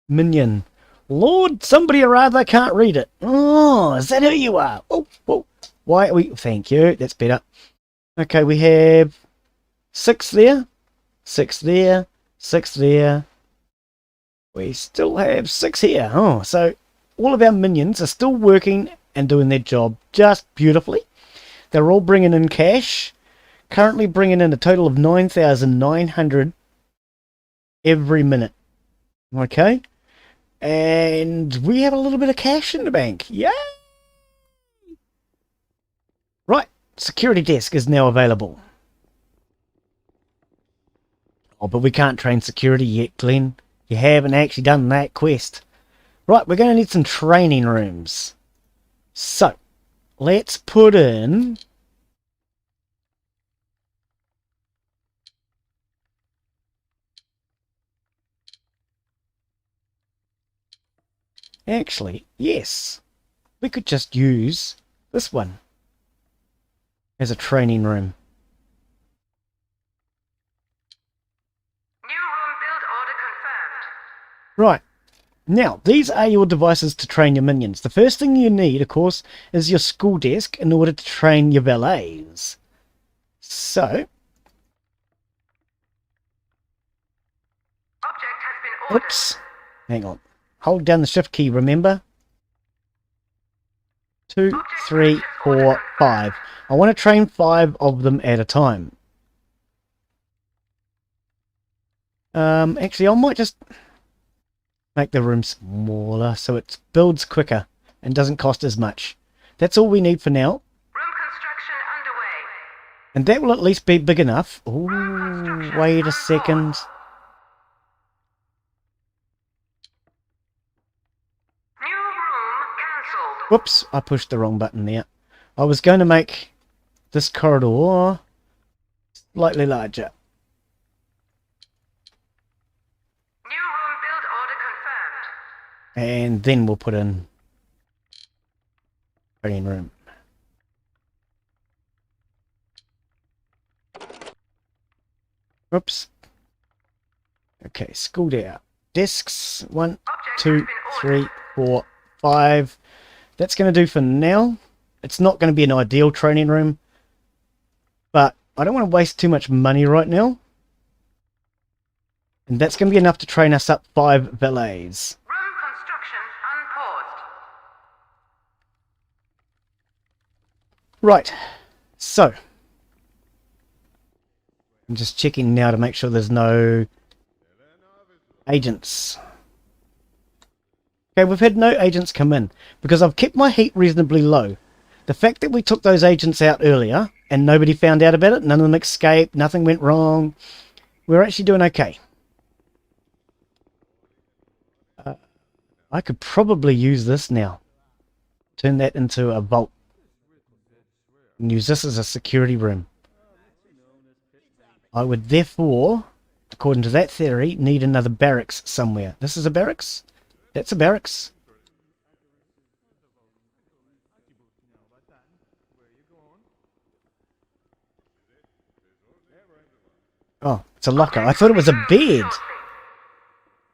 Minion. Lord somebody or other, can't read it. Oh, is that who you are? Oh, oh. Why are we... Thank you, that's better. Okay, we have 6 there. 6 there. 6 there. We still have 6 here. Oh, so all of our minions are still working and doing their job just beautifully. They're all bringing in cash. Currently bringing in a total of 9,900 every minute. Okay. And we have a little bit of cash in the bank. Yay! Right. Security desk is now available. Oh, but we can't train security yet, Glen. You haven't actually done that quest. Right, we're going to need some training rooms. So, let's put in... Actually, yes. We could just use this one as a training room. New room build order confirmed. Right. Now, these are your devices to train your minions. The first thing you need, of course, is your school desk in order to train your valets. So... Object has been ordered. Oops. Hang on. Hold down the shift key, remember? 2, 3, 4, 5. I want to train 5 of them at a time. Actually, I might just make the room smaller so it builds quicker and doesn't cost as much. That's all we need for now. Room construction underway. And that will at least be big enough. Ooh, wait a second. New room cancelled. Whoops, I pushed the wrong button there. I was going to make this corridor slightly larger. New room build order confirmed. And then we'll put in training room. Whoops. Okay, school day. Desks, 1, 2, 3, 4, 5. That's going to do for now. It's not going to be an ideal training room, but I don't want to waste too much money right now. And that's going to be enough to train us up 5 valets. Room construction unpaused. Right, so I'm just checking now to make sure there's no agents. Okay, we've had no agents come in because I've kept my heat reasonably low. The fact that we took those agents out earlier and nobody found out about it, none of them escaped, nothing went wrong, we're actually doing okay. I could probably use this now. Turn that into a vault. And use this as a security room. I would therefore, according to that theory, need another barracks somewhere. This is a barracks? That's a barracks. Oh, it's a locker. I thought it was a bed. I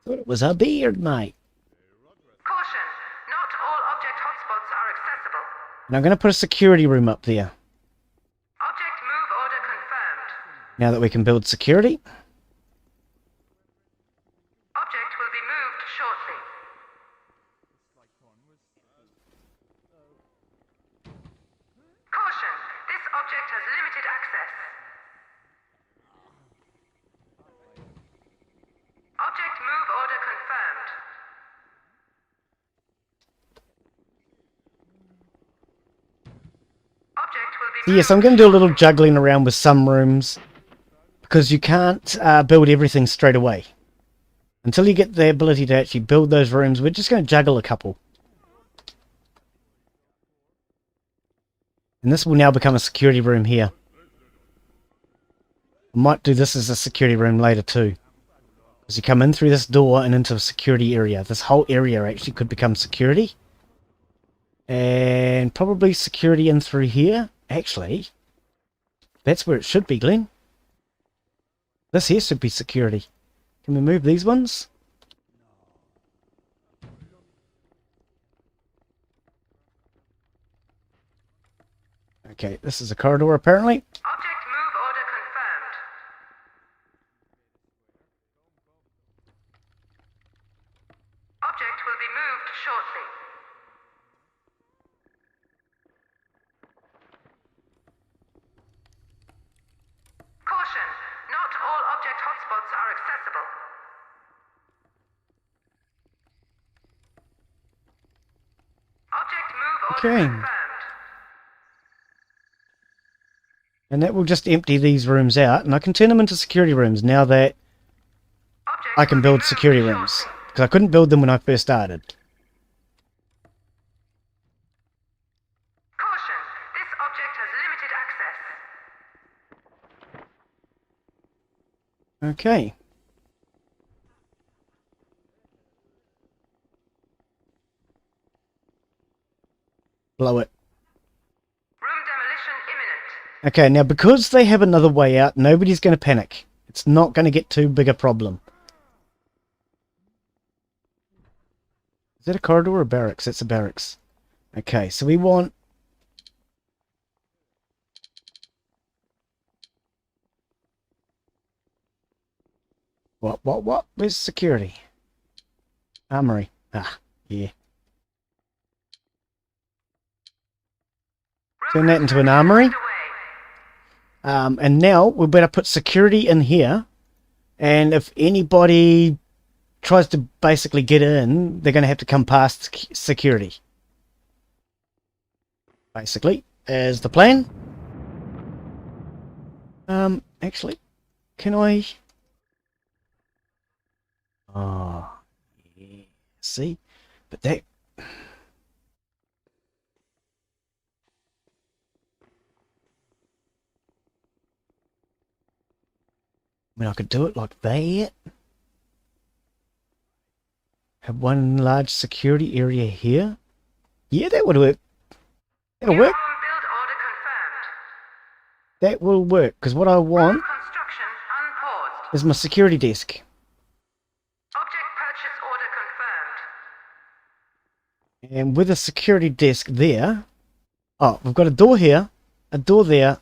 thought it was a bed, mate. Caution, not all object hotspots are accessible. And I'm going to put a security room up there. Object move order confirmed. Now that we can build security. Object will be moved shortly. Caution, this object has limited access. Object move order confirmed. Object will be So yes, I'm going to do a little juggling around with some rooms. Because you can't build everything straight away. Until you get the ability to actually build those rooms, we're just going to juggle a couple. And this will now become a security room here. I might do this as a security room later too. As you come in through this door and into a security area. This whole area actually could become security. And probably security in through here. Actually, that's where it should be, Glen. This here should be security. Can we move these ones? Okay, this is a corridor apparently. Object move order confirmed. Object will be moved shortly. Caution, not all object hotspots are accessible. Object move order Okay. confirmed. And that will just empty these rooms out. And I can turn them into security rooms now that Object I can will be build moved security rooms. shortly. Because I couldn't build them when I first started. Caution, this object has limited access. Okay. Blow it. Room demolition imminent. Okay, now because they have another way out, nobody's going to panic. It's not going to get too big a problem. Is that a corridor or a barracks? It's a barracks. Okay, so we want... What? Where's security? Armory. Ah, yeah. Turn that into an armory. And now we better put security in here. And if anybody tries to basically get in, they're going to have to come past security. Basically, is the plan. Actually, can I... Oh, yeah. See? But that... I mean, I could do it like that. Have one large security area here. Yeah, that would work. That'll work. Build order confirmed. That will work, because what I want Construction unpaused. is my security desk. Object purchase order confirmed. And with a security desk there... Oh, we've got a door here, a door there,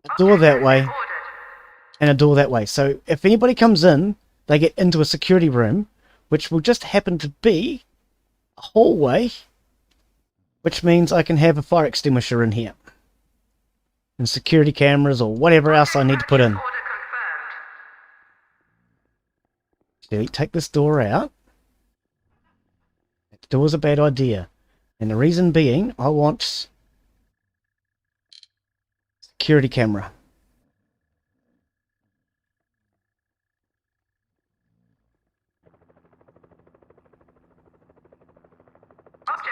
a door that way, Ordered. and a door that way. So if anybody comes in, they get into a security room, which will just happen to be a hallway, which means I can have a fire extinguisher in here. And security cameras or whatever else I need to put in. Order confirmed. So take this door out. That door's a bad idea. And the reason being, I want security camera.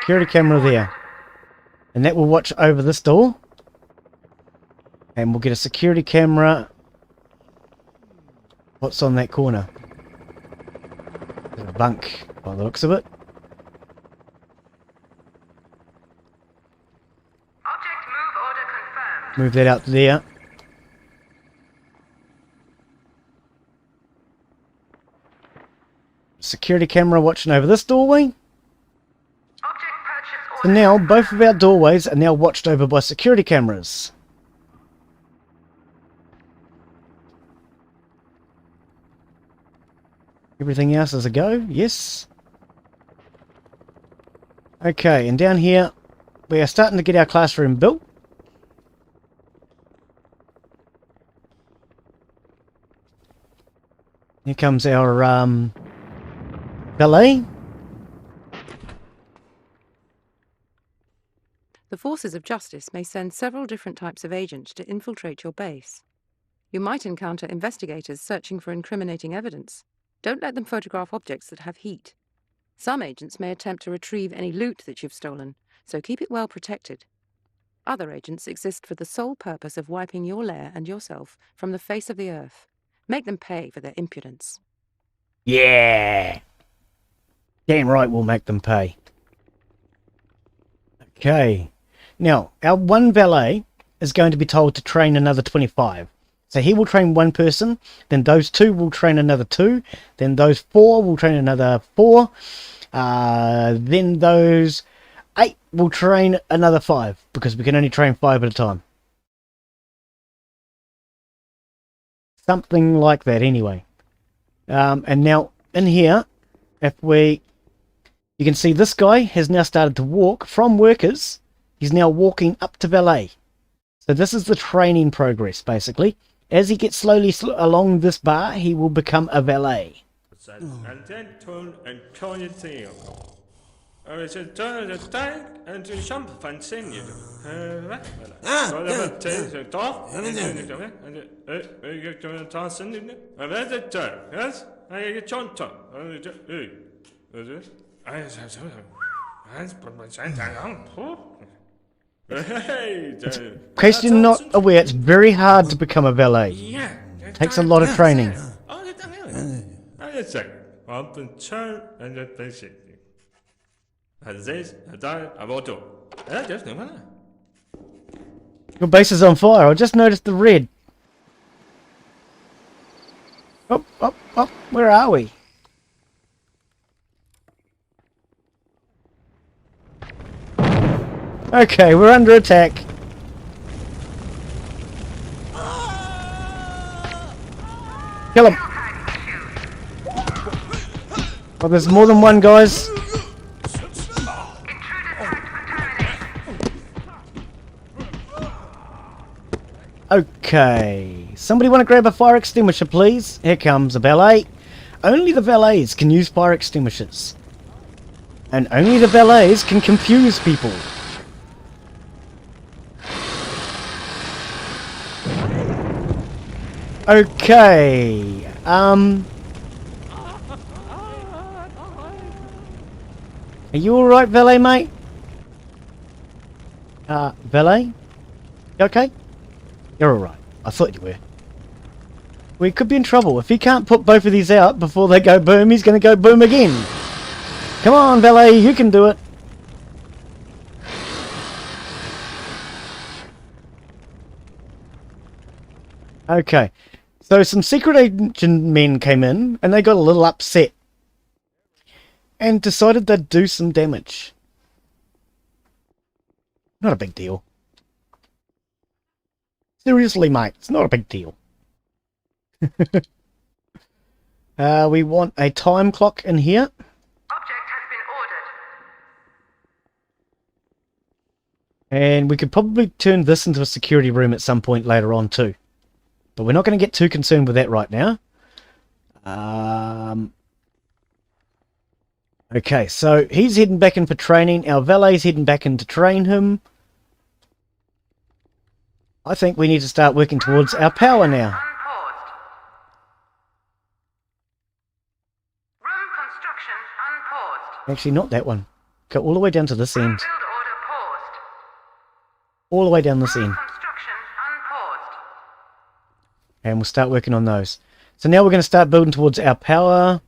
Security camera there. And that will watch over this door. And we'll get a security camera. What's on that corner? There's a bunk by the looks of it. Object move order confirmed. Move that out there. Security camera watching over this doorway. Object purchase So order. now both of our doorways are now watched over by security cameras. Everything else is a go, yes. Okay, and down here we are starting to get our classroom built. Here comes our ballet. The forces of justice may send several different types of agents to infiltrate your base. You might encounter investigators searching for incriminating evidence. Don't let them photograph objects that have heat. Some agents may attempt to retrieve any loot that you've stolen, so keep it well protected. Other agents exist for the sole purpose of wiping your lair and yourself from the face of the earth. Make them pay for their impudence. Yeah! Damn right we'll make them pay. Okay. Now, our one valet is going to be told to train another 25. So he will train one person, then those two will train another 2, then those 4 will train another 4, then those 8 will train another 5, because we can only train 5 at a time. Something like that anyway. And now in here, you can see this guy has now started to walk from workers. He's now walking up to valet. So this is the training progress basically. As he gets slowly along this bar, he will become a valet. And then turn and turn it there. Så turn the tank and to jump and sing it. In case you're not aware, it's very hard to become a valet. It takes a lot of training. Up and turn and that basic. And this, that, I will do. Just no. Your base is on fire. I just noticed the red. Up, up, up. Where are we? Okay, we're under attack. Kill him. Oh, there's more than one, guys. Okay. Somebody want to grab a fire extinguisher, please? Here comes a valet. Only the valets can use fire extinguishers. And only the valets can confuse people. Okay. Are you alright, valet, mate? Valet? You okay? You're alright. I thought you were. We could be in trouble. If he can't put both of these out before they go boom, he's going to go boom again. Come on, valet, you can do it. Okay, so some secret agent men came in and they got a little upset and decided they'd do some damage. Not a big deal. Seriously, mate, it's not a big deal. We want a time clock in here. Object has been ordered. And we could probably turn this into a security room at some point later on too. But we're not going to get too concerned with that right now. Okay, so he's heading back in for training. Our valet's heading back in to train him. I think we need to start working towards our power now. Unpaused. Room construction unpaused. Actually, not that one. Go all the way down to this end. Build order paused. All the way down this end. Construction unpaused. And we'll start working on those. So now we're going to start building towards our power.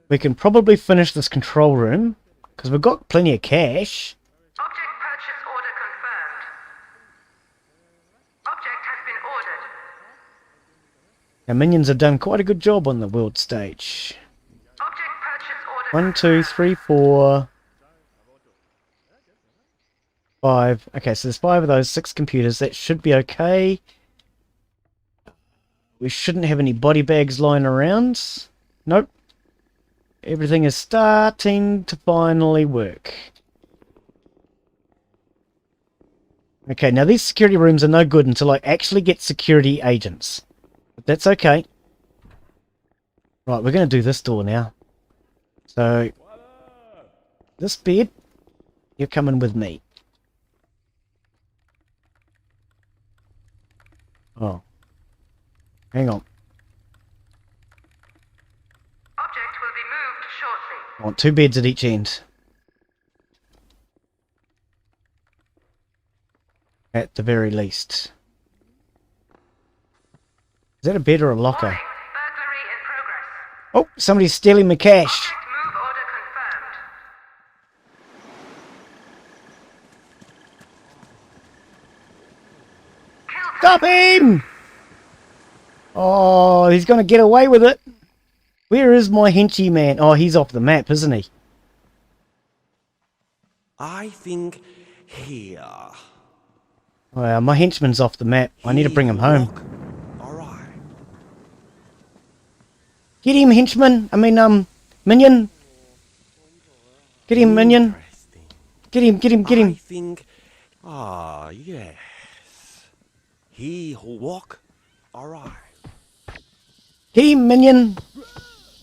We can probably finish this control room, because we've got plenty of cash. Object purchase order confirmed. Object has been ordered. Our minions have done quite a good job on the world stage. Object purchase order 1, 2, 3, 4, 5. Okay, so there's 5 of those, 6 computers. That should be okay. We shouldn't have any body bags lying around. Nope. Everything is starting to finally work. Okay, now these security rooms are no good until I actually get security agents. But that's okay. Right, we're going to do this door now. So, this bed, you're coming with me. Oh. Hang on. Object will be moved shortly. I want 2 beds at each end. At the very least. Is that a bed or a locker? Warning, burglary in progress. Oh, somebody's stealing my cash. Object move order confirmed. Kill Stop him! Oh, he's going to get away with it. Where is my henchy man? Oh, he's off the map, isn't he? I think here. Well, my henchman's off the map. I need to bring him home. Alright. Get him, henchman. Minion. Get him, minion. Interesting. Get him. I think. Yes. He who walk. Alright. Get him, minion.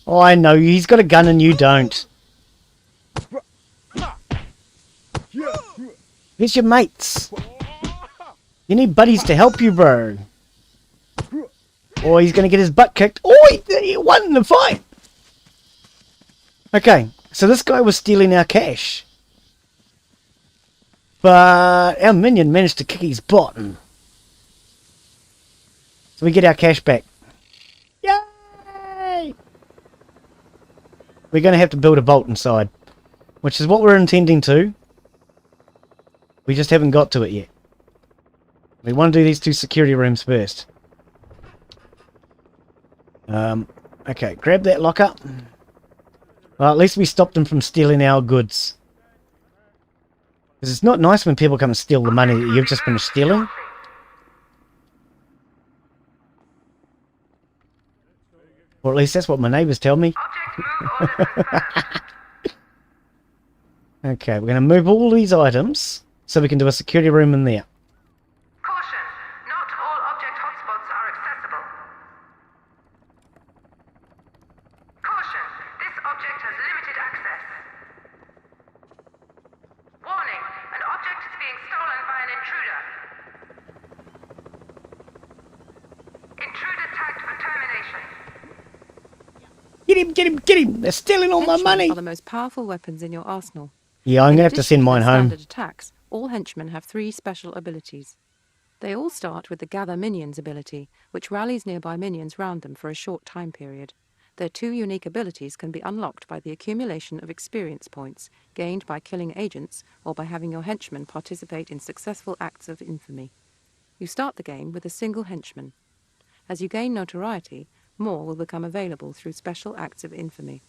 Oh, I know. He's got a gun and you don't. Where's your mates? You need buddies to help you, bro. Or he's going to get his butt kicked. Oh, he won the fight. Okay, so this guy was stealing our cash. But our minion managed to kick his bottom. So we get our cash back. Yay! We're going to have to build a vault inside. Which is what we're intending to. We just haven't got to it yet. We want to do these 2 security rooms first. Okay, grab that locker. Well, at least we stopped them from stealing our goods. Because it's not nice when people come and steal the money that you've just been stealing. Or at least that's what my neighbours tell me. Object move order confirmed. Okay, we're going to move all these items so we can do a security room in there. Caution, not all object hotspots are accessible. Caution, this object has limited access. Warning, an object is being stolen by an intruder. Intruder tagged for termination. Get him! They're stealing all my Henchmen money! are the most powerful weapons in your arsenal. Yeah, I'm going to have to In send mine addition home. standard attacks, all henchmen have 3 special abilities. They all start with the Gather Minions ability, which rallies nearby minions round them for a short time period. Their 2 unique abilities can be unlocked by the accumulation of experience points, gained by killing agents or by having your henchmen participate in successful acts of infamy. You start the game with a single henchman. As you gain notoriety, more will become available through special acts of infamy.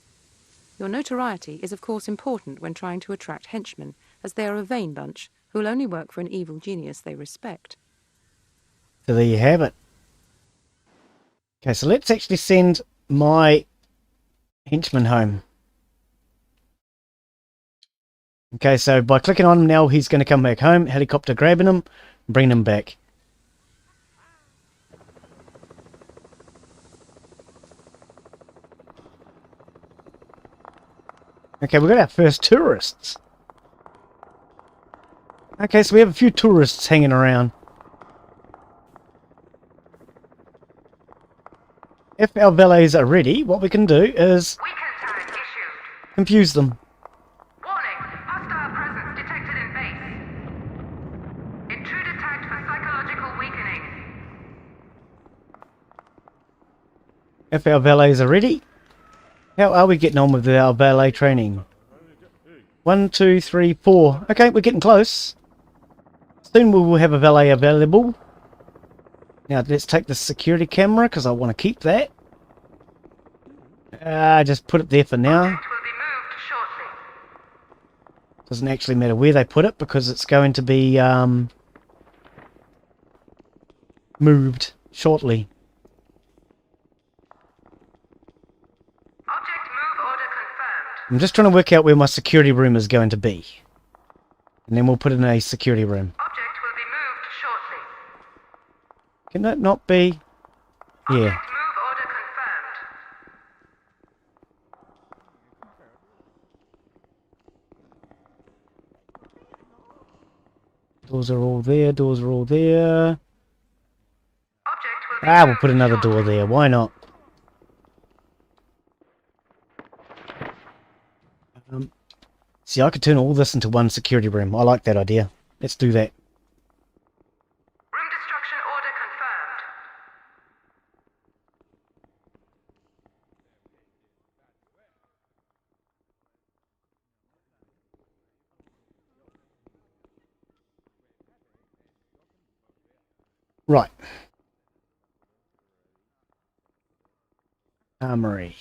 Your notoriety is of course important when trying to attract henchmen, as they are a vain bunch who will only work for an evil genius they respect. So there you have it. Okay, so let's actually send my henchman home. Okay, so by clicking on him now, he's going to come back home, helicopter grabbing him, bringing him back. Okay, we've got our first tourists. Okay, so we have a few tourists hanging around. If our valets are ready, what we can do is Weekend tag issued. confuse them. Warning, hostile presence detected in base. Intruder tagged for psychological weakening. If our valets are ready, how are we getting on with our valet training? 1, 2, 3, 4. Okay, we're getting close. Soon we will have a valet available. Now let's take the security camera because I want to keep that. Just put it there for now. Object will be moved shortly. Doesn't actually matter where they put it because it's going to be moved shortly. Object move order confirmed. I'm just trying to work out where my security room is going to be. And then we'll put it in a security room. Object will be moved shortly. Can that not be? Yeah. Object move order confirmed. Doors are all there, doors are all there. Object will be We'll moved put another shortly. door there, why not? See, I could turn all this into one security room. I like that idea. Let's do that. Room destruction order confirmed. Right. Armory.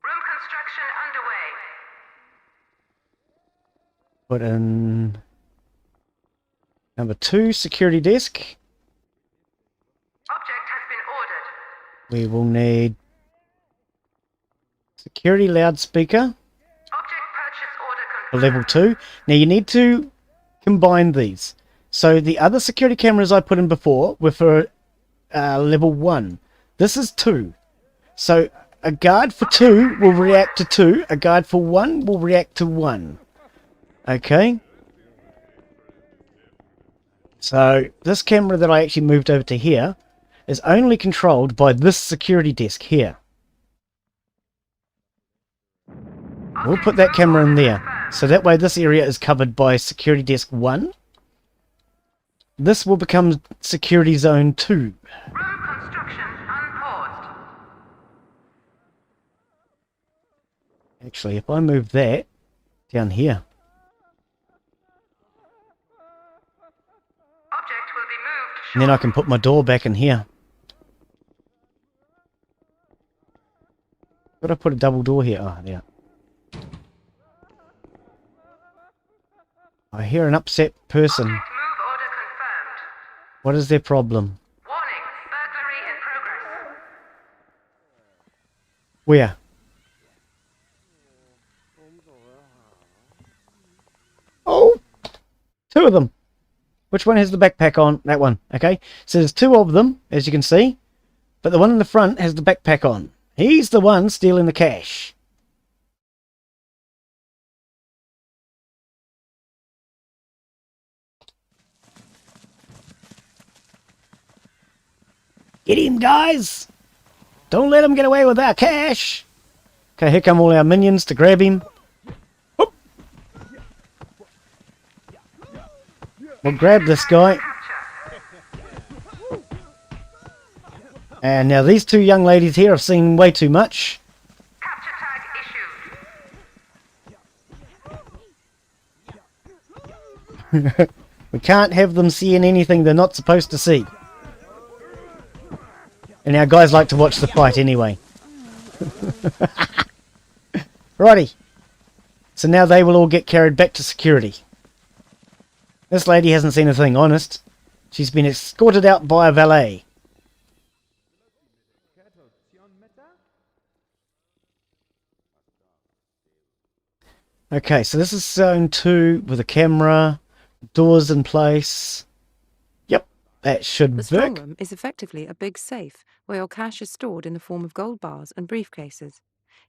Room construction underway. Put in number 2 security desk. Object has been ordered. We will need security loudspeaker Object purchase order for confirmed. level 2. Now you need to combine these. So the other security cameras I put in before were for level 1. This is 2. So a guard for 2 will react to 2. A guard for 1 will react to 1. Okay. So this camera that I actually moved over to here is only controlled by this security desk here. We'll put that camera in there. So that way this area is covered by security desk 1. This will become security zone 2. Room construction unpaused. Actually, if I move that down here, Object will be moved and then I can put my door back in here. Could I put a double door here? Oh, there. I hear an upset person. Object move order confirmed. What is their problem? Warning, burglary in progress. Where? Oh! 2 of them. Which one has the backpack on? That one. Okay. So there's 2 of them, as you can see. But the one in the front has the backpack on. He's the one stealing the cash. Get him, guys! Don't let him get away with our cash! Okay, here come all our minions to grab him. We'll grab this guy. And now these two young ladies here have seen way too much. Capture tag issued. We can't have them seeing anything they're not supposed to see. And our guys like to watch the fight anyway. Righty. So now they will all get carried back to security. This lady hasn't seen a thing, honest. She's been escorted out by a valet. Okay, so this is zone 2 with a camera, doors in place. Yep, that should The strong work. room is effectively a big safe where your cash is stored in the form of gold bars and briefcases.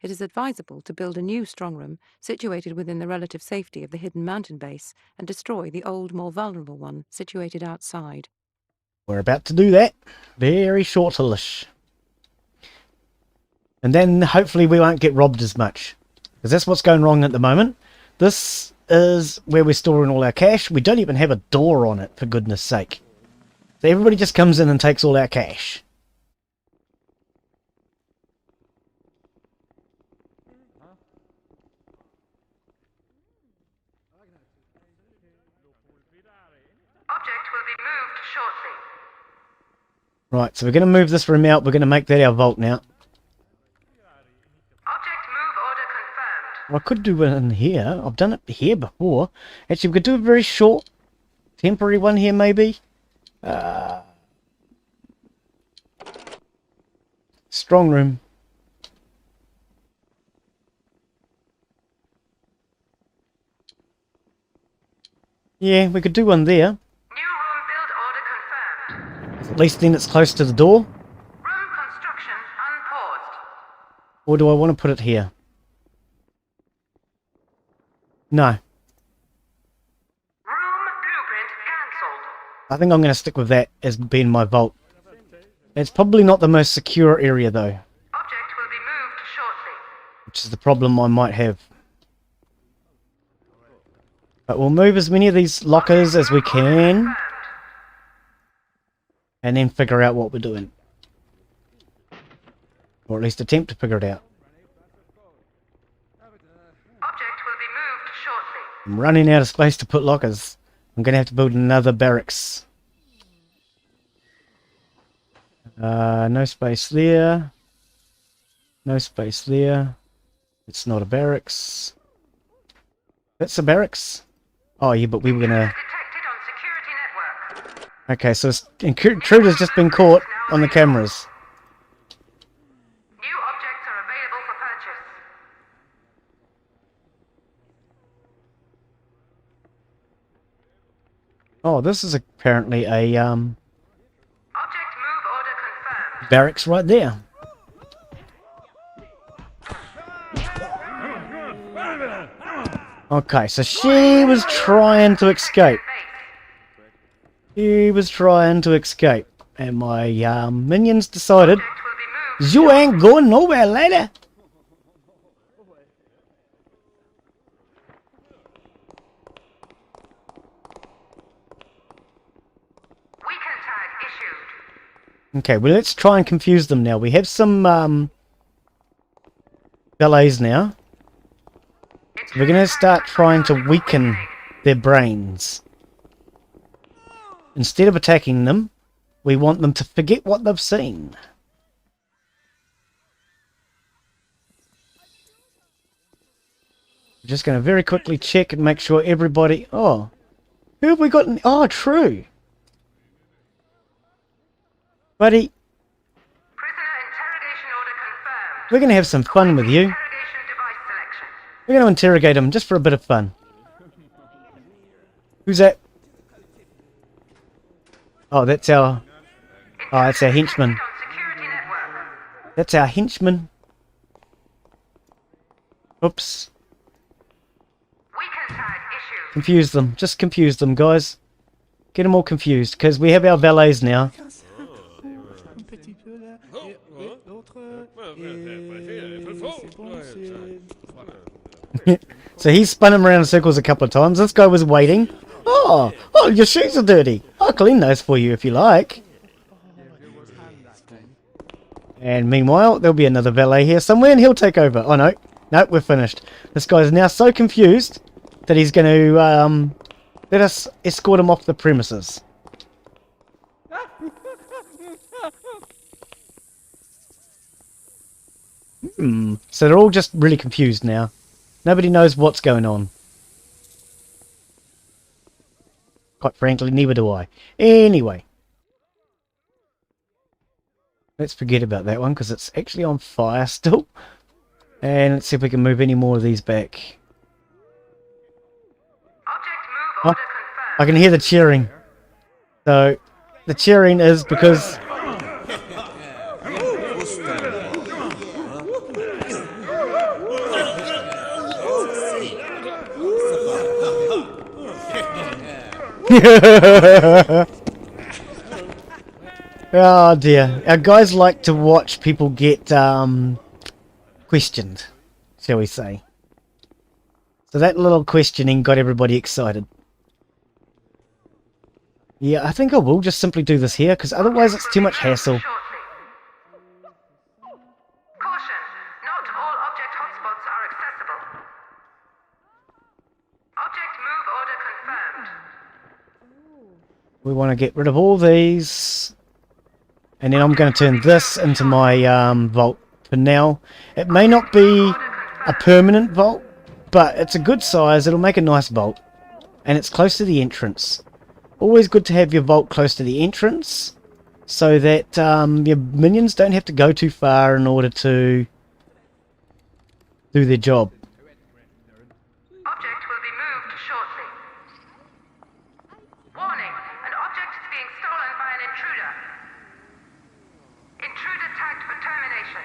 It is advisable to build a new strong room situated within the relative safety of the hidden mountain base and destroy the old, more vulnerable one situated outside. We're about to do that very shortly. And then hopefully we won't get robbed as much. Because that's what's going wrong at the moment. This is where we're storing all our cash. We don't even have a door on it, for goodness sake. So everybody just comes in and takes all our cash. Object will be moved shortly. Right, so we're going to move this room out. We're going to make that our vault now. Object move order confirmed. Well, I could do it in here. I've done it here before. Actually, we could do a very short, temporary one here, maybe. Strong room. Yeah, we could do one there. New room build order confirmed. At least then it's close to the door. Room construction unpaused. Or do I want to put it here? No. Room blueprint cancelled. I think I'm going to stick with that as being my vault. It's probably not the most secure area though, Object will be moved shortly. which is the problem I might have. But we'll move as many of these lockers as we can, Confirmed. and then figure out what we're doing. Or at least attempt to figure it out. Object will be moved shortly. I'm running out of space to put lockers. I'm going to have to build another barracks. No space there. No space there. It's not a barracks. That's a barracks. Oh yeah, but we were going to... Detected on security network. Okay, so intruder's just been caught on the cameras. New objects are available for purchase. Oh, this is apparently a Object move order confirmed. barracks right there. Okay, so she was trying to escape. She was trying to escape. And my minions decided, Object will be moved. you ain't going nowhere, lady. Weaken tag issued. Okay, well let's try and confuse them now. We have some valets now. So we're going to start trying to weaken their brains. Instead of attacking them, we want them to forget what they've seen. We're just going to very quickly check and make sure everybody... Oh, who have we got? Oh, true. Buddy, Prisoner interrogation order confirmed. we're going to have some fun with you. Interrogation device selection. We're going to interrogate him just for a bit of fun. Who's that? Oh, that's our... Oh, that's our henchman. On security network. That's our henchman. Oops. Weaken tag issued. Confuse them. Just confuse them, guys. Get them all confused, because we have our valets now. Un petit peu là, et l'autre, et c'est bon, c'est... So he's spun him around in circles a couple of times. This guy was waiting. Oh, your shoes are dirty. I'll clean those for you if you like. And meanwhile, there'll be another valet here somewhere and he'll take over. Oh no, nope, we're finished. This guy's now so confused that he's going to let us escort him off the premises. So they're all just really confused now. Nobody knows what's going on. Quite frankly, neither do I. Anyway. Let's forget about that one because it's actually on fire still. And let's see if we can move any more of these back. Oh, I can hear the cheering. So, the cheering is because... Oh dear. Our guys like to watch people get questioned, shall we say. So that little questioning got everybody excited. Yeah, I think I will just simply do this here, because otherwise it's too much hassle. Caution, not all object hotspots are accessible. Object move order confirmed. We want to get rid of all these. And then I'm going to turn this into my vault for now. It may not be a permanent vault, but it's a good size. It'll make a nice vault. And it's close to the entrance. Always good to have your vault close to the entrance, so that your minions don't have to go too far in order to do their job. Object will be moved shortly. Warning, an object is being stolen by an intruder. Intruder tagged for termination.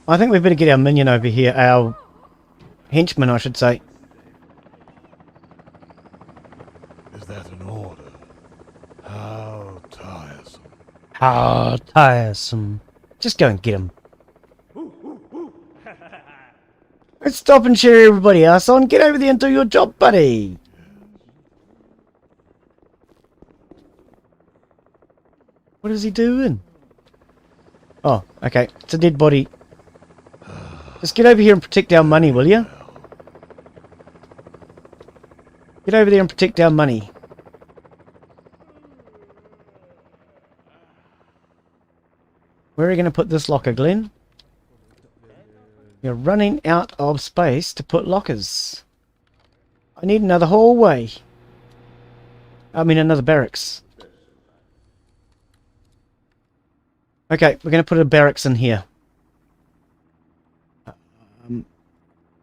I think we better get our minion over here, our henchman I should say. Is that an order? How tiresome. How tiresome. Just go and get him. Let's stop and cheer everybody else on. Get over there and do your job, buddy. What is he doing? Oh, okay. It's a dead body. Just get over here and protect our money, will you? Get over there and protect our money. Where are you going to put this locker, Glen? You're running out of space to put lockers. I need another hallway. I mean another barracks. Okay, we're going to put a barracks in here.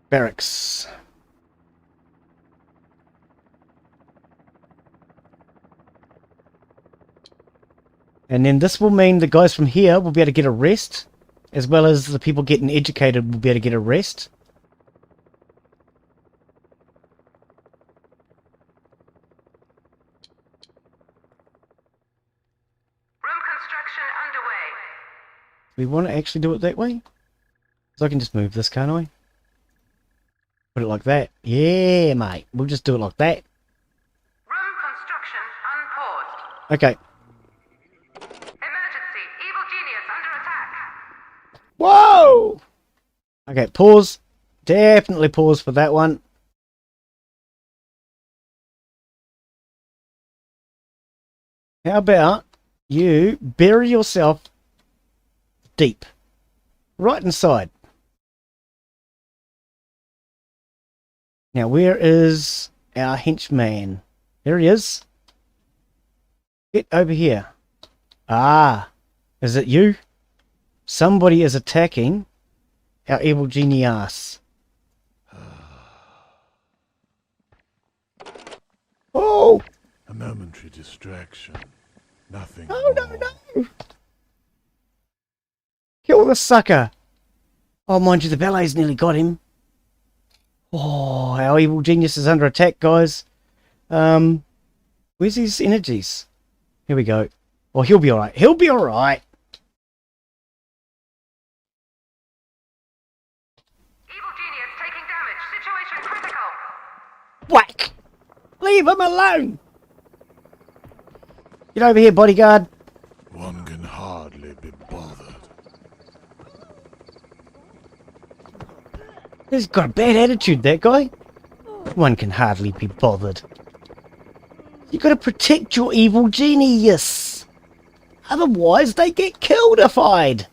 Barracks. And then this will mean the guys from here will be able to get a rest, as well as the people getting educated will be able to get a rest. Room construction underway. We want to actually do it that way? So I can just move this, can't I? Put it like that. Yeah, mate. We'll just do it like that. Room construction unpaused. Okay. Emergency. Evil genius under attack. Whoa! Okay, pause. Definitely pause for that one. How about you bury yourself deep? Right inside. Now, where is our henchman? There he is. Get over here. Ah, is it you? Somebody is attacking our evil genius. Oh! A momentary distraction. Nothing No, no, more. no! Kill the sucker! Oh, mind you, the valet's nearly got him. Oh, our evil genius is under attack, guys. Where's his energies? Here we go. Oh, he'll be alright. He'll be alright. Evil genius taking damage. Situation critical. Whack! Leave him alone! Get over here, bodyguard. One can hardly be bothered. He's got a bad attitude, that guy. One can hardly be bothered. You gotta protect your evil genius. Otherwise, they get kildified.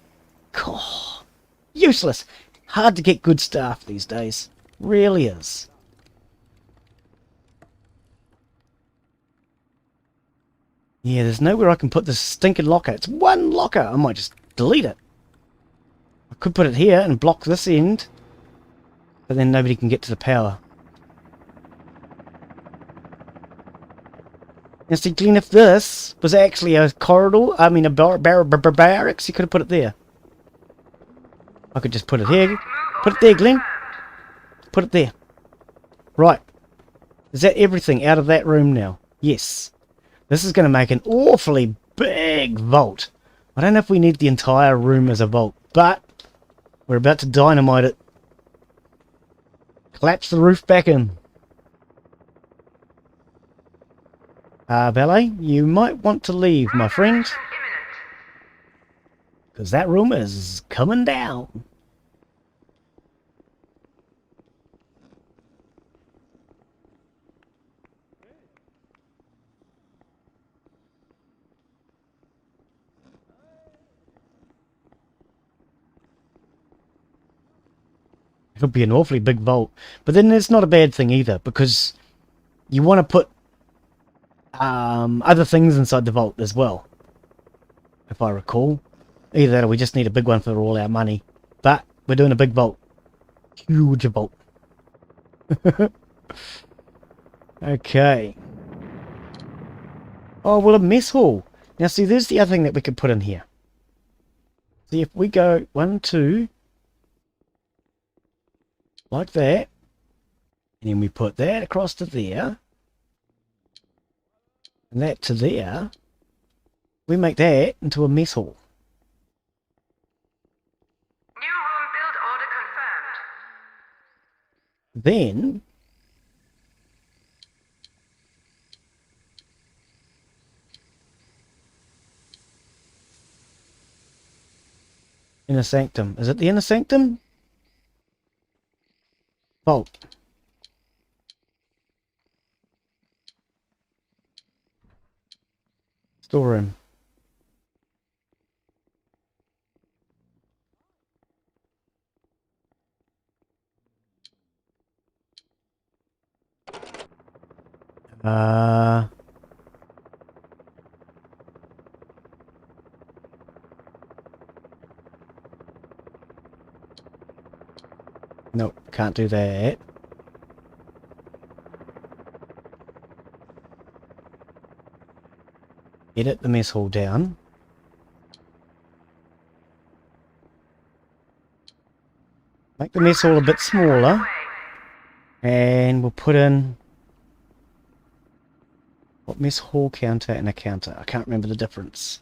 God, useless. Hard to get good staff these days. Really is. Yeah, there's nowhere I can put this stinking locker. It's one locker. I might just delete it. I could put it here and block this end. But then nobody can get to the power. Now see, Glen, if this was actually a corridor, I mean a barracks, you could have put it there. I could just put it here. Put it there, Glen. Put it there. Right. Is that everything out of that room now? Yes. This is going to make an awfully big vault. I don't know if we need the entire room as a vault, but we're about to dynamite it. Collapse the roof back in. Valet, you might want to leave, my friend. Because that room is coming down. It'll be an awfully big vault. But then it's not a bad thing either, because you want to put other things inside the vault as well, if I recall. Either that or we just need a big one for all our money. But we're doing a big vault. Huge vault. Okay. Oh, well, a mess hall. Now, see, there's the other thing that we could put in here. See, if we go 1, 2, like that, and then we put that across to there, and that to there, we make that into a mess hall. New room build order confirmed. Then inner sanctum. Is it the inner sanctum? Vault. Storeroom. Nope, can't do that. Edit the mess hall down. Make the mess hall a bit smaller. And we'll put in... what, mess hall counter and a counter? I can't remember the difference.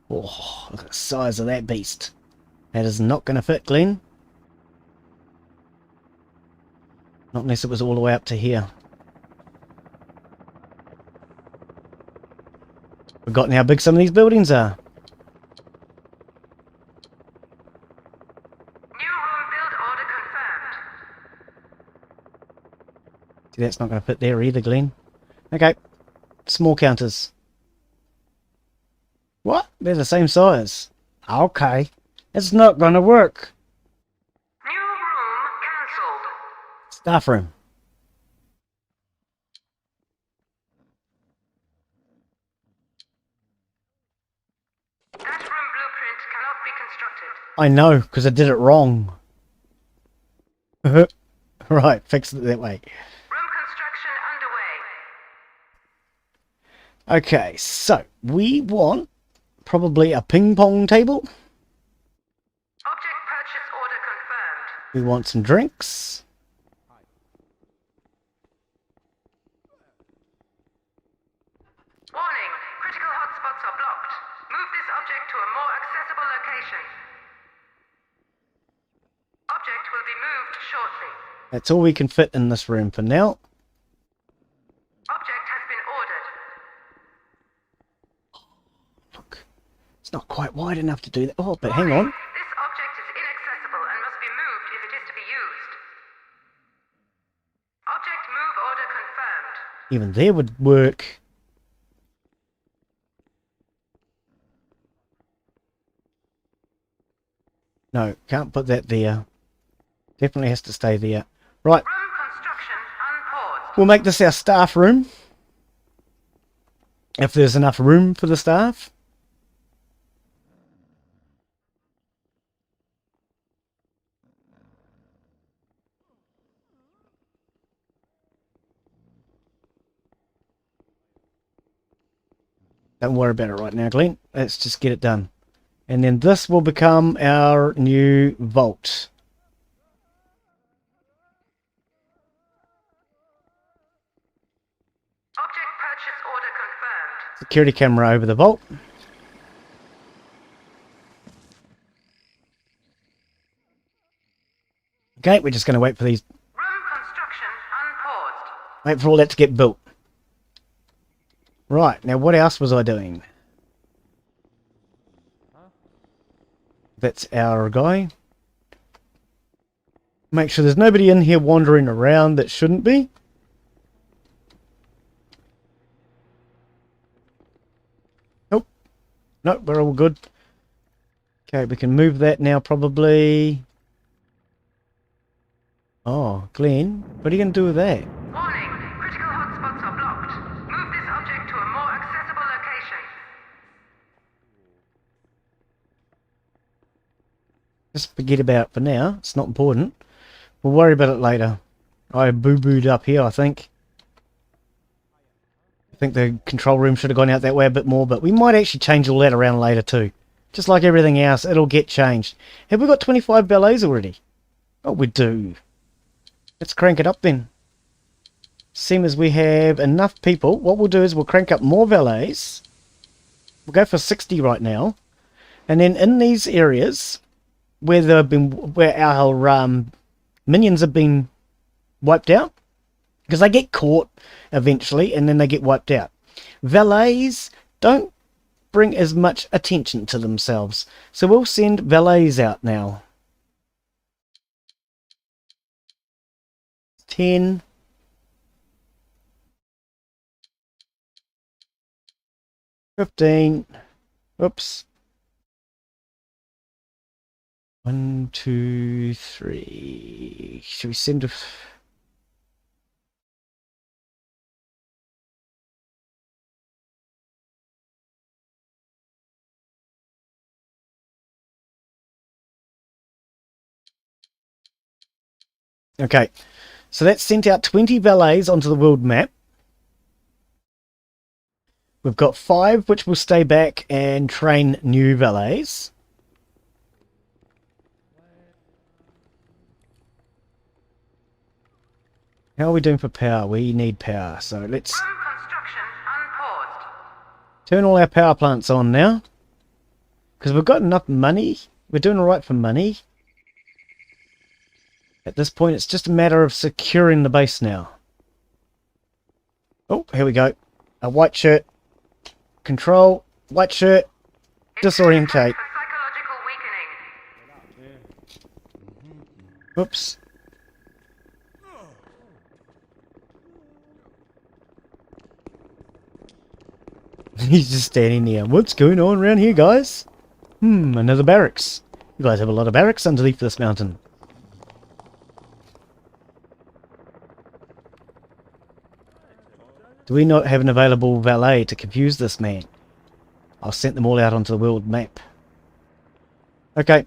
Oh, look at the size of that beast. That is not going to fit, Glen. Not unless it was all the way up to here. Forgotten how big some of these buildings are. New room build order confirmed. See, that's not going to fit there either, Glen. Okay. Small counters. What? They're the same size. Okay. It's not going to work. New room cancelled. Staff room. That room blueprint cannot be constructed. I know, because I did it wrong. Right, fix it that way. Room construction underway. Okay, so we want probably a ping pong table. Object purchase order confirmed. We want some drinks. Warning, critical hotspots are blocked. Move this object to a more accessible location. Object will be moved shortly. That's all we can fit in this room for now. not quite wide enough to do that. Oh, but hang on. This object is inaccessible and must be moved if it is to be used. Object move order confirmed. Even there would work. No, can't put that there. Definitely has to stay there. Right, Room construction unpaused. we'll make this our staff room. If there's enough room for the staff. Don't worry about it right now, Glen. Let's just get it done. And then this will become our new vault. Object purchase order confirmed. Security camera over the vault. Okay, we're just going to wait for these. Room construction unpaused. Wait for all that to get built. Right, now what else was I doing? That's our guy. Make sure there's nobody in here wandering around that shouldn't be. Nope. Nope, we're all good. Okay, we can move that now probably. Oh, Glen, what are you going to do with that? Warning, critical hotspots are blocked. Move this object to a more accessible location. Just forget about it for now. It's not important. We'll worry about it later. I boo-booed up here, I think. I think the control room should have gone out that way a bit more, but we might actually change all that around later too. Just like everything else, it'll get changed. Have we got 25 valets already? Oh, we do. Let's crank it up then. Seeing as we have enough people, what we'll do is we'll crank up more valets. We'll go for 60 right now. And then in these areas where our minions have been wiped out, because they get caught eventually and then they get wiped out. Valets don't bring as much attention to themselves, so we'll send valets out now. 10. $15. Oops. 1, 2, 3. Should we send a... Okay, so that sent out 20 valets onto the world map. We've got 5 which will stay back and train new valets. How are we doing for power? We need power, so let's Room construction unpaused. turn all our power plants on now. Because we've got enough money. We're doing alright for money. At this point, it's just a matter of securing the base now. Oh, here we go. A white shirt. Control. White shirt. Disorientate. For psychological weakening. Oops. He's just standing there. What's going on around here, guys? Another barracks. You guys have a lot of barracks underneath this mountain. Do we not have an available valet to confuse this man? I'll send them all out onto the world map. Okay.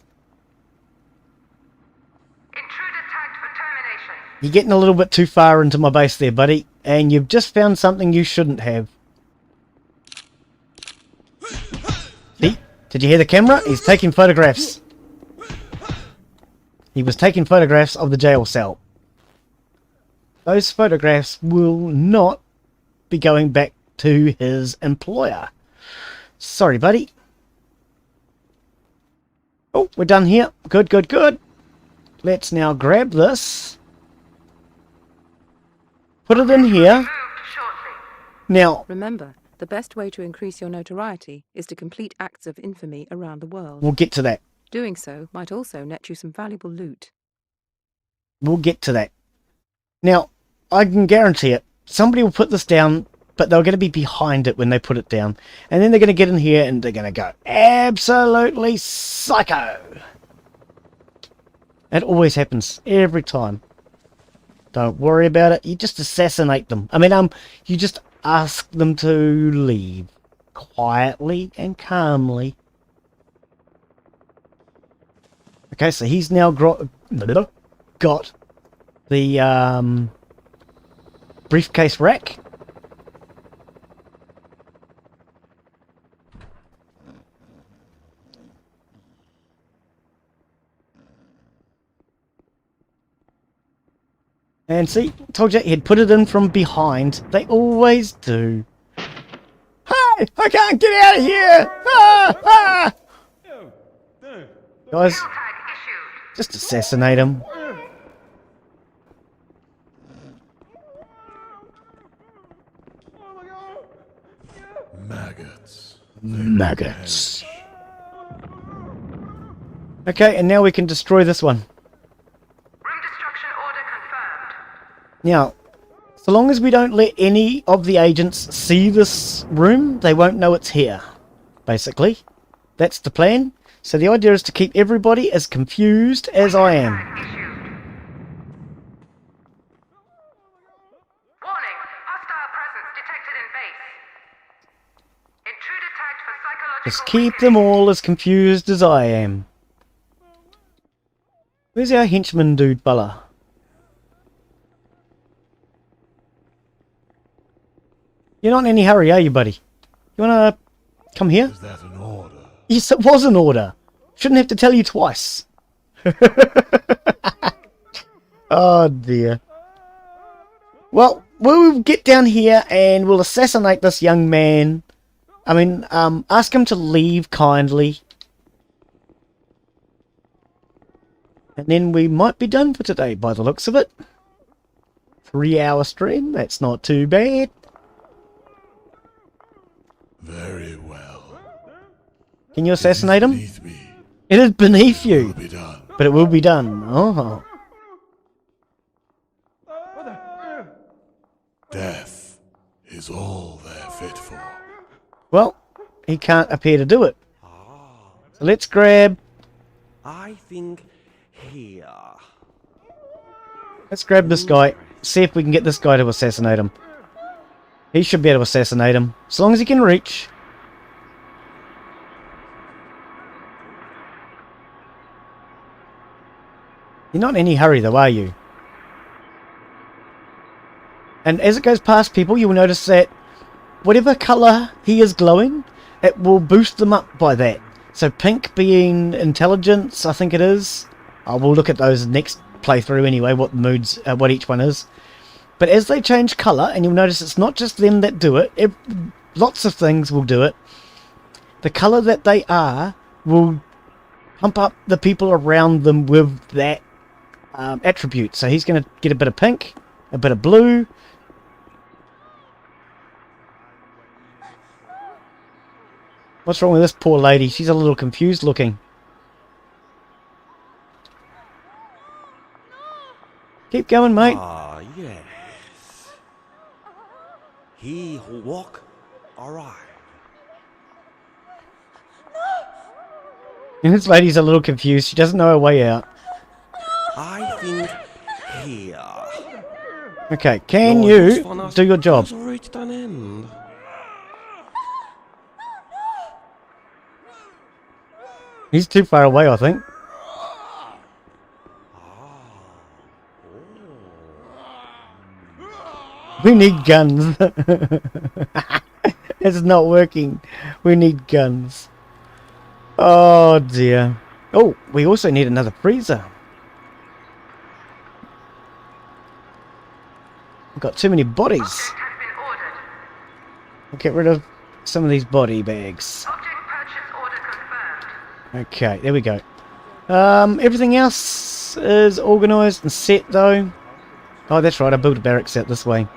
Intruder tagged for termination. You're getting a little bit too far into my base there, buddy. And you've just found something you shouldn't have. See? Did you hear the camera? He's taking photographs. He was taking photographs of the jail cell. Those photographs will not be going back to his employer. Sorry, buddy. Oh, we're done here. Good, good, good. Let's now grab this. Put it in here. Moved shortly. Now, Remember, The best way to increase your notoriety is to complete acts of infamy around the world. We'll get to that. Doing so might also net you some valuable loot. We'll get to that. Now, I can guarantee it. Somebody will put this down, but they're going to be behind it when they put it down. And then they're going to get in here and they're going to go absolutely psycho. It always happens. Every time. Don't worry about it. You just assassinate them. I mean, you just ask them to leave. Quietly and calmly. Okay, so he's now got the briefcase rack. And see, told you he'd put it in from behind. They always do. Hey, I can't get out of here! Ah, ah! Guys, just assassinate him. Maggots. Okay, and now we can destroy this one. Room destruction order confirmed. Now, so long as we don't let any of the agents see this room, they won't know it's here. Basically, that's the plan. So the idea is to keep everybody as confused as I am. Warning, hostile presence detected in base. Intruder tagged for psychological. Just keep them all as confused as I am. Where's our henchman dude, fella? You're not in any hurry, are you, buddy? You wanna come here? Is that an order? Yes, it was an order. Shouldn't have to tell you twice. Oh dear. Well, we'll get down here and we'll assassinate this young man. I mean, ask him to leave kindly. And then we might be done for today by the looks of it. 3-hour stream, that's not too bad. Very well. Can you assassinate him? Beneath me. It is beneath you. Will be done. But it will be done. Oh. Death is all they're fit for. Well, he can't appear to do it. So let's grab... I think here. Let's grab this guy. See if we can get this guy to assassinate him. He should be able to assassinate him. As long as he can reach. You're not in any hurry though, are you? And as it goes past people, you will notice that whatever colour he is glowing, it will boost them up by that. So pink being intelligence, I think it is. We'll look at those next playthrough anyway, what the moods, what each one is. But as they change colour, and you'll notice it's not just them that do it, lots of things will do it. The colour that they are will pump up the people around them with that attribute. So he's going to get a bit of pink, a bit of blue. What's wrong with this poor lady? She's a little confused looking. Keep going, mate. Ah, yes. He who walk, alright. And this lady's a little confused. She doesn't know her way out. I think here. Okay, can you do your job? Has reached an end. He's too far away, I think. We need guns. It's not working. We need guns. Oh dear. Oh, we also need another freezer. We've got too many bodies. Object has been ordered. We'll get rid of some of these body bags. Object purchase order confirmed. Okay, there we go. Everything else is organised and set though. Oh, that's right, I built a barracks out this way.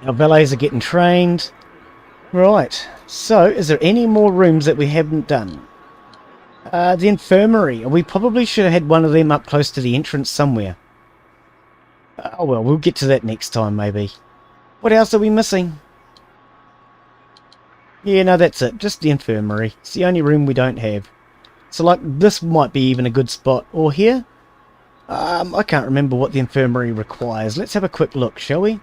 Our valets are getting trained. Right, so is there any more rooms that we haven't done? The infirmary. We probably should have had one of them up close to the entrance somewhere. Oh well, we'll get to that next time maybe. What else are we missing? Yeah, no, that's it. Just the infirmary. It's the only room we don't have. So, like, this might be even a good spot. Or here? I can't remember what the infirmary requires. Let's have a quick look, shall we?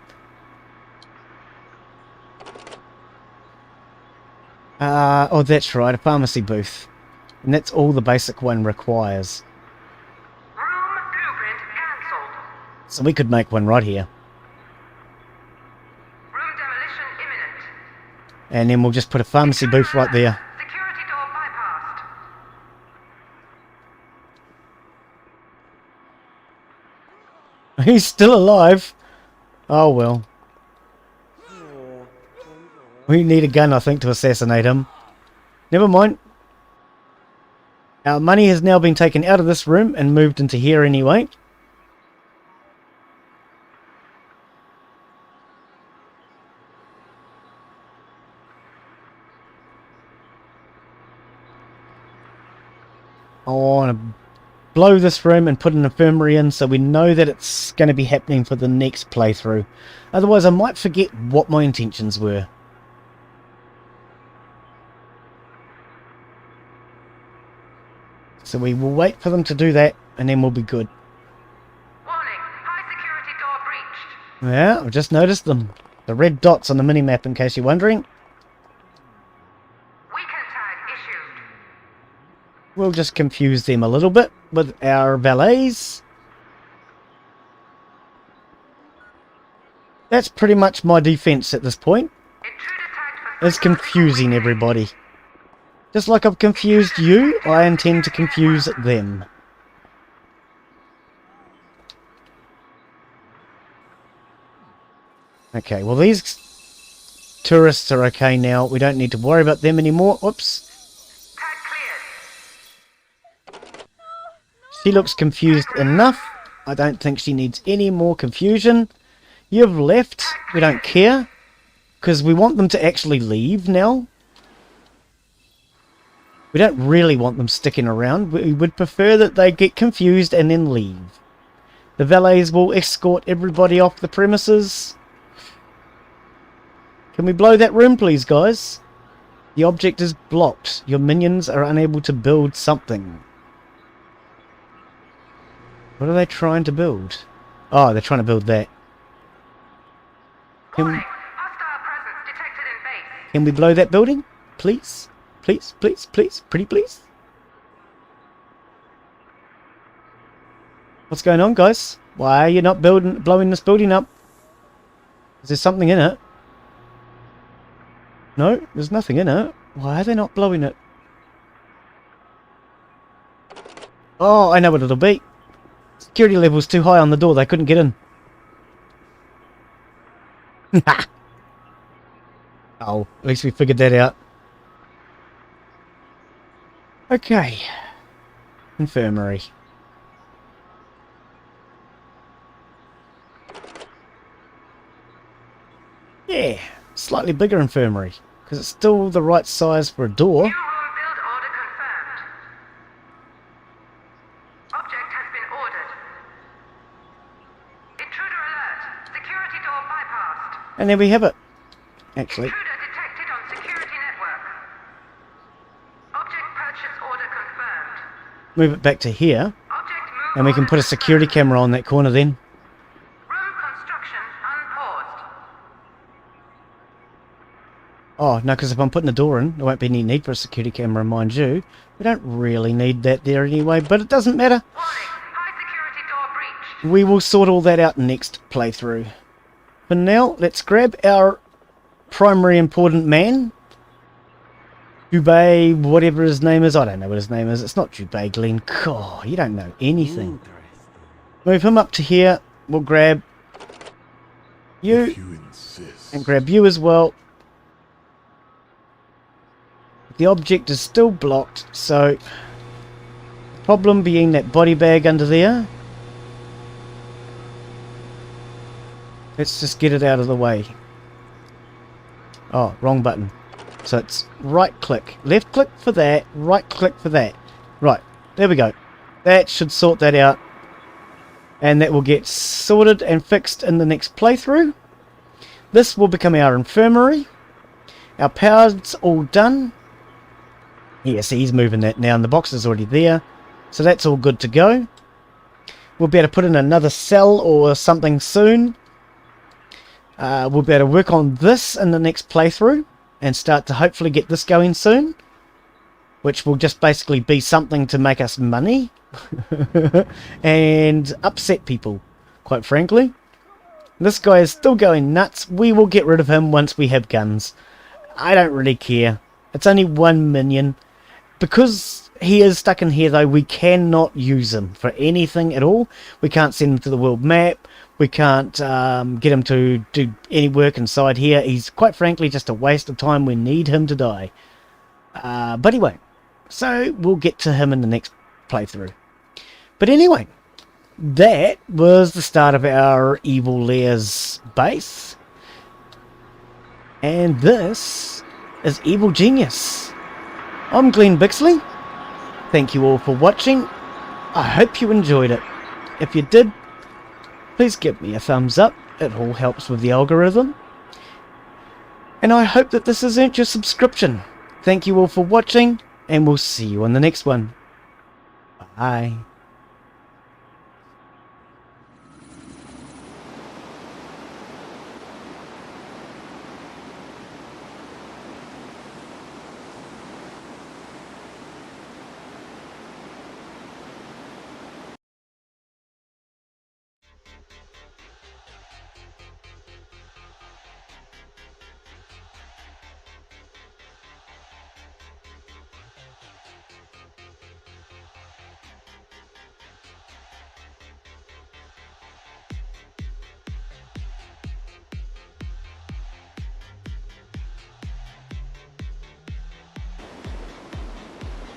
Oh, that's right, a pharmacy booth. And that's all the basic one requires. Room blueprint cancelled. So we could make one right here. Room demolition imminent. And then we'll just put a pharmacy booth right there. Security door bypassed. He's still alive. Oh well. We need a gun, I think, to assassinate him. Never mind. Our money has now been taken out of this room and moved into here anyway. I want to blow this room and put an infirmary in so we know that it's going to be happening for the next playthrough. Otherwise I might forget what my intentions were. So we will wait for them to do that and then we'll be good. Warning, high security door breached. Yeah, I've just noticed them. The red dots on the minimap in case you're wondering. Weekend tag issued. We'll just confuse them a little bit with our valets. That's pretty much my defense at this point. Intruder tagged for Is confusing everybody. Just like I've confused you, I intend to confuse them. Okay, well these tourists are okay now. We don't need to worry about them anymore. Whoops. tag cleared. She looks confused enough. I don't think she needs any more confusion. You've left. We don't care. Because we want them to actually leave now. We don't really want them sticking around. We would prefer that they get confused and then leave. The valets will escort everybody off the premises. Can we blow that room, please, guys? The object is blocked. Your minions are unable to build something. What are they trying to build? Oh, they're trying to build that. Warning, hostile presence detected in base. Can we blow that building? Please? Please, please, please, pretty please. What's going on, guys? Why are you not blowing this building up? Is there something in it? No, there's nothing in it. Why are they not blowing it? Oh, I know what it'll be. Security level's too high on the door, they couldn't get in. Oh, at least we figured that out. Okay. Infirmary. Yeah, slightly bigger infirmary. Because it's still the right size for a door. New home build order confirmed. Object has been ordered. Intruder alert. Security door bypassed. And there we have it. Actually. Intruder detected on security network. Object purchase order confirmed. Move it back to here. Object move And we can order put a security camera on that corner then. Room construction unpaused. Oh, no, because if I'm putting the door in, there won't be any need for a security camera, mind you. We don't really need that there anyway, but it doesn't matter. Warning, high security door breached. We will sort all that out next playthrough. For now, let's grab our primary important man. Jubei, whatever his name is. I don't know what his name is. It's not Jubei, Glen. God, you don't know anything. Move him up to here. We'll grab you. And grab you as well. The object is still blocked, so problem being that body bag under there. Let's just get it out of the way. Oh, wrong button. So it's right click, left click for that, right click for that. Right, there we go. That should sort that out. And that will get sorted and fixed in the next playthrough. This will become our infirmary. Our power's all done. Yes, he's moving that now, and the box is already there. So that's all good to go. We'll be able to put in another cell or something soon. We'll be able to work on this in the next playthrough and start to hopefully get this going soon, which will just basically be something to make us money and upset people, quite frankly. This guy is still going nuts. We will get rid of him once we have guns. I don't really care. It's only 1 minion. Because he is stuck in here though, we cannot use him for anything at all. We can't send him to the world map. We can't get him to do any work inside here. He's quite frankly just a waste of time. We need him to die. But anyway, so we'll get to him in the next playthrough. But anyway, that was the start of our Evil Lair's base. And this is Evil Genius. I'm Glen Bixley. Thank you all for watching. I hope you enjoyed it. If you did, please give me a thumbs up. It all helps with the algorithm. And I hope that this has earned your subscription. Thank you all for watching, and we'll see you on the next one. Bye.